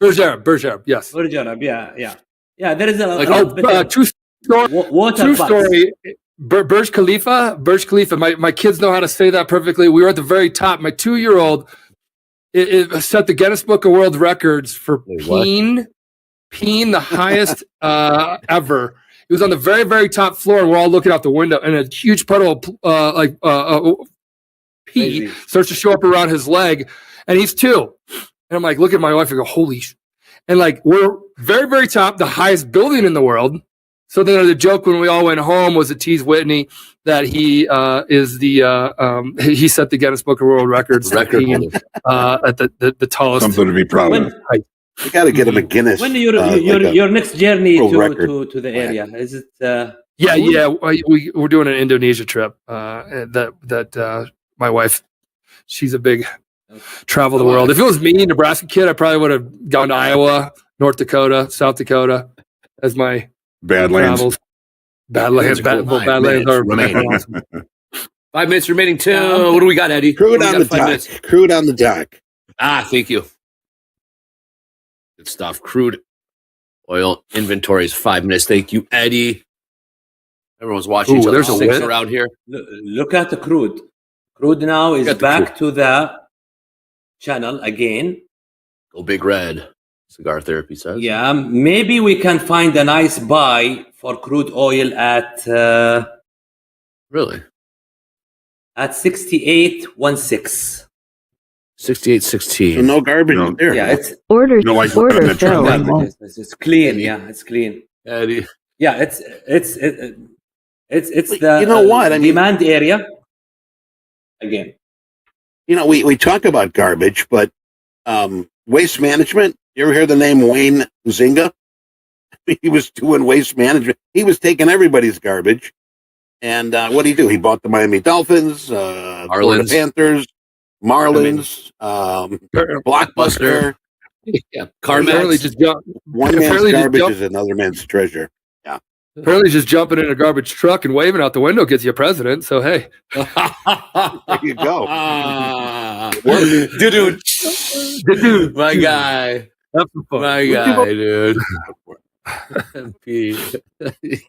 Yes. Burj Arab. Yeah. There is true story. Water story. Burj Khalifa. My kids know how to say that perfectly. We were at the very top. My 2-year-old it set the Guinness Book of World Records for peeing the highest ever. He was on the very, very top floor, and we're all looking out the window, and a huge puddle of pee starts to show up around his leg, and he's 2. And I'm like, look at my wife and go, holy and like, we're very, very top, the highest building in the world. So then the joke when we all went home was to tease Whitney that he is he set the Guinness Book of World Records at the tallest. Something to be proud of. You got to get him a Guinness. When your next journey to the area is it? We're doing an Indonesia trip. That my wife, she's a big travel the world. If it was me, Nebraska kid, I probably would have gone to Iowa, North Dakota, South Dakota as my Badlands. travels. Badlands are awesome. 5 minutes remaining. What do we got, Eddie? Crude on the dock. Crude on the dock. Thank you. Good stuff. Crude oil inventory is 5 minutes. Thank you, Eddie. Everyone's watching each other. There's a win around here. Look at the crude. Crude now is back to the channel again. Go Big Red. Cigar Therapy says. Yeah, maybe we can find a nice buy for crude oil at really at 68.16. 68.16. So no garbage there. Yeah, it's order filled. It's clean. Yeah, it's clean. Eddie. Yeah, it's the you know what? I mean, demand area. Again, we talk about garbage, but waste management. You ever hear the name Wayne Zinga? He was doing waste management. He was taking everybody's garbage. And what did he do? He bought the Miami Dolphins, Florida Panthers, Marlins, Blockbuster. Yeah, Carmax. One man's garbage is another man's treasure. Yeah. Apparently just jumping in a garbage truck and waving out the window gets you a president. So, hey. There you go. Dude. My guy. My guy, dude. He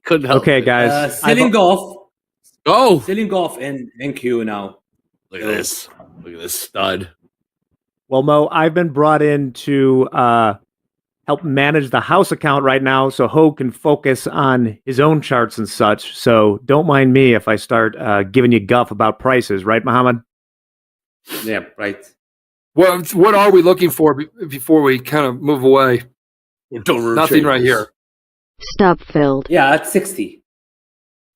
couldn't help Okay, it. guys. Selling golf. Oh. Selling golf in queue now. Look at this. Look at this stud. Well, Mo, I've been brought in to help manage the house account right now so Ho can focus on his own charts and such. So don't mind me if I start giving you guff about prices, right, Muhammad? Yeah, right. Well, what are we looking for before we kind of move away? Nothing right here. Stop filled. Yeah, at 60.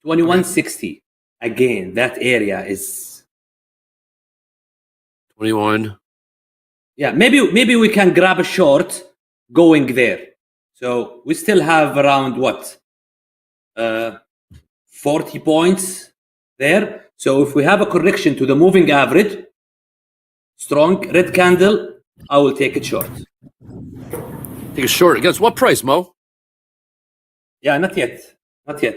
2160. Again, that area is 21. Yeah, maybe we can grab a short going there. So we still have around 40 points there. So if we have a correction to the moving average, strong red candle, I will take it short. Take a short against what price, Mo? Yeah, not yet.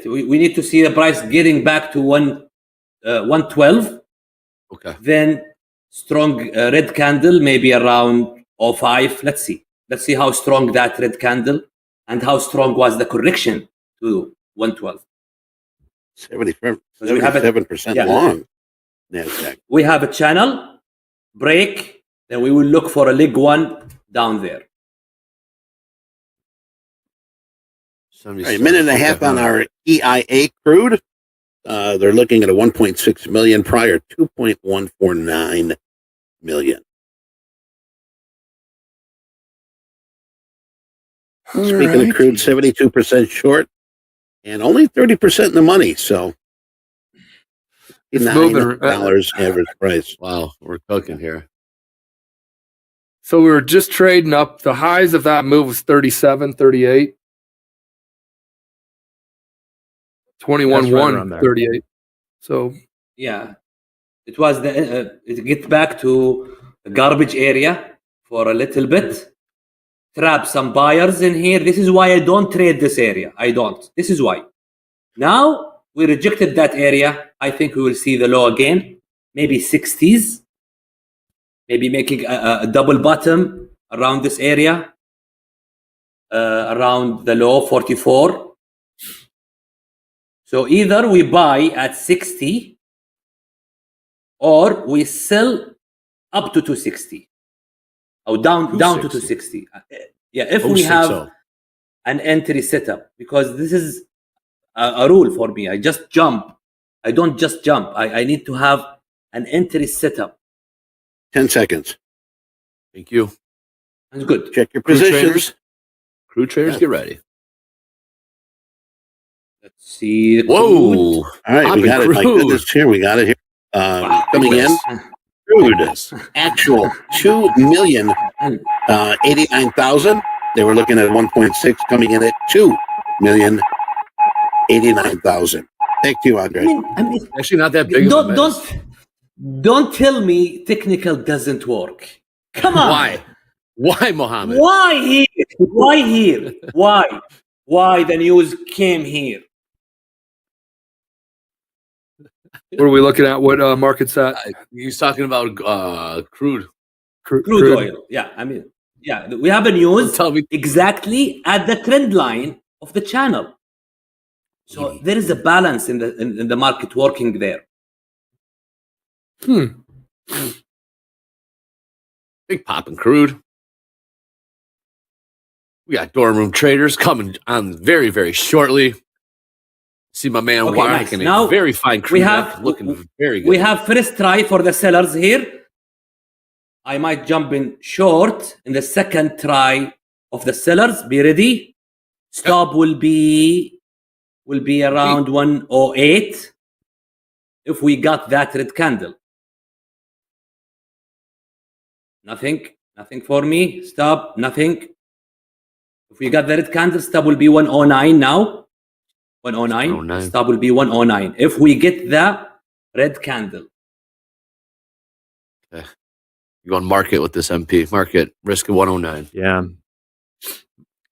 We need to see the price getting back to 112. Okay. Then strong red candle, maybe around 05. Let's see how strong that red candle and how strong was the correction to 112. 77% long. NASDAQ. We have a channel break, then we will look for a leg one down there. All right, a minute and a half on our EIA crude. They're looking at a 1.6 million prior, 2.149 million. Speaking of crude, 72% short and only 30% in the money. So $9 average price. Wow, we're cooking here. So we were just trading up. The highs of that move was 37, 38. 21, That's right 1, around there. 38. So Yeah, it was it get back to the garbage area for a little bit. Trap some buyers in here. This is why I don't trade this area. I don't. This is why. Now we rejected that area. I think we will see the low again. Maybe 60s. Maybe making a double bottom around this area. Around the low 44. So either we buy at 60 or we sell up to 260. Or down to 260. Yeah, if we have an entry setup, because this is a rule for me. I just jump. I don't just jump. I need to have an entry setup. 10 seconds. Thank you. That's good. Check your Crew positions. traders. Crew traders, get ready. Let's see. The Whoa. All right, we Popping got it. My crude. goodness, here we got it here. Coming in, Goodness. crude, actual 2,089,000. They were looking at 1.6, coming in at 2,089,000. Thank you, Andre. I mean, Actually, not that big. of a mess. don't tell me technical doesn't work. Come on. Why? Why, Mohammed? Why here? Why here? Why the news came here? what are we looking at? What market's at? He's talking about crude. Crude oil. Yeah, I mean, yeah, we have a news Tell me. exactly at the trend line of the channel. So there is a balance in the market working there. Big popping crude. We got dorm room traders coming on very, very shortly. See my man Okay, walking nice. Now, a very fine crude. Looking very good. We have first try for the sellers here. I might jump in short in the second try of the sellers. Be ready. Stop will be around 108 if we got that red candle. Nothing for me. Stop. Nothing. If we got the red candle, stop will be 109 now. 109. 109. Stop will be 109. If we get the red candle. Okay. You go on market with this MP. Market risk of 109. Yeah.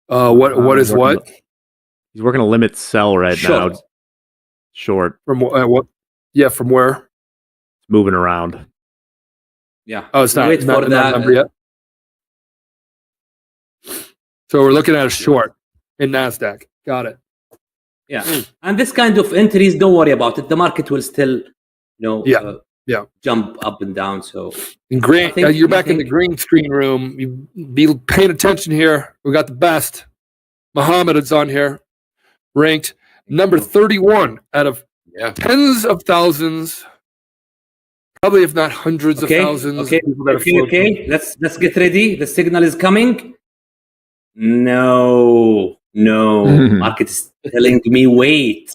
What is what? He's working a limit sell right Short. now. Short. From what? Yeah, from where? It's moving around. Yeah. Oh, it's not. Wait not for not that. number yet. So we're looking at a short in Nasdaq. Got it. Yeah. And this kind of entries, don't worry about it. The market will still, Yeah. jump up and down. So And Grant, Nothing- you're back in the nothing. green screen room. You be paying attention here. We got the best. Muhammad is on here, ranked number 31 out of Yeah. tens of thousands, probably if not hundreds okay, of thousands. okay, of people that have floated. okay. Let's get ready. The signal is coming. No. Market is telling me wait.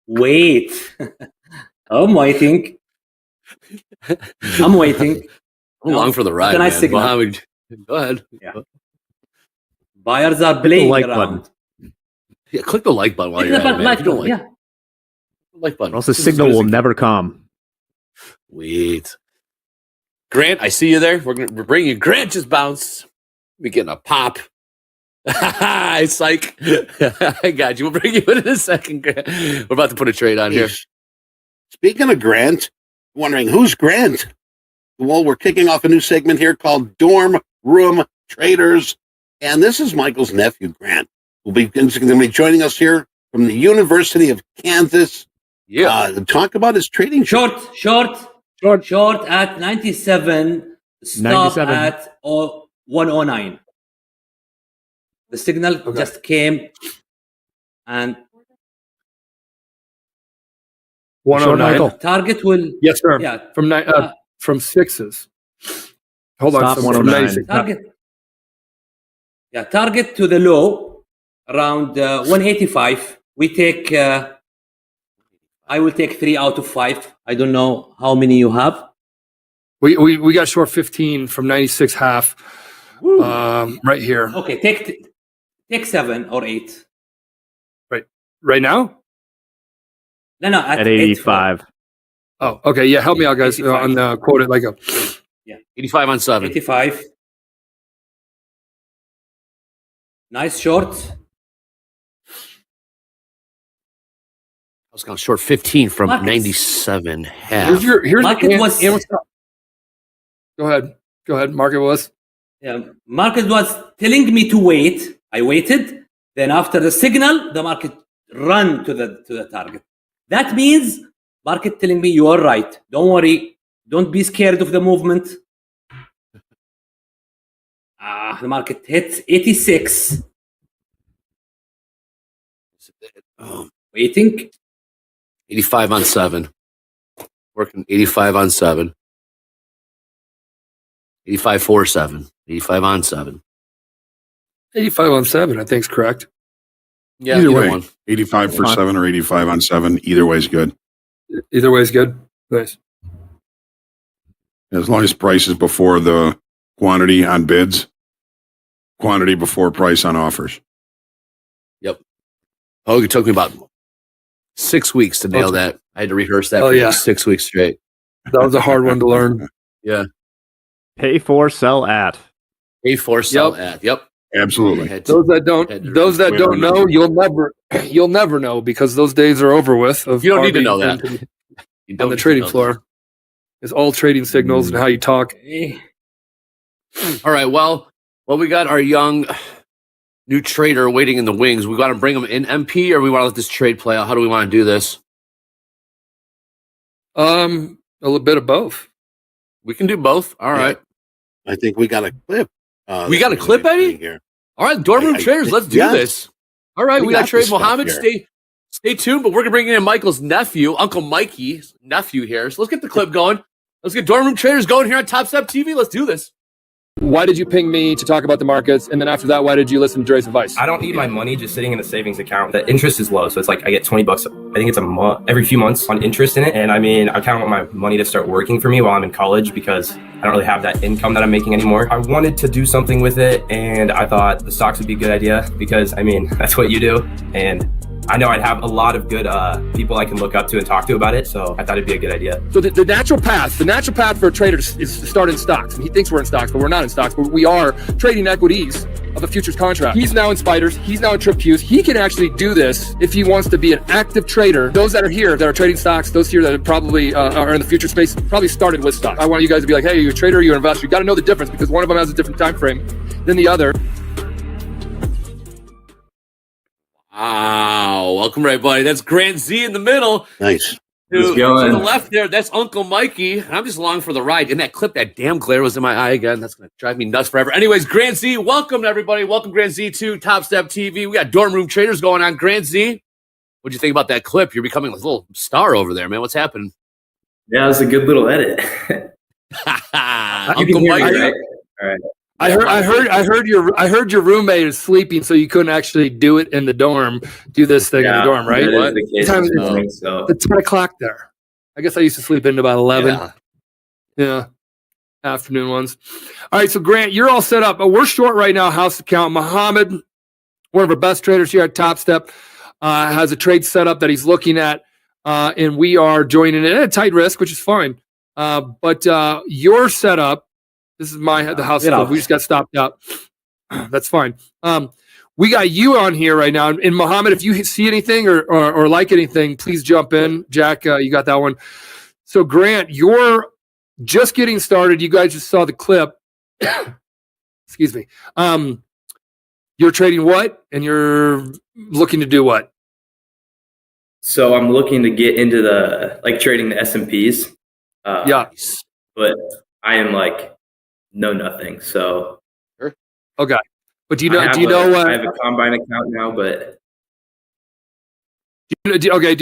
I'm waiting. I'm along for the ride, nice man. signal. Mohammed, go ahead. Yeah. Buyers are playing like around. button. Yeah, click the like button while Click you're the at it, man. like If you don't button, like yeah. like button. Or else the This is signal as good will as it never come. Wait. Grant, I see you there. We're bringing you. Grant just bounced. We getting a pop. It's like, I got you. We'll bring you in a second, Grant. We're about to put a trade on here. Speaking of Grant, wondering who's Grant? Well, we're kicking off a new segment here called Dorm Room Traders. And this is Michael's nephew, Grant, who'll be going to be joining us here from the University of Kansas. Yeah. To talk about his trading. Short at 97. Stop 97. at 109. The signal just came and 109. Michael. target will Yes, sir. yeah From sixes. Hold Stop on. 109. target to the low around 185. We take I will take 3 out of 5. I don't know how many you have. We got short 15 from 96 half. Right here. Okay, take 7 or 8. Right now? No, At 85. Oh, okay. Yeah, help me out, guys. 85. On the quote it like a 85 on 7. 85. Nice short. I was going short 15 from Markets. 97 half. here's Market the was Go ahead. Market was. market was telling me to wait. I waited. Then after the signal, the market run to the target. That means market telling me you are right. Don't worry. Don't be scared of the movement. The market hits 86. Waiting. 85 on 7. Working 85 on 7. 85 for 7. 85 on 7. 85 on 7, I think is correct. Yeah, Either either way, one. 85 for Fine. 7 or 85 on 7. Either way is good. Either way is good. Nice. As long as price is before the quantity on bids, quantity before price on offers. Oh, it took me about 6 weeks to nail that. I had to rehearse that Oh, for yeah. 6 weeks straight. That was a hard one to learn. Yeah. Pay for, sell at. A for sell at. Yep. Absolutely. Had to- Those that don't had to- don't know, you'll never know because those days are over with. Of You don't need to arbing know that. You on don't the need to trading know floor. It's all trading signals and how you talk. that. All right. Well, we got our young new trader waiting in the wings. We got to bring him in MP, or we want to let this trade play out? How do we want to do this? A little bit of both. We can do both. All right. I think we got a clip. We got a clip, Eddie? Here. All right. Dorm room traders. Let's do yes. this. All right. We We got got trade this stuff Mohammed. here. Stay tuned, but we're gonna bring in Michael's nephew, Uncle Mikey's nephew here. So let's get the clip going. Let's get dorm room traders going here on Topstep TV. Let's do this. Why did you ping me to talk about the markets? And then after that, why did you listen to Dre's advice? I don't need my money just sitting in a savings account. The interest is low, so it's like I get $20. I think it's a month, every few months on interest in it. And I mean, I kind of want my money to start working for me while I'm in college because I don't really have that income that I'm making anymore. I wanted to do something with it, and I thought the stocks would be a good idea because I mean that's what you do, and I know I'd have a lot of good people I can look up to and talk to about it. So I thought it'd be a good idea. So the natural path for a trader is to start in stocks. And he thinks we're in stocks, but we're not in stocks. But we are trading equities of a futures contract. He's now in spiders. He's now in trip queues. He can actually do this if he wants to be an active trader. Those that are here that are trading stocks, those here that are probably are in the future space, probably started with stocks. I want you guys to be like, hey, you're a trader, you're an investor. You got to know the difference because one of them has a different time frame than the other. Wow. Welcome, everybody. That's Grant Z in the middle. Nice. To going? the left there, that's Uncle Mikey. And I'm just along for the ride. And that clip, that damn glare was in my eye again. That's going to drive me nuts forever. Anyways, Grant Z, welcome everybody. Welcome, Grant Z, to Topstep TV. We got dorm room traders going on. Grant Z, what'd you think about that clip? You're becoming a little star over there, man. What's happening? Yeah, it was a good little edit. Uncle Mikey. Right? All right. I heard your roommate is sleeping, so you couldn't actually do it in the dorm. Do this thing in the dorm, right? That is the case What time this is it? morning, so. It's 10 o'clock there. I guess I used to sleep in about 11. Yeah. Yeah. Afternoon ones. All right. So Grant, you're all set up. We're short right now. House account. Muhammad, one of our best traders here at Topstep, has a trade setup that he's looking at. And we are joining it at a tight risk, which is fine. But your setup, this is the house club. We just got stopped up. That's fine. We got you on here right now. And Mohammed, if you see anything or like anything, please jump in. Jack, you got that one. So Grant, you're just getting started. You guys just saw the clip. Excuse me. You're trading what? And you're looking to do what? So I'm looking to get into trading the S&Ps. Yeah. But I am know nothing. So Okay. But do you know? I have a combine account now, but do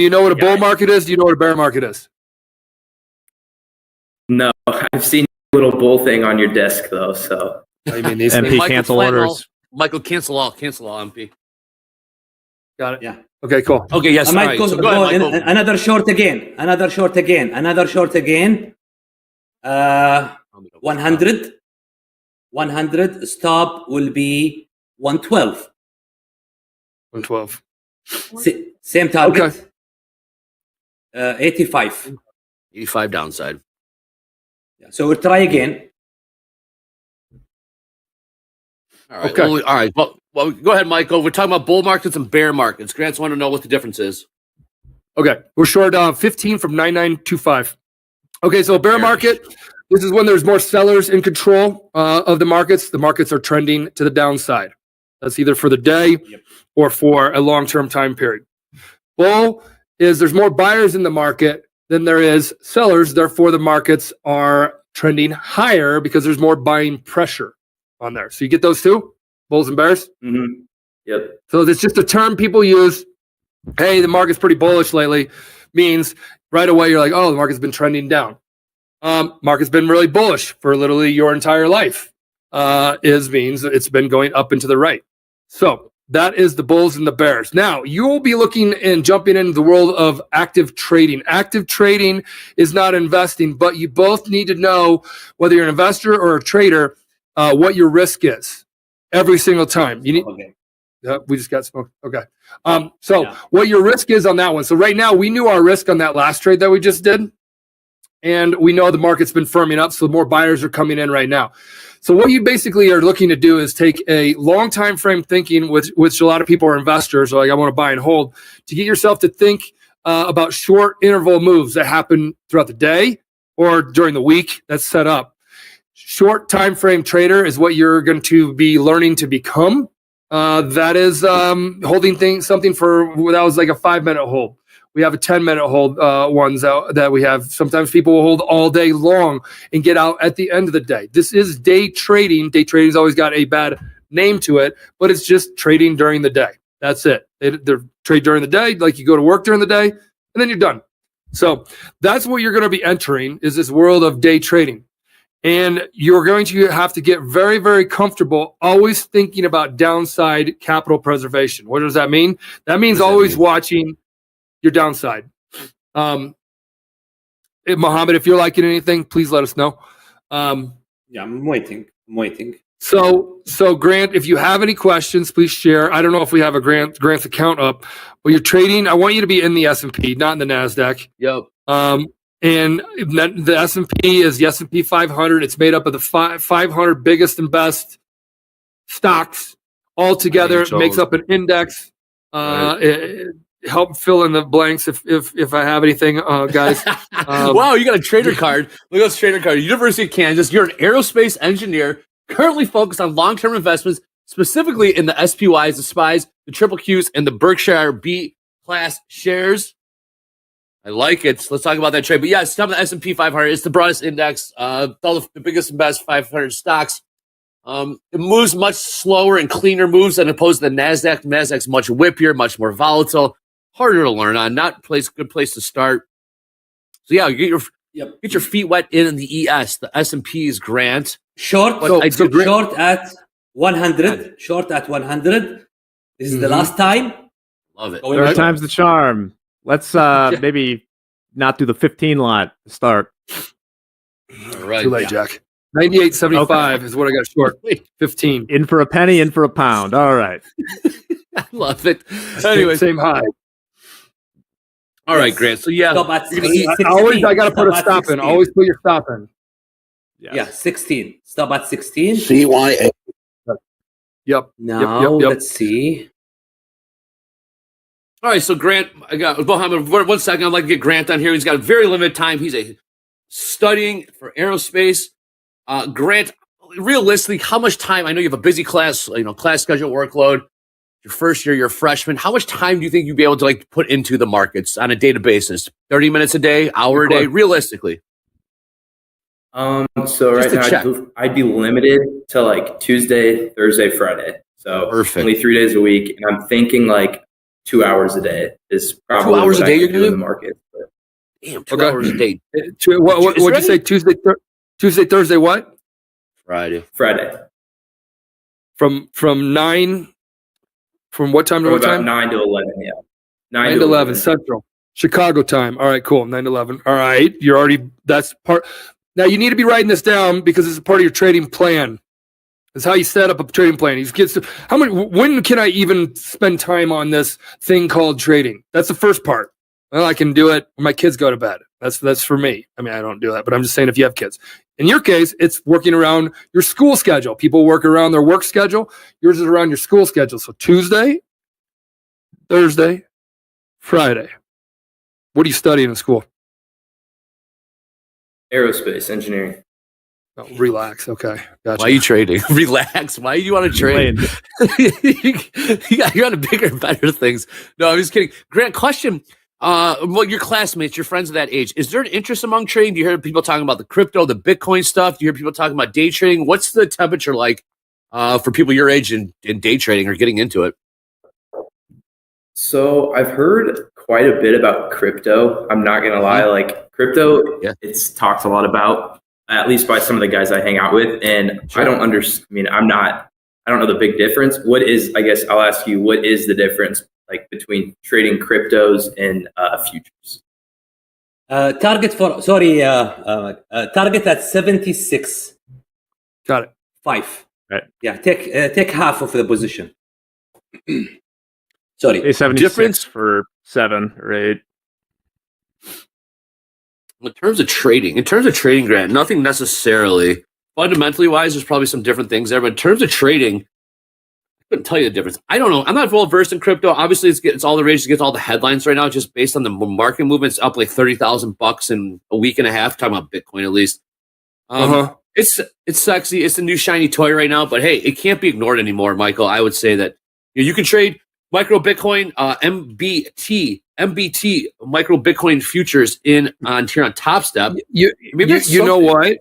you know what a bull market is? Do you know what a bear market is? no, I've seen a little bull thing on your desk though. So I mean, these MP Michael cancel Flannel. orders. Michael, cancel all, MP. got it. Yeah. Okay, cool. Okay, yes. I All might right. go, So go ahead, Michael. another short again. 100. 100. Stop will be 112. 112. Same target. Okay. 85. 85 downside. So we'll try again. All right. Okay. All right. Well, go ahead, Michael. We're talking about bull markets and bear markets. Grant's want to know what the difference is. Okay. We're short 15 from 9925. Okay. So bear market, this is when there's more sellers in control of the markets. The markets are trending to the downside. That's either for the day or for a long-term time period. Bull is there's more buyers in the market than there is sellers. Therefore, the markets are trending higher because there's more buying pressure on there. So you get those two, bulls and bears? Mm-hmm. Yep. So it's just a term people use. Hey, the market's pretty bullish lately. Means right away you're like, oh, the market's been trending down. Market's been really bullish for literally your entire life. Means it's been going up and to the right. So that is the bulls and the bears. Now you will be looking and jumping into the world of active trading. Active trading is not investing, but you both need to know whether you're an investor or a trader, what your risk is every single time. You need. Okay. We just got smoked. Okay. What your risk is on that one. So right now we knew our risk on that last trade that we just did. And we know the market's been firming up. So more buyers are coming in right now. So what you basically are looking to do is take a long time frame thinking, which a lot of people are investors, like I want to buy and hold, to get yourself to think about short interval moves that happen throughout the day or during the week that's set up. Short time frame trader is what you're going to be learning to become. That is holding something for that was like a 5-minute hold. We have a 10-minute hold ones that we have. Sometimes people will hold all day long and get out at the end of the day. This is day trading. Day trading's always got a bad name to it, but it's just trading during the day. That's it. They're trade during the day, like you go to work during the day, and then you're done. So that's what you're going to be entering is this world of day trading. And you're going to have to get very, very comfortable always thinking about downside capital preservation. What does that mean? That means always watching your downside. Mohammed, if you're liking anything, please let us know. Yeah, I'm waiting. So Grant, if you have any questions, please share. I don't know if we have a Grant's account up, but you're trading. I want you to be in the S&P, not in the NASDAQ. Yep. And the S&P is the S&P 500. It's made up of the 500 biggest and best stocks all together. It makes up an index. Help fill in the blanks if I have anything, guys. Wow, you got a trader card. Look at this trader card. University of Kansas. You're an aerospace engineer currently focused on long-term investments, specifically in the SPYs, the SPYs, the Triple Qs, and the Berkshire B class shares. I like it. Let's talk about that trade. But yeah, it's time the S&P 500. It's the broadest index. All the biggest and best 500 stocks. It moves much slower and cleaner moves than opposed to the NASDAQ. The NASDAQ's much whippier, much more volatile, harder to learn on. Good place to start. So yeah, get your feet wet in the ES. The S&P's Grant. Short at 100. Short at 100. This is the last time. Love it. Third time's the charm. Let's maybe not do the 15 lot to start. All right. Too late, Jack. 98.75 is what I got short. 15. In for a penny, in for a pound. All right. I love it. Anyway, same high. All right, Grant. So yeah, I got to put a stop in. Always put your stop in. Yeah, 16. Stop at 16. CYA. Yep. Now let's see. All right, so Grant, I got Mohammed. 1 second, I'd like to get Grant on here. He's got a very limited time. He's studying for aerospace. Grant, realistically, how much time? I know you have a busy class schedule workload. Your first year, you're a freshman. How much time do you think you'd be able to put into the markets on a daily basis? 30 minutes a day, hour a day, realistically? So right now I'd be limited to Tuesday, Thursday, Friday. So only 3 days a week, and I'm thinking 2 hours a day is probably 2 hours a day you're doing in the market. But. Damn, 2 hours a day. What'd you say? Tuesday, Thursday, what? Friday. From 9. From what time to what time? 9 to 11. Yeah. 9 to 11 Central. Chicago time. All right, cool. 9 to 11. All right, that's part. Now you need to be writing this down because it's a part of your trading plan. That's how you set up a trading plan. He gets to, when can I even spend time on this thing called trading? That's the first part. Well, I can do it when my kids go to bed. That's for me. I mean, I don't do that, but I'm just saying if you have kids. In your case, it's working around your school schedule. People work around their work schedule. Yours is around your school schedule. So Tuesday, Thursday, Friday. What are you studying in school? Aerospace engineering. Oh, relax. Okay. Gotcha. Why are you trading? Relax. Why do you want to trade? You're on to bigger and better things. No, I'm just kidding. Grant, question. Well, your classmates, your friends of that age, is there an interest among trading? Do you hear people talking about the crypto, the Bitcoin stuff? Do you hear people talking about day trading? What's the temperature like for people your age in day trading or getting into it? So I've heard quite a bit about crypto. I'm not going to lie. Like crypto, it's talked a lot about, at least by some of the guys I hang out with. And I don't understand. I mean, I don't know the big difference. I guess I'll ask you, what is the difference like between trading cryptos and futures? Target at 76. Got it. 5. Right. Yeah, take half of the position. Sorry. A 76 difference for 7 or 8. In terms of trading, Grant, nothing necessarily fundamentally wise. There's probably some different things there, but in terms of trading, I couldn't tell you the difference. I don't know. I'm not well versed in crypto. Obviously, it's all the rage. It gets all the headlines right now, just based on the market movements. Up like $30,000 in a week and a half. Talking about Bitcoin, at least. It's sexy. It's a new shiny toy right now, but hey, it can't be ignored anymore, Michael. I would say that you can trade micro Bitcoin, MBT, micro Bitcoin futures here on Topstep. You know what?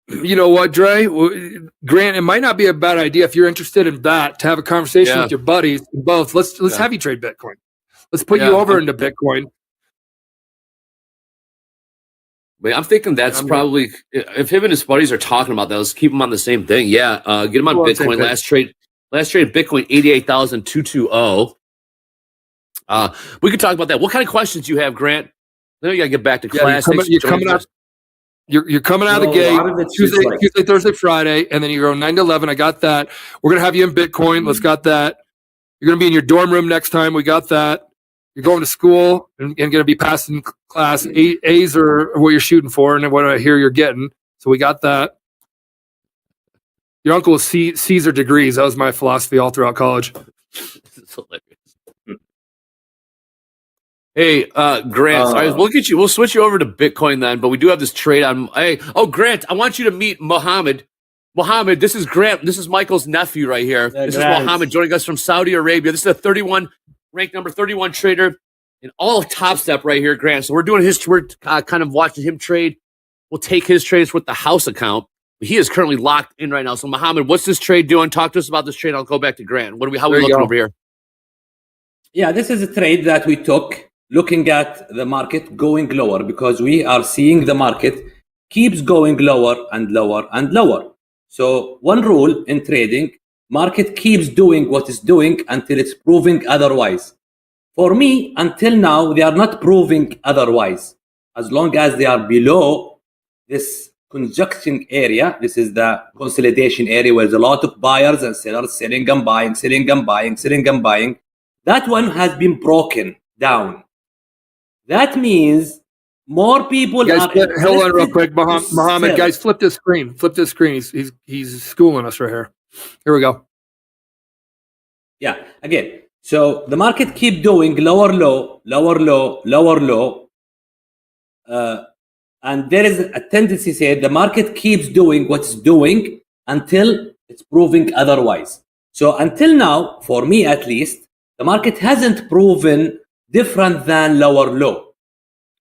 You know what, Dre? Grant, it might not be a bad idea if you're interested in that to have a conversation with your buddies. Both. Let's have you trade Bitcoin. Let's put you over into Bitcoin. Wait, I'm thinking that's probably if him and his buddies are talking about that. Let's keep them on the same thing. Yeah, get him on Bitcoin. Last trade Bitcoin 88,220. We could talk about that. What kind of questions do you have, Grant? I know you got to get back to class. You're coming out. You're coming out of the gate Tuesday, Thursday, Friday, and then you go 9 to 11. I got that. We're gonna have you in Bitcoin. Let's got that. You're gonna be in your dorm room next time. We got that. You're going to school and gonna be passing class. A's are what you're shooting for, and what I hear you're getting. So we got that. Your uncle was Caesar degrees. That was my philosophy all throughout college. It's hilarious. Hey, Grant, sorry, we'll switch you over to Bitcoin then, but we do have this trade on. Grant, I want you to meet Mohammed. Mohammed, this is Grant. This is Michael's nephew right here. This is Mohammed joining us from Saudi Arabia. This is a ranked number 31 trader in all of Topstep right here, Grant. So we're doing we're kind of watching him trade. We'll take his trades with the house account. He is currently locked in right now. So Mohammed, what's this trade doing? Talk to us about this trade. I'll go back to Grant. How are we looking over here? Yeah, this is a trade that we took looking at the market going lower because we are seeing the market keeps going lower and lower and lower. So one rule in trading, market keeps doing what it's doing until it's proving otherwise. For me, until now, they are not proving otherwise. As long as they are below this conjunction area, this is the consolidation area where there's a lot of buyers and sellers selling and buying, selling and buying, selling and buying. That one has been broken down. That means more people guys, are. Hold on real quick, Mohammed. Guys, flip this screen. Flip this screen. He's schooling us right here. Here we go. Yeah, again. So the market keep doing lower low, lower low, lower low. And there is a tendency say the market keeps doing what it's doing until it's proving otherwise. So until now, for me at least, the market hasn't proven different than lower low.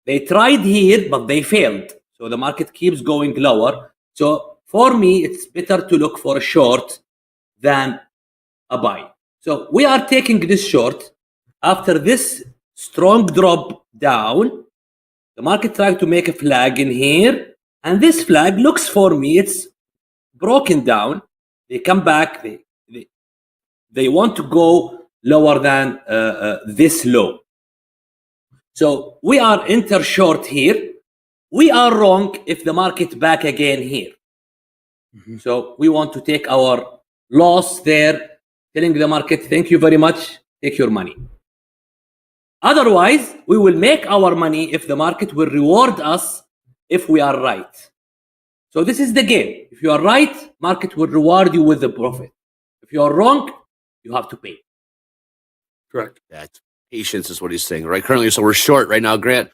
They tried here, but they failed. So the market keeps going lower. So for me, it's better to look for a short than a buy. So we are taking this short. After this strong drop down, the market tried to make a flag in here. And this flag looks for me, it's broken down. They come back. They want to go lower than this low. So we are enter short here. We are wrong if the market back again here. So we want to take our loss there, telling the market, thank you very much, take your money. Otherwise, we will make our money if the market will reward us if we are right. So this is the game. If you are right, market will reward you with the profit. If you are wrong, you have to pay. Correct. That patience is what he's saying, right? Currently, so we're short right now, Grant.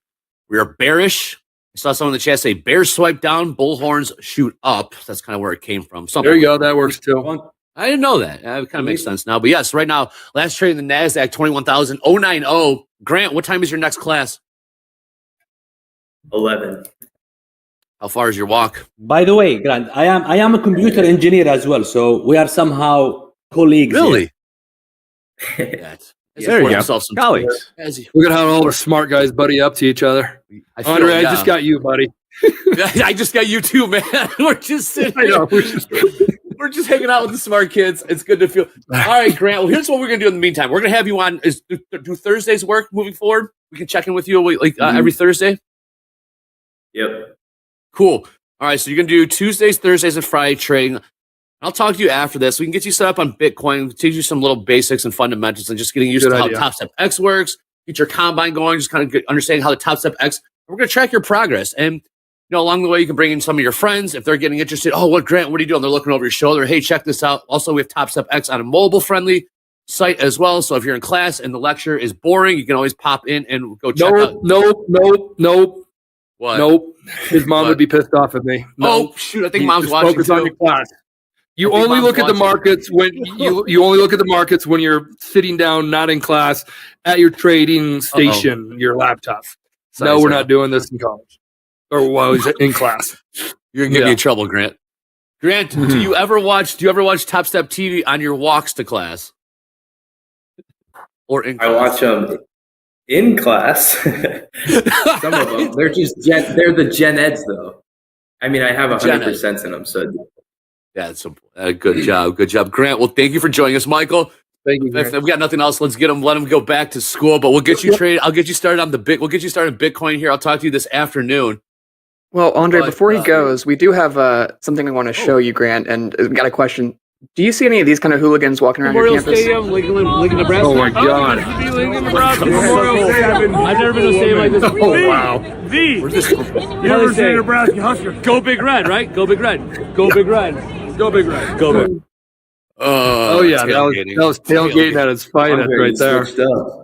We are bearish. I saw someone in the chat say bears swipe down, bull horns shoot up. That's kind of where it came from. Something There you go. That works too. I didn't know that. It kind of makes sense now. But yes, right now, last trade in the NASDAQ, 21,090. Grant, what time is your next class? 11. How far is your walk? By the way, Grant, I am a computer engineer as well, so we are somehow colleagues. Really? There you go. Colleagues. Look at how all the smart guys buddy up to each other. Andre, I just got you, buddy. I just got you too, man. We're just sitting here. We're just hanging out with the smart kids. It's good to feel. All right, Grant. Well, here's what we're going to do in the meantime. We're going to have you on. Do Thursdays work moving forward? We can check in with you every Thursday? Yep. Cool. All right, so you're going to do Tuesdays, Thursdays, and Friday trading. I'll talk to you after this. We can get you set up on Bitcoin, teach you some little basics and fundamentals, and just getting used to how Topstep X works, get your combine going, just kind of understanding how the Topstep X. We're going to track your progress. And along the way, you can bring in some of your friends if they're getting interested. Oh, what Grant? What are you doing? They're looking over your shoulder. Hey, check this out. Also, we have Topstep X on a mobile-friendly site as well. So if you're in class and the lecture is boring, you can always pop in and go check out. Nope. What? Nope. His mom would be pissed off at me. Oh shoot! I think mom's watching focus on too. your class. You only look at the markets when you only look at the markets when you're sitting down, not in class, at your trading station, your laptop. No, we're not doing this in college or while he's in class. You're gonna get me in trouble, Grant. Grant, do you ever watch Topstep TV on your walks to class? Or in class? I watch them in class. Some of them. They're they're the Gen Eds though. I mean, I have 100% in them, so yeah, it's good job. Good job. Grant, well, thank you for joining us. Michael, thank you. If we got nothing else, let's let him go back to school, but we'll get you traded. I'll get you started on we'll get you started in Bitcoin here. I'll talk to you this afternoon. Well, Andre, before he goes, we do have something I want to show you, Grant, and we got a question. Do you see any of these kind of hooligans walking around your campus? Stadium, Lincoln, Nebraska. Oh my God! I've never been to a stadium like this. Oh wow! University of Nebraska Husker. Go Big Red, right? Go Big Red. Go Big Red. Go Big Red. Go Big. Oh yeah, that was tailgating at its finest right there.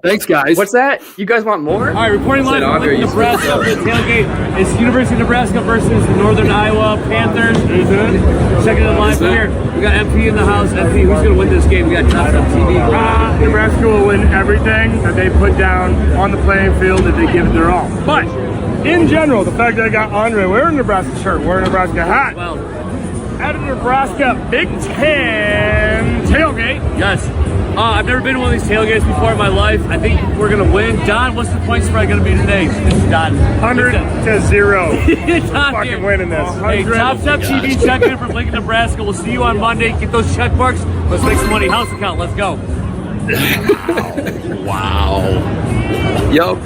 Thanks, guys. What's that? You guys want more? All right, reporting live from Nebraska for the tailgate. It's University of Nebraska versus the Northern Iowa Panthers. Checking it live from here. We got MP in the house. MP, who's going to win this game? We got Topstep TV. Nebraska will win everything that they put down on the playing field if they give it their all. But in general, the fact that I got Andre wearing a Nebraska shirt, wearing a Nebraska hat. Well, at a Nebraska Big Ten tailgate. Yes. I've never been to one of these tailgates before in my life. I think we're going to win. Don, what's the point spread going to be today? Don. 100-0. Don, fucking winning this. Hey, Topstep TV checking in from Lincoln, Nebraska. We'll see you on Monday. Get those check marks. Let's make some money. House account. Let's go. Wow. Yup.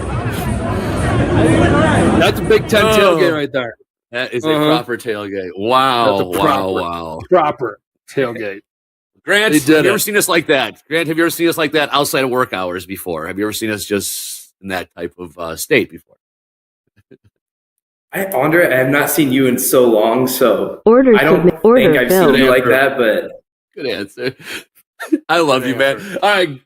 That's a Big Ten tailgate right there. That is a proper tailgate. Wow. Wow. Proper tailgate. Grant, have you ever seen us like that? Grant, have you ever seen us like that outside of work hours before? Have you ever seen us just in that type of state before? Andre, I have not seen you in so long, so Order I don't think I've seen you like that, but good answer. I love you, man. All right,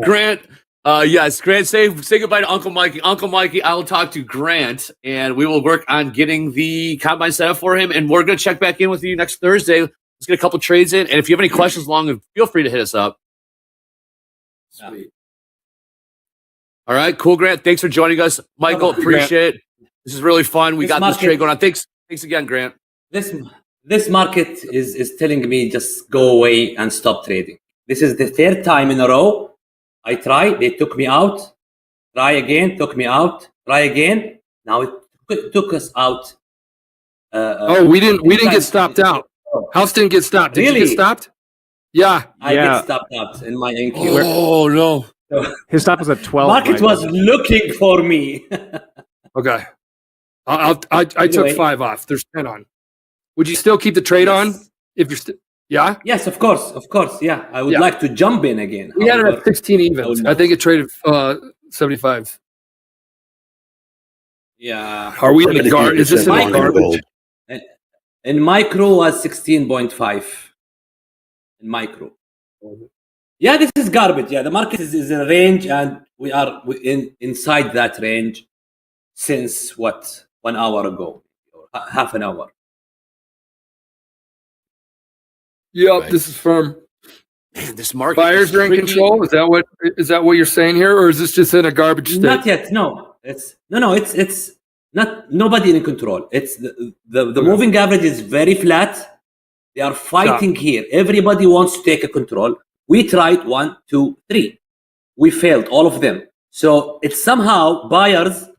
Grant. Yes, Grant, say goodbye to Uncle Mikey. Uncle Mikey, I will talk to Grant, and we will work on getting the combine set up for him, and we're going to check back in with you next Thursday. Let's get a couple trades in, and if you have any questions feel free to hit us up. Sweet. All right, cool, Grant. Thanks for joining us. Michael, appreciate it. This is really fun. We got this trade going on. Thanks again, Grant. This market is telling me just go away and stop trading. This is the third time in a row. I tried, they took me out. Try again, took me out. Try again. Now it took us out. We didn't get stopped out. House didn't get stopped. Did you get stopped? Yeah. I get stopped out in my NQ. Oh no. His stop was at 12. Market was looking for me. Okay. I took 5 off. There's 10 on. Would you still keep the trade on? If you're Yeah. Yes, of course. Yeah, I would like to jump in again. We had it However, at 16 evens. I think it traded 75. Yeah. Are we in the guard? Is this in the garbage? In micro was 16.5. In micro. Yeah, this is garbage. Yeah, the market is in a range, and we are inside that range since 1 hour ago, or half an hour. Yep, this is firm. Man, this market Buyers are in control. Is that what you're saying here, or is this just in a garbage state? Not yet. No, it's not. Nobody in control. It's the moving average is very flat. They are fighting here. Everybody wants to take a control. We tried 1, 2, 3. We failed all of them. So it's somehow buyers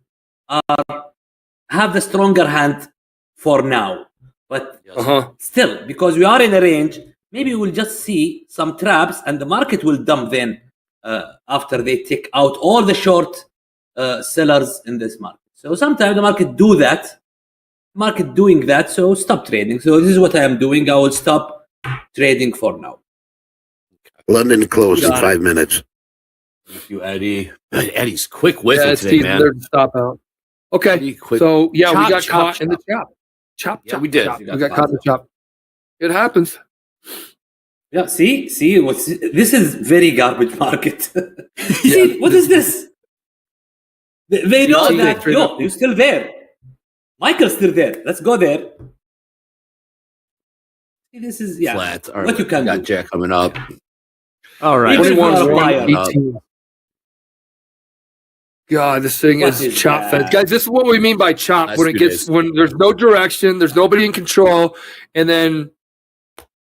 have the stronger hand for now. But still, because we are in a range, maybe we'll just see some traps, and the market will dump then after they take out all the short sellers in this market. So sometimes the market do that. Market doing that, so stop trading. So this is what I am doing. I will stop trading for now. London closed in 5 minutes. Thank you, Eddie. Eddie's quick with it today, man. Stop out. Okay, so we got caught in the chop. Chop, we did. Chop. We got caught in the chop. It happens. Yeah, see, this is very garbage market. See, what is this? They know that. Yo, you're still there. Michael's still there. Let's go there. See, this is flat. All right, what you can got do. Jack coming up. All right. 21-18. God, this thing is chop fed. Guys, this is what we mean by chop. When there's no direction, there's nobody in control, and then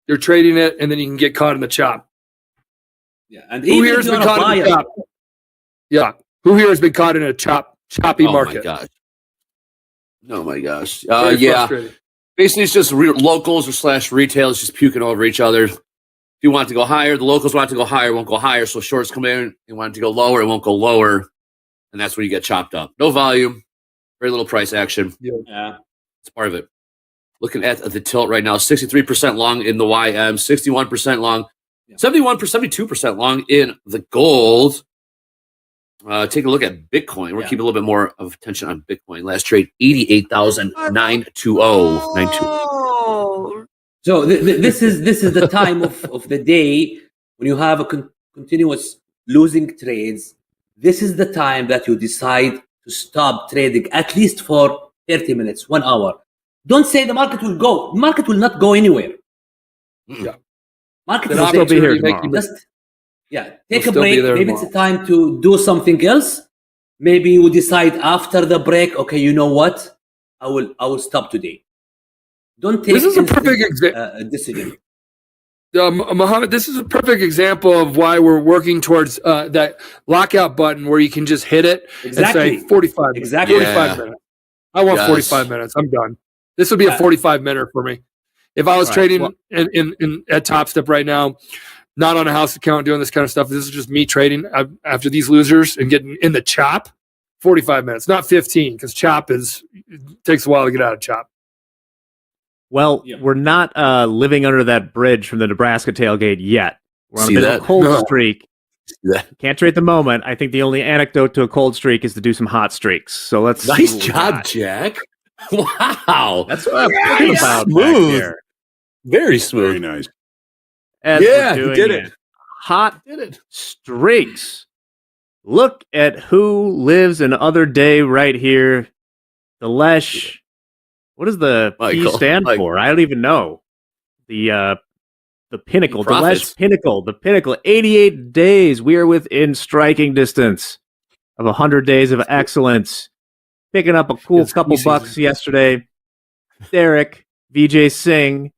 you're trading it, and then you can get caught in the chop. Yeah, and who here has been caught in the chop? Yeah, who here has been caught in a choppy market? Oh my gosh. Yeah. Basically, it's just locals or / retailers just puking over each other. If you want to go higher, the locals want to go higher, won't go higher. So shorts come in, you want it to go lower, it won't go lower. And that's where you get chopped up. No volume, very little price action. Yeah. It's part of it. Looking at the tilt right now, 63% long in the YM, 61% long, 72% long in the gold. Take a look at Bitcoin. We're keeping a little bit more of attention on Bitcoin. Last trade, 88,920. So this is the time of the day when you have a continuous losing trades. This is the time that you decide to stop trading, at least for 30 minutes, 1 hour. Don't say the market will go. The market will not go anywhere. Yeah. Market will still be here tomorrow. Take a break. Maybe it's a time to do something else. Maybe you decide after the break, okay, you know what? I will stop today. Don't take this is a perfect decision. Mohammed, this is a perfect example of why we're working towards that lockout button where you can just hit it and say 45 minutes. Exactly. 45 minutes. I want 45 minutes. I'm done. This would be a 45-minute for me. If I was trading in at Topstep right now, not on a house account doing this kind of stuff, this is just me trading after these losers and getting in the chop, 45 minutes, not 15, because chop takes a while to get out of chop. Well, we're not living under that bridge from the Nebraska tailgate yet. We're on a bit of a cold streak. Can't trade the moment. I think the only anecdote to a cold streak is to do some hot streaks. So let's. Nice job, Jack. Wow, that's what I'm thinking about. Smooth. Very smooth. Very nice. As you did it. Hot streaks. Look at who lives another day right here. The Lesh. What does the P stand for? I don't even know. The pinnacle, the Lesh pinnacle, the pinnacle. 88 days. We are within striking distance of 100 days of excellence. Picking up a cool couple bucks yesterday. Derek, VJ Singh,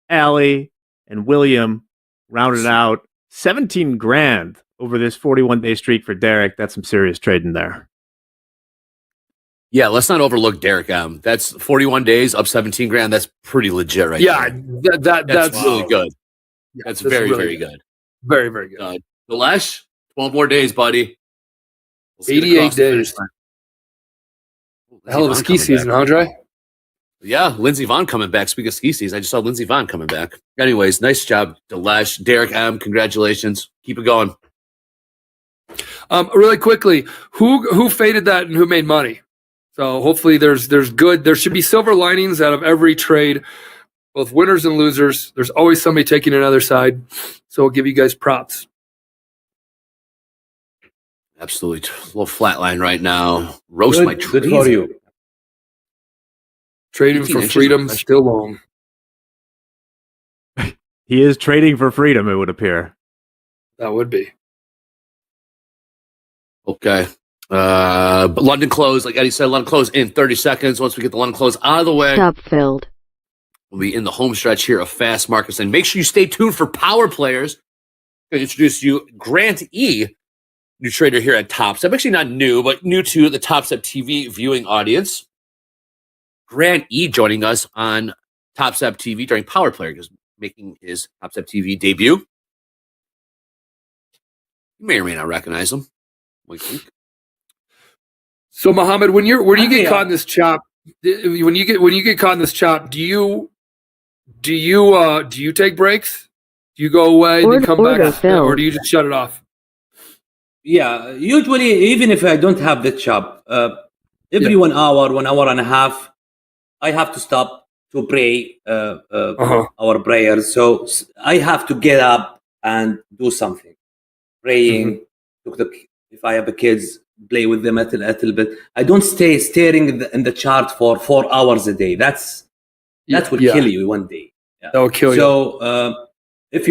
Ali, and William rounded out 17 grand over this 41-day streak for Derek. That's some serious trading there. Yeah, let's not overlook Derek. That's 41 days, up 17 grand. That's pretty legit right there. That's really good. Yeah, that's very, really very good. Very, very good. The Lesh, 12 more days, buddy. 88 days. Hell of a ski season, huh, Dre? Yeah, Lindsey Vonn coming back. Speaking of ski season, I just saw Lindsey Vonn coming back. Anyways, nice job, Delesh. Derek M., congratulations. Keep it going. Really quickly, who faded that and who made money? So hopefully there should be silver linings out of every trade, both winners and losers. There's always somebody taking another side. So I'll give you guys props. Absolutely. A little flatline right now. Roast Good, my good trees. for you. Trading 18 for inches freedom, of- still long. He is trading for freedom, it would appear. That would be. Okay. But London close, like Eddie said, London close in 30 seconds. Once we get the London close out of the way, Stop filled. we'll be in the home stretch here of fast markets. And make sure you stay tuned for power players. I'm going to introduce you Grant E., new trader here at Topstep. Actually not new, but new to the Topstep TV viewing audience. Grant E. joining us on Topstep TV during Power Player, just making his Topstep TV debut. You may or may not recognize him. Wink, wink. So Mohammed, when you get Yeah. caught in this chop, when you get caught in this chop, do you take breaks? Do you go away and then come Order back, filled. or do you just shut it off? Yeah, usually even if I don't have the chop, every 1 hour, 1 hour and a half, I have to stop to pray our prayers. So I have to get up and do something, praying. If I have a kids, play with them a little bit. I don't stay staring in the chart for 4 hours a day. That will kill you one day. Yeah. That will kill you. So if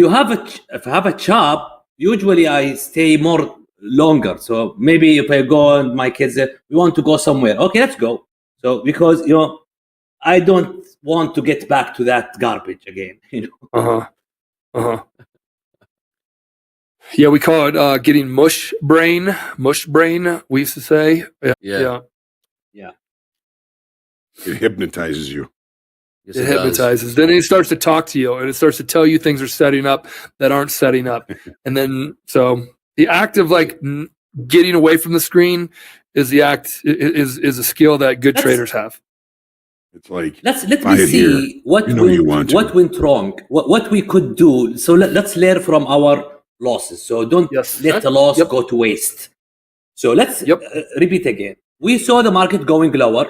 I have a chop, usually I stay more longer. So maybe if I go and my kids say, we want to go somewhere. Okay, let's go. So because I don't want to get back to that garbage again. Yeah, we call it getting mush brain. Mush brain, we used to say. Yeah. It hypnotizes you. Yes, It does. hypnotizes. Then it starts to talk to you, and it starts to tell you things are setting up that aren't setting up. And then, so the act of getting away from the screen is is a skill that good traders have. It's like let buy me it here. see what You know you want to. went wrong, what we could do. So let's learn from our losses. So don't let the loss go to waste. So let's repeat again. We saw the market going lower.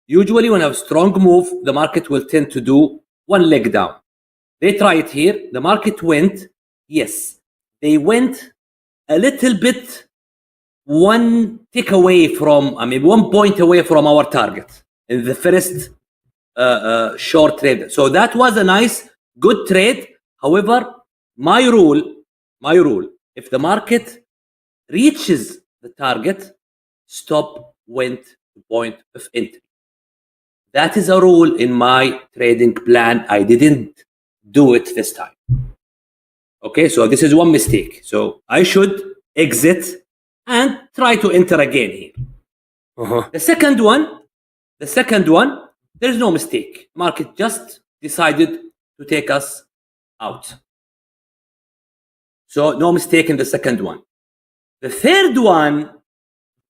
Usually when I have strong move, the market will tend to do one leg down. They try it here. The market went. Yes, they went a little bit one tick away from, 1 point away from our target in the first short trade. So that was a nice, good trade. However, my rule, if the market reaches the target, stop went to point of entry. That is a rule in my trading plan. I didn't do it this time. Okay, so this is one mistake. So I should exit and try to enter again here. The second one, there is no mistake. Market just decided to take us out. So no mistake in the second one. The third one,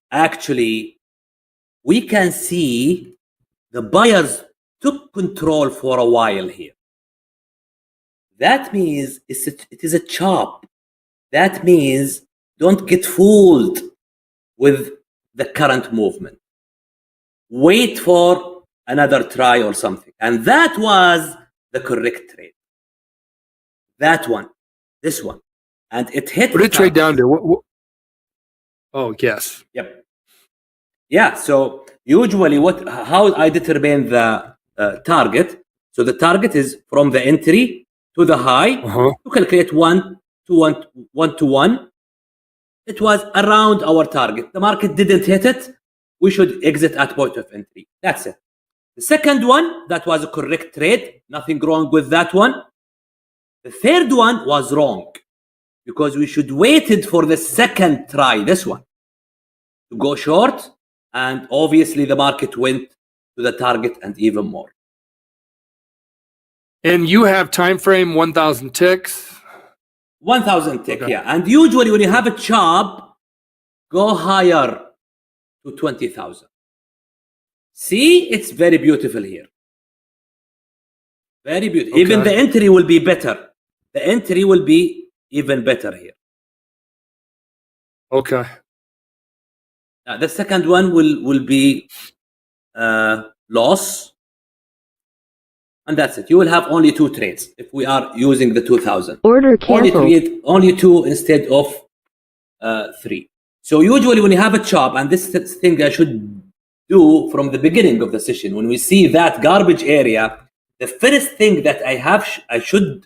actually, we can see the buyers took control for a while here. That means it is a chop. That means don't get fooled with the current movement. Wait for another try or something. And that was the correct trade. That one. This one. And it hit. What did it trade down to? What? Oh, yes. Yep. Yeah. So usually, how I determine the target. So the target is from the entry to the high. To calculate 1 to 1. It was around our target. The market didn't hit it. We should exit at point of entry. That's it. The second one, that was a correct trade. Nothing wrong with that one. The third one was wrong because we should waited for the second try, this one, to go short. And obviously the market went to the target and even more. And you have time frame 1,000 ticks. 1,000 tick, yeah. And usually when you have a chop, go higher to 20,000. See, it's very beautiful here. Very beautiful. Even the entry will be better. The entry will be even better here. Okay. The second one will be loss. And that's it. You will have only 2 trades if we are using the 2000. Order canceled. Only 2 instead of 3. So usually when you have a chop, and this thing I should do from the beginning of the session, when we see that garbage area, the first thing that I should